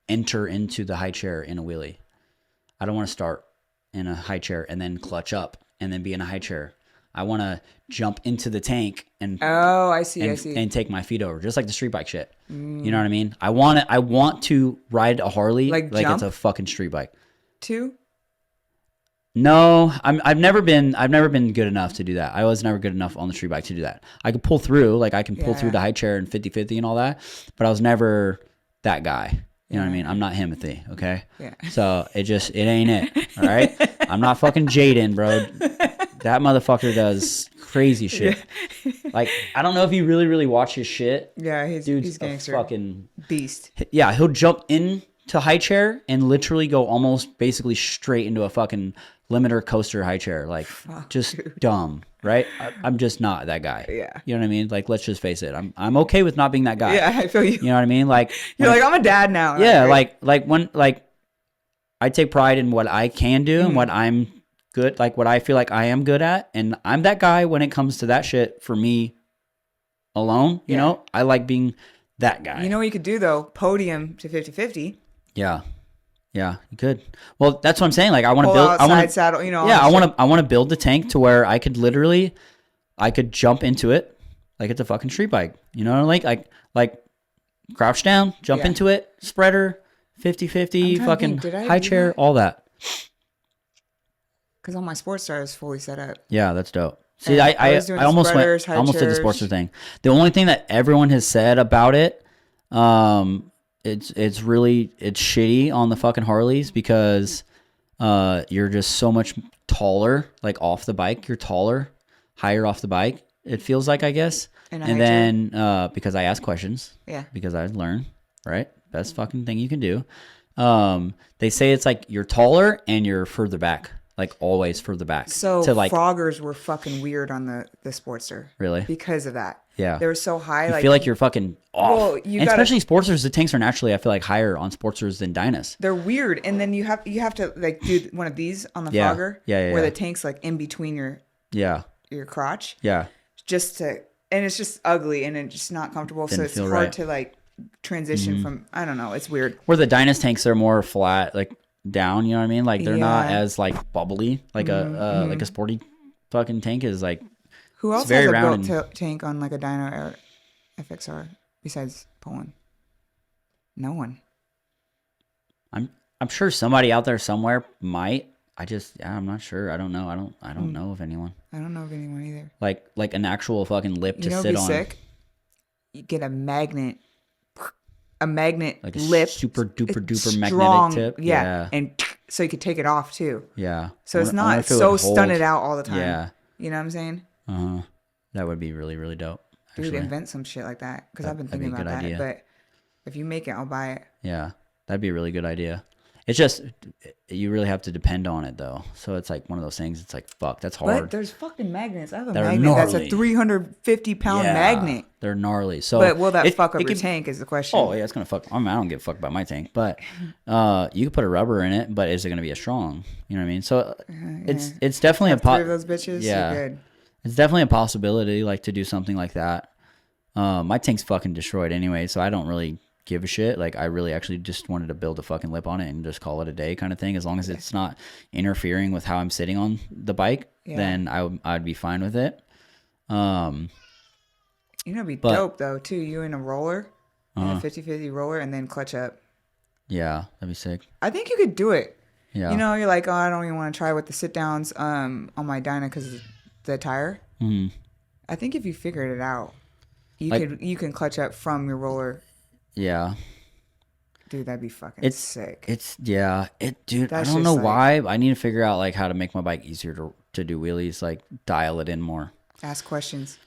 enter into the high chair in a wheelie. I don't want to start in a high chair and then clutch up and then be in a high chair. I want to jump into the tank and I see, and take my feet over, just like the street bike shit. You know what I mean? I want to ride a Harley like it's a fucking street bike. No, I've never been good enough to do that. I was never good enough on the street bike to do that. I could pull through, like I can pull through the high chair and 50-50 and all that, but I was never that guy. You know what I mean? I'm not Timothy, okay? Yeah. So it ain't it, all right? I'm not fucking Jaden, bro. That motherfucker does crazy shit. Yeah. Like, I don't know if you really watch his shit. Yeah, he's gangster. Fucking beast. Yeah, he'll jump into high chair and literally go almost basically straight into a fucking limiter coaster high chair. Like, just dumb, right? I'm just not that guy. Yeah. You know what I mean? Like, let's just face it. I'm okay with not being that guy. Yeah, I feel you. You know what I mean? Like, you're like, I'm a dad now. Yeah, right? like I take pride in what I can do and what I'm good, like what I feel like I am good at, and I'm that guy when it comes to that shit for me alone. You know, I like being that guy. You know what you could do though? Podium to 50-50. Yeah, you could. Well, that's what I'm saying. Like, I want to build. I want to saddle. You know. Yeah, I want to build the tank to where I could jump into it like it's a fucking street bike. You know, like crouch down, jump into it, spreader, 50-50, fucking high chair, all that. Because all my Sportster is fully set up. Yeah, that's dope. See, I almost did the Sportster thing. The only thing that everyone has said about it, it's shitty on the fucking Harleys because you're just so much taller, like off the bike. You're taller, higher off the bike. It feels like, I guess. And then because I ask questions. Yeah. Because I learn, right? Best fucking thing you can do. They say it's like you're taller and you're further back. Like always further back. So froggers were fucking weird on the Sportster. Really? Because of that. Yeah. They were so high. I feel like you're fucking off. Well, especially Sportsters, the tanks are naturally, I feel like, higher on Sportsters than Dynas. They're weird. And then you have to like do one of these on the frogger. Yeah. Where the tank's like in between your crotch. Yeah. And it's just ugly and it's just not comfortable. So it's hard to like transition from, I don't know. It's weird. Where the Dynas tanks are more flat, like down, you know what I mean? Like they're not as like bubbly, like like a sporty fucking tank is like. Who else has a built tank on like a Dyno or FXR besides Poland? No one. I'm sure somebody out there somewhere might. I'm not sure. I don't know. I don't know of anyone. I don't know of anyone either. Like an actual fucking lip to sit on. Sick? You get a magnet like a lip, super duper strong, magnetic tip. Yeah, and so you could take it off too. Yeah. So it's not so stunted out all the time. Yeah. You know what I'm saying? That would be really, really dope. Actually. Dude, invent some shit like that because I've been thinking about that. Idea. But if you make it, I'll buy it. Yeah, that'd be a really good idea. It's just you really have to depend on it though. So it's like one of those things. It's like fuck, that's hard. But there's fucking magnets. I have a magnet that's a 350-pound magnet. They're gnarly. So, but will that fuck up your tank? Is the question. Oh yeah, it's gonna fuck. I don't give a fuck about my tank. But you could put a rubber in it. But is it gonna be as strong? You know what I mean? So it's definitely a three of those bitches. Yeah, you're good. It's definitely a possibility, like to do something like that. My tank's fucking destroyed anyway, so I don't really give a shit. Like I really actually just wanted to build a fucking lip on it and just call it a day kind of thing. As long as it's not interfering with how I'm sitting on the bike, then I'd be fine with it. You know, it'd be dope though too. You in a roller, in a 50-50 roller, and then clutch up. Yeah, that'd be sick. I think you could do it. Yeah. You know, you're like, oh, I don't even want to try with the sit downs on my Dyna because the tire. Mm-hmm. I think if you figured it out, you can clutch up from your roller. Yeah. Dude, that'd be fucking sick. Dude, I don't know why. I need to figure out like how to make my bike easier to do wheelies, like dial it in more. Ask questions.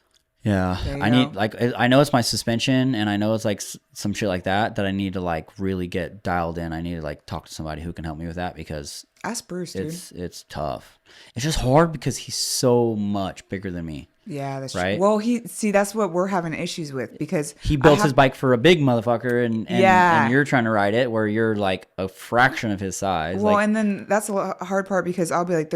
Yeah, There you I go. need like I know it's my suspension, and I know it's like some shit like that I need to like really get dialed in. I need to like talk to somebody who can help me with that because Ask Bruce, dude. it's tough. It's just hard because he's so much bigger than me. Yeah, that's true. Right? Well, that's what we're having issues with because He built his bike for a big motherfucker, and Yeah. you're trying to ride it where you're like a fraction of his size. Well, like, and then that's the hard part because I'll be like,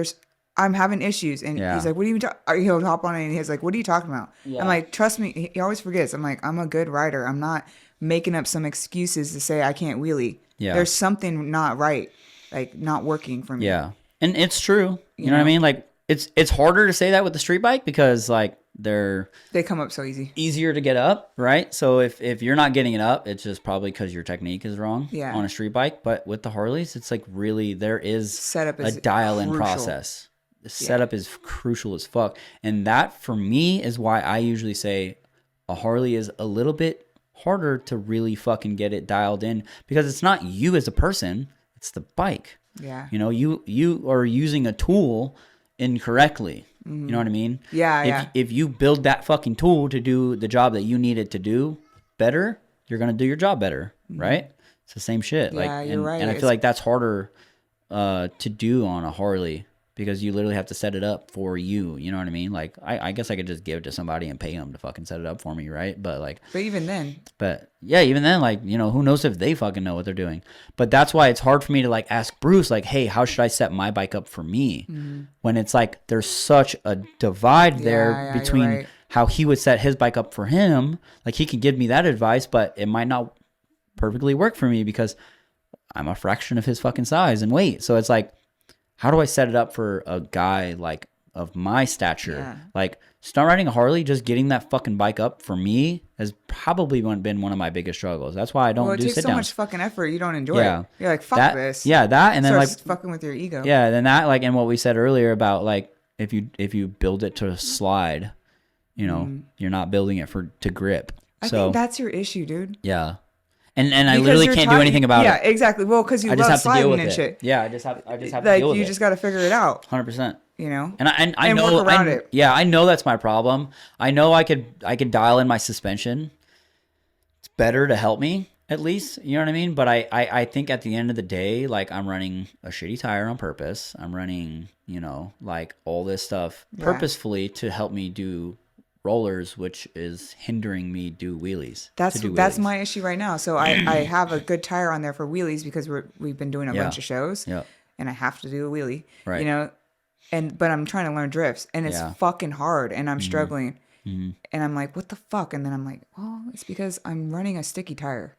I'm having issues. And Yeah. he's like, what are you talking? He'll hop on it and he's like, what are you talking about? Yeah. I'm like, trust me. He always forgets. I'm like, I'm a good rider. I'm not making up some excuses to say I can't wheelie. Yeah. There's something not right, like not working for me. yeah, and it's true. You know what I mean? Like it's harder to say that with the street bike because like They come up so easy. easier to get up, right? So if you're not getting it up, it's just probably because your technique is wrong Yeah. on a street bike. But with the Harleys, it's like really there is Setup a is dial-in crucial. process. The setup is crucial as fuck, and that for me is why I usually say a Harley is a little bit harder to really fucking get it dialed in because it's not you as a person, it's the bike. Yeah. You know, you are using a tool incorrectly. You know what I mean? Yeah, If you build that fucking tool to do the job that you need it to do better, you're gonna do your job better, right? It's the same shit. Yeah, like, you're right. And I feel like that's harder to do on a Harley because you literally have to set it up for you. You know what I mean? Like, I guess I could just give it to somebody and pay them to fucking set it up for me, right? But like, But even then, even then, like, you know, who knows if they fucking know what they're doing. But that's why it's hard for me to like ask Bruce, like, hey, how should I set my bike up for me? When it's like there's such a divide there you're between right. how he would set his bike up for him. Like, he can give me that advice, but it might not perfectly work for me because I'm a fraction of his fucking size and weight. So it's like, how do I set it up for a guy like of my stature? Yeah. Like, start riding a Harley, just getting that fucking bike up for me has probably been one of my biggest struggles. That's why I don't well, it do takes sit so downs. much fucking effort. You don't enjoy Yeah. it. You're like, fuck That, this. yeah, that, and then like, Starts fucking with your ego. yeah, then that, like, and what we said earlier about like if you build it to slide, you know, you're not building it to grip. I So think that's your issue, dude. yeah, and I Because literally you're can't do trying- anything about Yeah, it. exactly. Well, because you I just love have to deal sliding with and it. shit. Yeah, I just have to Like, deal with you it. just got to figure it out. 100%. You know. And I And know work around it. Yeah, I know that's my problem. I know I could dial in my suspension. It's better to help me at least. You know what I mean? But I think at the end of the day, like, I'm running a shitty tire on purpose. I'm running, you know, like all this stuff purposefully to help me do rollers, which is hindering me do wheelies. That's wheelies. my issue right now. So I have a good tire on there for wheelies because we've been doing a bunch of shows. Yeah. And I have to do a wheelie. Right. You know. But I'm trying to learn drifts, and it's fucking hard, and I'm struggling. And I'm like, what the fuck? And then I'm like, well, it's because I'm running a sticky tire.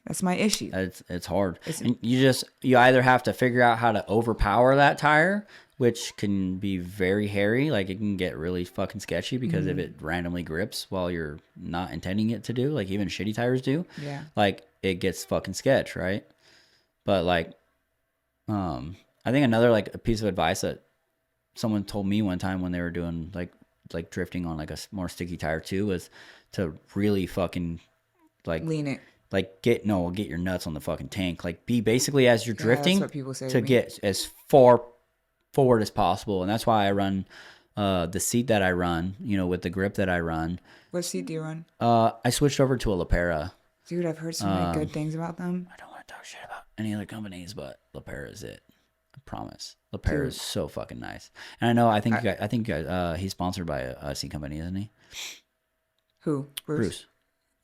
That's my issue. It's hard. And you either have to figure out how to overpower that tire, which can be very hairy. Like, it can get really fucking sketchy because if it randomly grips while you're not intending it to do, like even shitty tires do. Yeah. Like, it gets fucking sketch, right? But like, I think another like a piece of advice that someone told me one time when they were doing like drifting on like a more sticky tire too was to really fucking like Lean it. like get your nuts on the fucking tank. Like, be basically as you're drifting that's what people say to to me. get as far forward as possible. And that's why I run the seat that I run, you know, with the grip that I run. What seat do you run? I switched over to a LaPera. Dude, I've heard so many good things about them. I don't want to talk shit about any other companies, but LaPera is it. I promise. LaPera is so fucking nice. And I know, I think he's sponsored by a seat company, isn't he? Who? Bruce.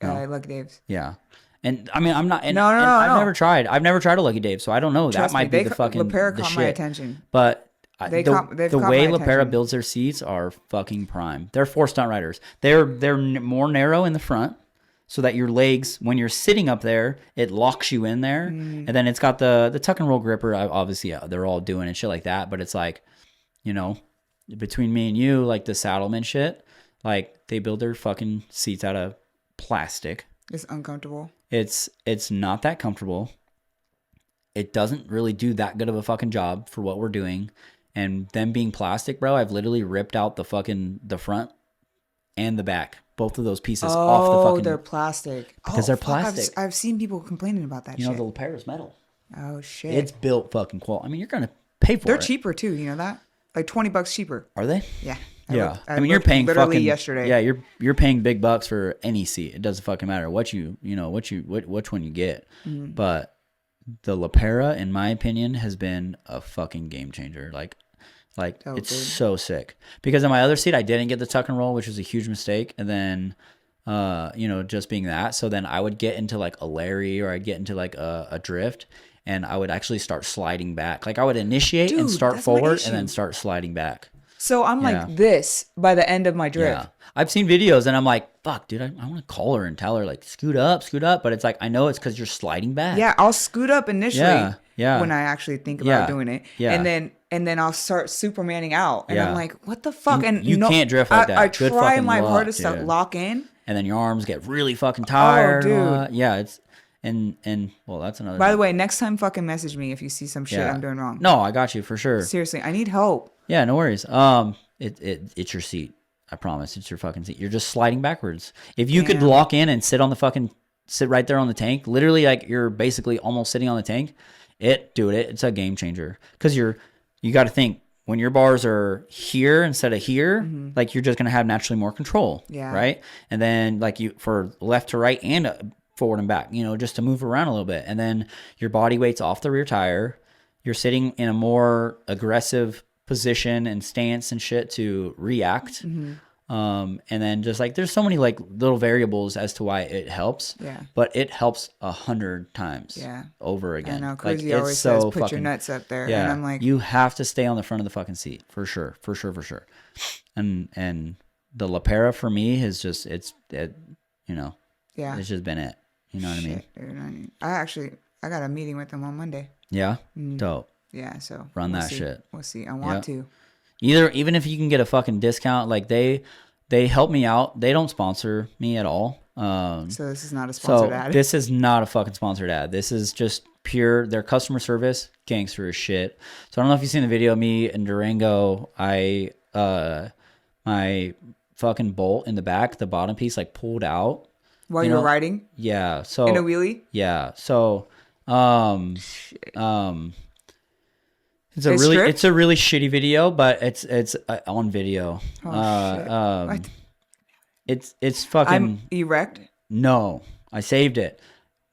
No. Lucky Dave's. Yeah. And I mean, I'm not. And, No. I've never tried. I've never tried a Lucky Dave, so I don't know. Trust that might me, be the fucking LaPera the caught shit. my attention. But They've the caught way my LaPera attention. builds their seats are fucking prime. They're for stunt riders. They're more narrow in the front, so that your legs, when you're sitting up there, it locks you in there. And then it's got the tuck and roll gripper. Obviously, they're all doing and shit like that. But it's like, you know, between me and you, like the Saddleman shit, like they build their fucking seats out of plastic. It's uncomfortable. It's not that comfortable. It doesn't really do that good of a fucking job for what we're doing. And them being plastic, bro, I've literally ripped out the front and the back. Both of those pieces off the fucking... they're plastic. Because they're plastic. I've seen people complaining about that shit. You know, the LaPera's metal. Oh, shit. It's built fucking quality. I mean, you're going to pay for it. They're cheaper, too. You know that? Like $20 cheaper. Are they? Yeah. Yeah, I I mean, you're looked paying literally fucking yesterday. Yeah, you're paying big bucks for any seat. It doesn't fucking matter what which one you get. But the Lapera, in my opinion, has been a fucking game changer. Like Oh, it's dude. so sick. Because in my other seat, I didn't get the tuck and roll, which was a huge mistake. And then, just being that. So then I would get into like a Larry, or I'd get into like a drift, and I would actually start sliding back. Like I would initiate and Dude, start that's my forward issue. and then start sliding back. So I'm Yeah. like this by the end of my drift. Yeah. I've seen videos and I'm like, fuck, dude, I want to call her and tell her, like, scoot up. But it's like, I know it's because you're sliding back. Yeah, I'll scoot up initially Yeah. when I actually think about Yeah. doing it. Yeah. And then I'll start Supermaning out. And I'm Yeah. like, what the fuck? And You can't drift like that. I Good try fucking my luck, hardest to dude. lock in. And then your arms get really fucking tired. dude. And all that. Yeah, it's and well, that's another By thing. the way, next time fucking message me if you see some shit I'm doing wrong. No, I got you for sure. Seriously, I need help. Yeah, no worries. It's your seat. I promise. It's your fucking seat. You're just sliding backwards. If you could Damn. lock in and sit right there on the tank, literally like you're basically almost sitting on the tank, it's a game changer. Because you got to think, when your bars are here instead of here, like you're just going to have naturally more control. Yeah. Right. And then like for left to right and forward and back, just to move around a little bit. And then your body weight's off the rear tire. You're sitting in a more aggressive position and stance and shit to react. And then just like there's so many like little variables as to why it helps. Yeah. But it helps 100 times over I again. know. Like, Crazy it's always so says, put your fucking- nuts up there. Yeah. And I'm like, you have to stay on the front of the fucking seat for sure. And the Lapera for me has just yeah. it's just been it. You know what I mean? Dude, I got a meeting with them on Monday. Yeah. Dope. Yeah, so Run we'll that see. shit. We'll see. I want to. Even if you can get a fucking discount, like they help me out. They don't sponsor me at all. So this is not a sponsored ad. This is not a fucking sponsored ad. This is just pure their customer service, gangster as shit. So I don't know if you've seen the video of me in Durango. My fucking bolt in the back, the bottom piece, like pulled out While you were riding? Yeah. So in a wheelie? Yeah. So it's a really shitty video, but it's on video. Oh, shit. It's fucking. I'm erect? No, I saved it,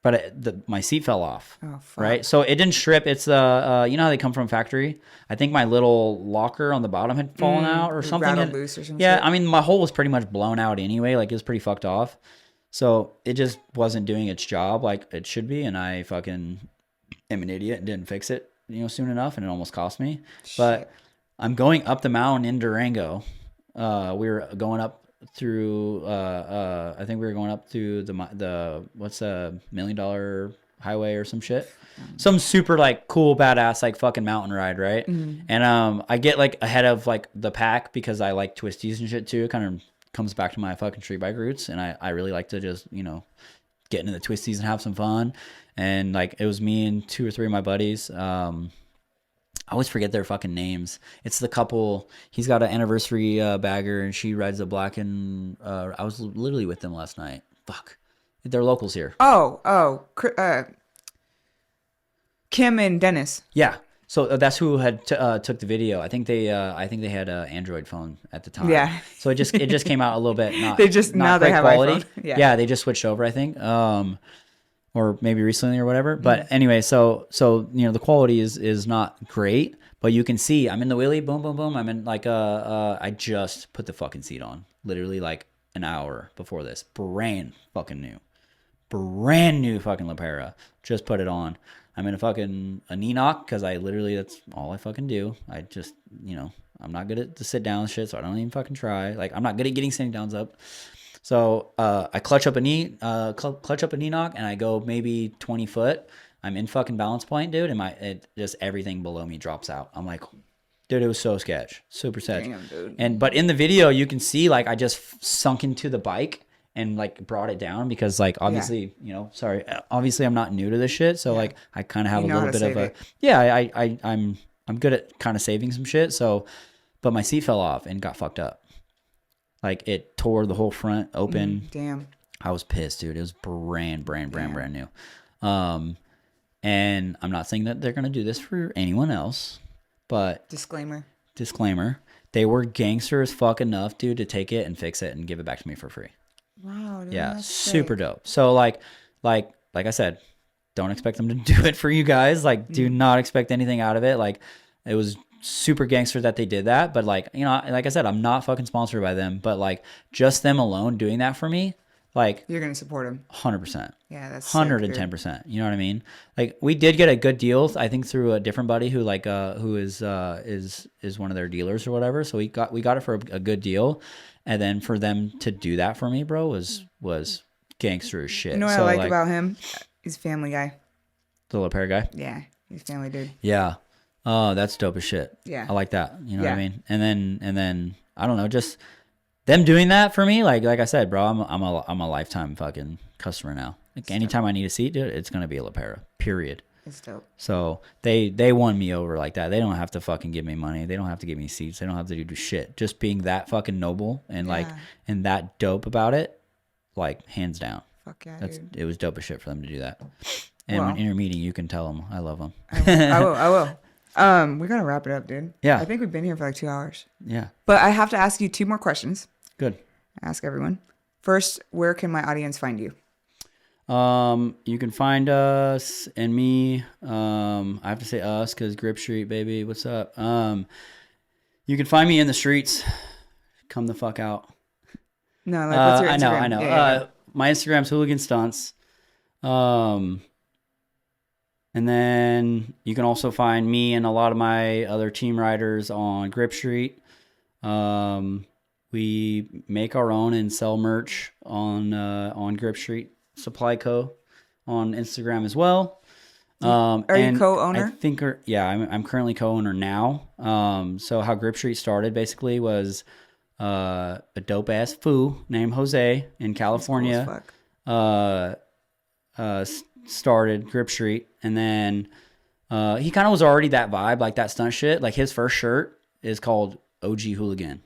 but my seat fell off. Oh, fuck. Right, so it didn't strip. It's you know how they come from factory. I think my little locker on the bottom had fallen out or something. Rattled loose or something. Yeah, I mean my hole was pretty much blown out anyway. Like it was pretty fucked off. So it just wasn't doing its job like it should be, and I fucking am an idiot and didn't fix it, soon enough, and it almost cost me. Shit. But I'm going up the mountain in Durango. We were going up through I think we were going up through the what's $1 million highway or some shit, some super like cool badass like fucking mountain ride, right? And I get like ahead of like the pack because I like twisties and shit too. It kind of comes back to my fucking street bike roots, and I really like to just get into the twisties and have some fun. And like it was me and 2 or 3 of my buddies. I always forget their fucking names. It's the couple. He's got an anniversary bagger, and she rides a black and. I was literally with them last night. Fuck, they're locals here. Kim and Dennis. Yeah, so that's who had took the video. I think they had an Android phone at the time. Yeah. So it just came out a little bit. Not, They just not now they great have quality. iPhone. Yeah. Yeah, they just switched over. I think. Or maybe recently or whatever. But anyway, so the quality is not great, but you can see I'm in the wheelie, boom, boom, boom. I'm in like I just put the fucking seat on literally like an hour before this. Brand new fucking Lapera. Just put it on. I'm in a knee knock because that's all I fucking do. I just, I'm not good at the sit down shit, so I don't even fucking try. Like I'm not good at getting sitting downs up. So I clutch up a knee knock, and I go maybe 20 foot. I'm in fucking balance point, dude, and just everything below me drops out. I'm like, dude, it was so sketch, super sketch. Damn, dude. But in the video, you can see like I just sunk into the bike and like brought it down because like obviously, obviously I'm not new to this shit, so like I kind of have a little bit of a I'm good at kind of saving some shit. So, but my seat fell off and got fucked up. Like it tore the whole front open. Damn. I was pissed, dude. It was brand new. And I'm not saying that they're gonna do this for anyone else, but Disclaimer. they were gangster as fuck enough, dude, to take it and fix it and give it back to me for free. Wow, dude, Yeah, that's super sick. dope. So like I said, don't expect them to do it for you guys. Like, do not expect anything out of it. Like, it was super gangster that they did that. But like, you know, like I said, I'm not fucking sponsored by them. But like, just them alone doing that for me, like, You're gonna support them. 100%. Yeah, that's 110%. You know what I mean? Like, we did get a good deal, I think, through a different buddy who like who is one of their dealers or whatever. So we got it for a good deal, and then for them to do that for me, bro, was gangster as shit. You know what I like about him? He's a family guy. The little pair guy. Yeah, he's a family dude. Yeah. Oh, that's dope as shit. Yeah, I like that. You know what I mean? And then I don't know, just them doing that for me, like I said, bro, I'm a lifetime fucking customer now. Like, anytime I need a seat, dude, it's gonna be a LaPera. Period. It's dope. So they won me over like that. They don't have to fucking give me money. They don't have to give me seats. They don't have to do shit. Just being that fucking noble and like and that dope about it, like, hands down. Fuck yeah, That's dude. It was dope as shit for them to do that. And when in your meeting, you can tell them I love them. I will. We gotta wrap it up, dude. Yeah. I think we've been here for like 2 hours. Yeah. But I have to ask you 2 more questions. Good. I ask everyone. First, where can my audience find you? You can find us and me. I have to say us because Grip Street, baby. What's up? You can find me in the streets. Come the fuck out. No, like, what's your Instagram? I know. Yeah. My Instagram's Hooligan Stunts. And then you can also find me and a lot of my other team riders on Grip Street. We make our own and sell merch on Grip Street Supply Co. on Instagram as well. Are you co-owner? I think, I'm currently co-owner now. So how Grip Street started basically was a dope ass foo named Jose in California. Started Grip Street, and then he kind of was already that vibe, like that stunt shit. Like, his first shirt is called OG Hooligan.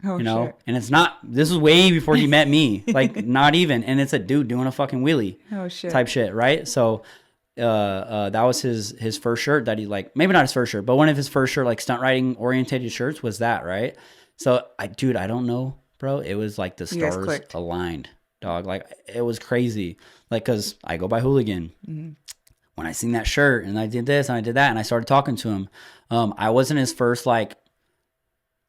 Oh, you know, shit. and it's not. This was way before he met me. Like, not even. And it's a dude doing a fucking wheelie. Oh shit. Type shit, right? So, that was his first shirt that he, like, maybe not his first shirt, but one of his first shirt, like, stunt riding orientated shirts was that, right? So I don't know, bro. It was like the stars aligned, dog. Like, it was crazy. Like, cause I go by Hooligan. Mm-hmm. When I seen that shirt and I did this and I did that and I started talking to him, I wasn't his first, like,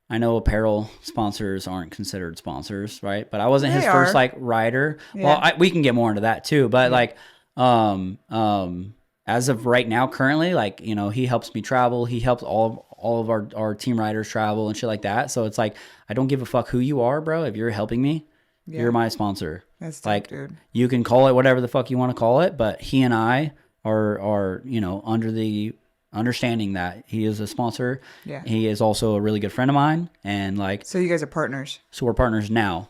I know apparel sponsors aren't considered sponsors, right? But I wasn't his first, like, rider. Yeah. Well, we can get more into that too, but like, as of right now, currently, like, you know, he helps me travel. He helps all of our team riders travel and shit like that. So it's like, I don't give a fuck who you are, bro. If you're helping me, you're my sponsor. That's like, dope, dude. You can call it whatever the fuck you want to call it, but he and I are, you know, under the understanding that he is a sponsor. Yeah. He is also a really good friend of mine. And like, so you guys are partners. So we're partners now.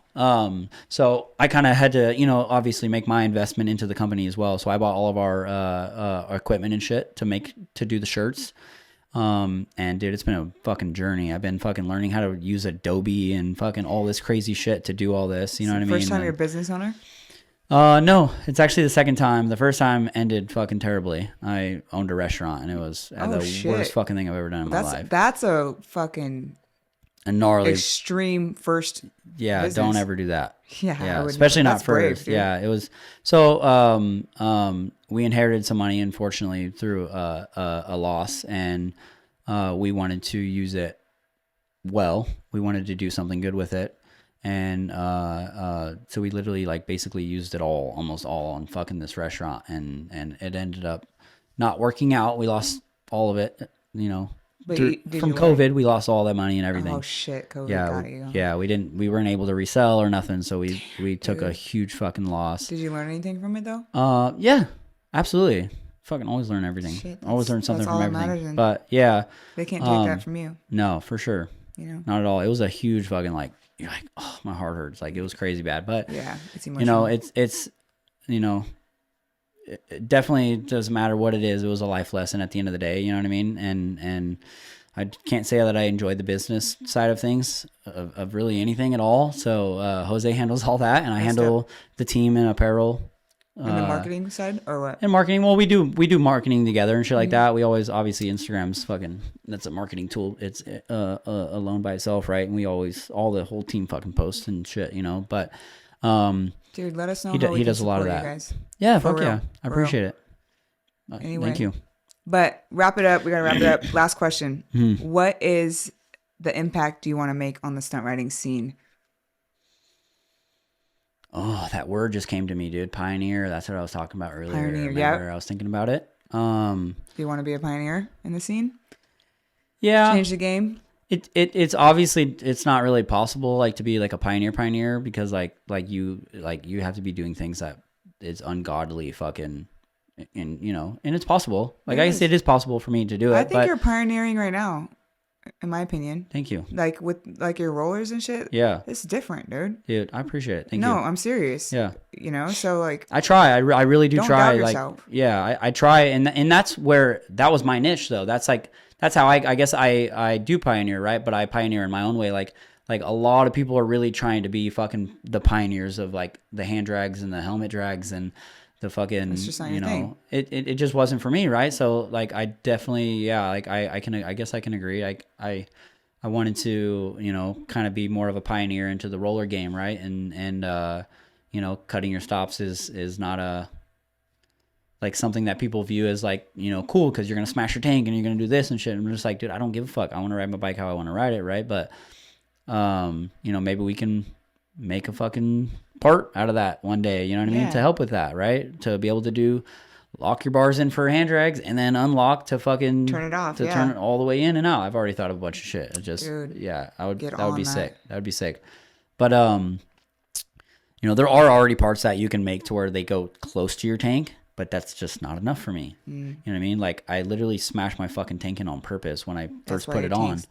So I kind of had to, you know, obviously make my investment into the company as well. So I bought all of our equipment and shit to do the shirts. And dude, it's been a fucking journey. I've been fucking learning how to use Adobe and fucking all this crazy shit to do all this. You know what I mean? First time you're a business owner? No, it's actually the second time. The first time ended fucking terribly. I owned a restaurant and it was the worst fucking thing I've ever done in my life. That's a fucking gnarly extreme first business. Don't ever do that. Yeah, especially not first. Brave, yeah, it was so we inherited some money, unfortunately, through a loss, and we wanted to use it well. We wanted to do something good with it. And so we literally, like, basically used it almost all on fucking this restaurant, and it ended up not working out. We lost all of it, you know. From COVID, we lost all that money and everything. Oh shit, COVID got you. Yeah, we weren't able to resell or nothing, so we took a huge fucking loss. Did you learn anything from it though? Yeah, absolutely. Fucking always learn everything. Shit, always learn something from everything. But yeah, they can't take that from you. No, for sure. You know, not at all. It was a huge fucking, like, you're like, oh, my heart hurts. Like, it was crazy bad. But yeah, it's emotional. You know, it's you know, it definitely doesn't matter what it is. It was a life lesson at the end of the day. You know what I mean? And I can't say that I enjoyed the business side of things of really anything at all. So Jose handles all that, and I handle the team and apparel In the marketing side or what? In marketing, well, we do marketing together and shit like that. We always, obviously, Instagram's fucking, that's a marketing tool. It's alone by itself, right? And we always, all the whole team fucking posts and shit, you know. But dude, let us know. He does a lot of that. You guys. Yeah, For fuck real. yeah, I appreciate it. Anyway. Thank you. But wrap it up. We gotta wrap it up. Last question. What is the impact you want to make on the stunt riding scene? Oh, that word just came to me, dude. Pioneer. That's what I was talking about earlier. Pioneer, yeah. I was thinking about it. Do you want to be a pioneer in the scene? Yeah. Change the game? It's obviously, it's not really possible, like, to be like a pioneer because like you have to be doing things that it's ungodly fucking, and you know, and it's possible. Like I guess it is possible for me to do it. I think you're pioneering right now, in my opinion. Thank you. Like with like your rollers and shit. Yeah. It's different, dude. Dude, I appreciate it. Thank you. No, I'm serious. Yeah. You know, so like I try. I really do don't try. Doubt like yourself. yeah, I try, and that's where that was my niche though. That's how I guess I do pioneer, right? But I pioneer in my own way. Like a lot of people are really trying to be fucking the pioneers of like the hand drags and the helmet drags and the fucking, That's just not you your know, thing. it just wasn't for me, right? So like I definitely, yeah, like I guess I can agree. I wanted to, you know, kind of be more of a pioneer into the roller game, right? And you know, cutting your stops is not a like something that people view as like, you know, cool because you're gonna smash your tank and you're gonna do this and shit. And I'm just like, dude, I don't give a fuck. I want to ride my bike how I want to ride it, right? But you know, maybe we can make a fucking part out of that one day. You know what I mean? To help with that, right? To be able to do lock your bars in for hand drags and then unlock to fucking turn it off. Turn it all the way in and out. I've already thought of a bunch of shit. It just Dude, yeah, that would be that. sick. That would be sick. But you know, there are already parts that you can make to where they go close to your tank. But that's just not enough for me. You know what I mean? Like I literally smashed my fucking tank in on purpose when I first put it on.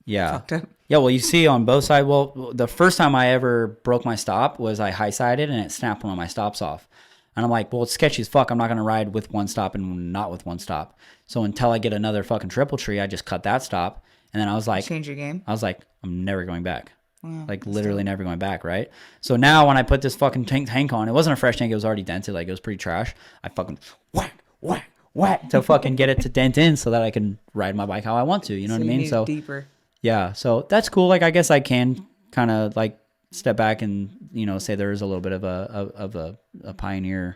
Yeah. Yeah. Well, you see on both sides. Well, the first time I ever broke my stop was I high sided and it snapped one of my stops off. And I'm like, well, it's sketchy as fuck. I'm not going to ride with one stop and not with one stop. So until I get another fucking triple tree, I just cut that stop. And then I was like, change your game. I was like, I'm never going back. Like literally never going back, right? So now when I put this fucking tank on, it wasn't a fresh tank, it was already dented, like it was pretty trash. I fucking whack to fucking get it to dent in so that I can ride my bike how I want to, you know what I mean? So deeper. Yeah, so that's cool. Like I guess I can kind of like step back and, you know, say there is a little bit of a pioneering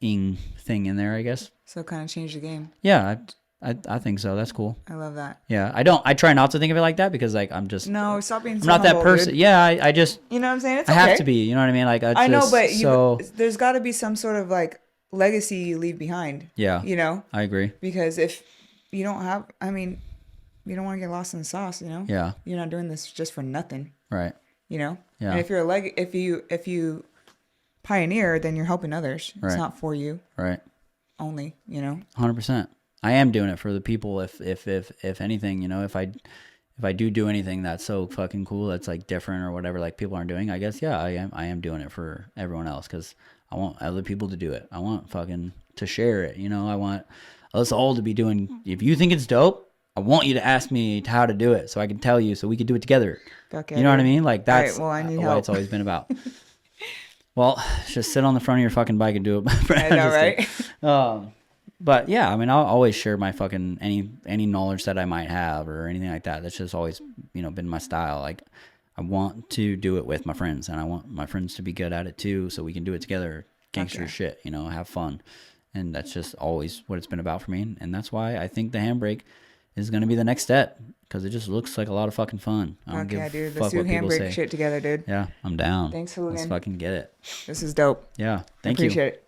thing in there, I guess. So kind of change the game. Yeah, I think so. That's cool. I love that. Yeah, I try not to think of it like that because like I'm just stop being. I'm not that person. Dude. Yeah, I just. You know what I'm saying? It's I have to be. You know what I mean? Like I know, but there's got to be some sort of like legacy you leave behind. Yeah. You know. I agree. Because if you don't have, I mean, you don't want to get lost in the sauce. You know. Yeah. You're not doing this just for nothing. Right. You know. Yeah. And if you're if you pioneer, then you're helping others. Right. It's not for you. Right. Only. You know. 100%. I am doing it for the people. If anything, you know, if I do anything that's so fucking cool, that's like different or whatever, like people aren't doing, I guess, yeah, I am doing it for everyone else because I want other people to do it. I want fucking to share it. You know, I want us all to be doing. If you think it's dope, I want you to ask me how to do it so I can tell you so we can do it together. Okay, you know what I mean? Like that's right, well, I need what help. it's always been about. Well, just sit on the front of your fucking bike and do it. I know, right? But yeah, I mean, I'll always share my fucking any knowledge that I might have or anything like that. That's just always, you know, been my style. Like I want to do it with my friends and I want my friends to be good at it too so we can do it together. Gangster shit, you know, have fun. And that's just always what it's been about for me. And that's why I think the handbrake is going to be the next step because it just looks like a lot of fucking fun. I don't give dude. fuck Let's do what people handbrake say. shit together, dude. Yeah, I'm down. Thanks, Hooligan. Let's fucking get it. This is dope. Yeah, thank Appreciate you. it.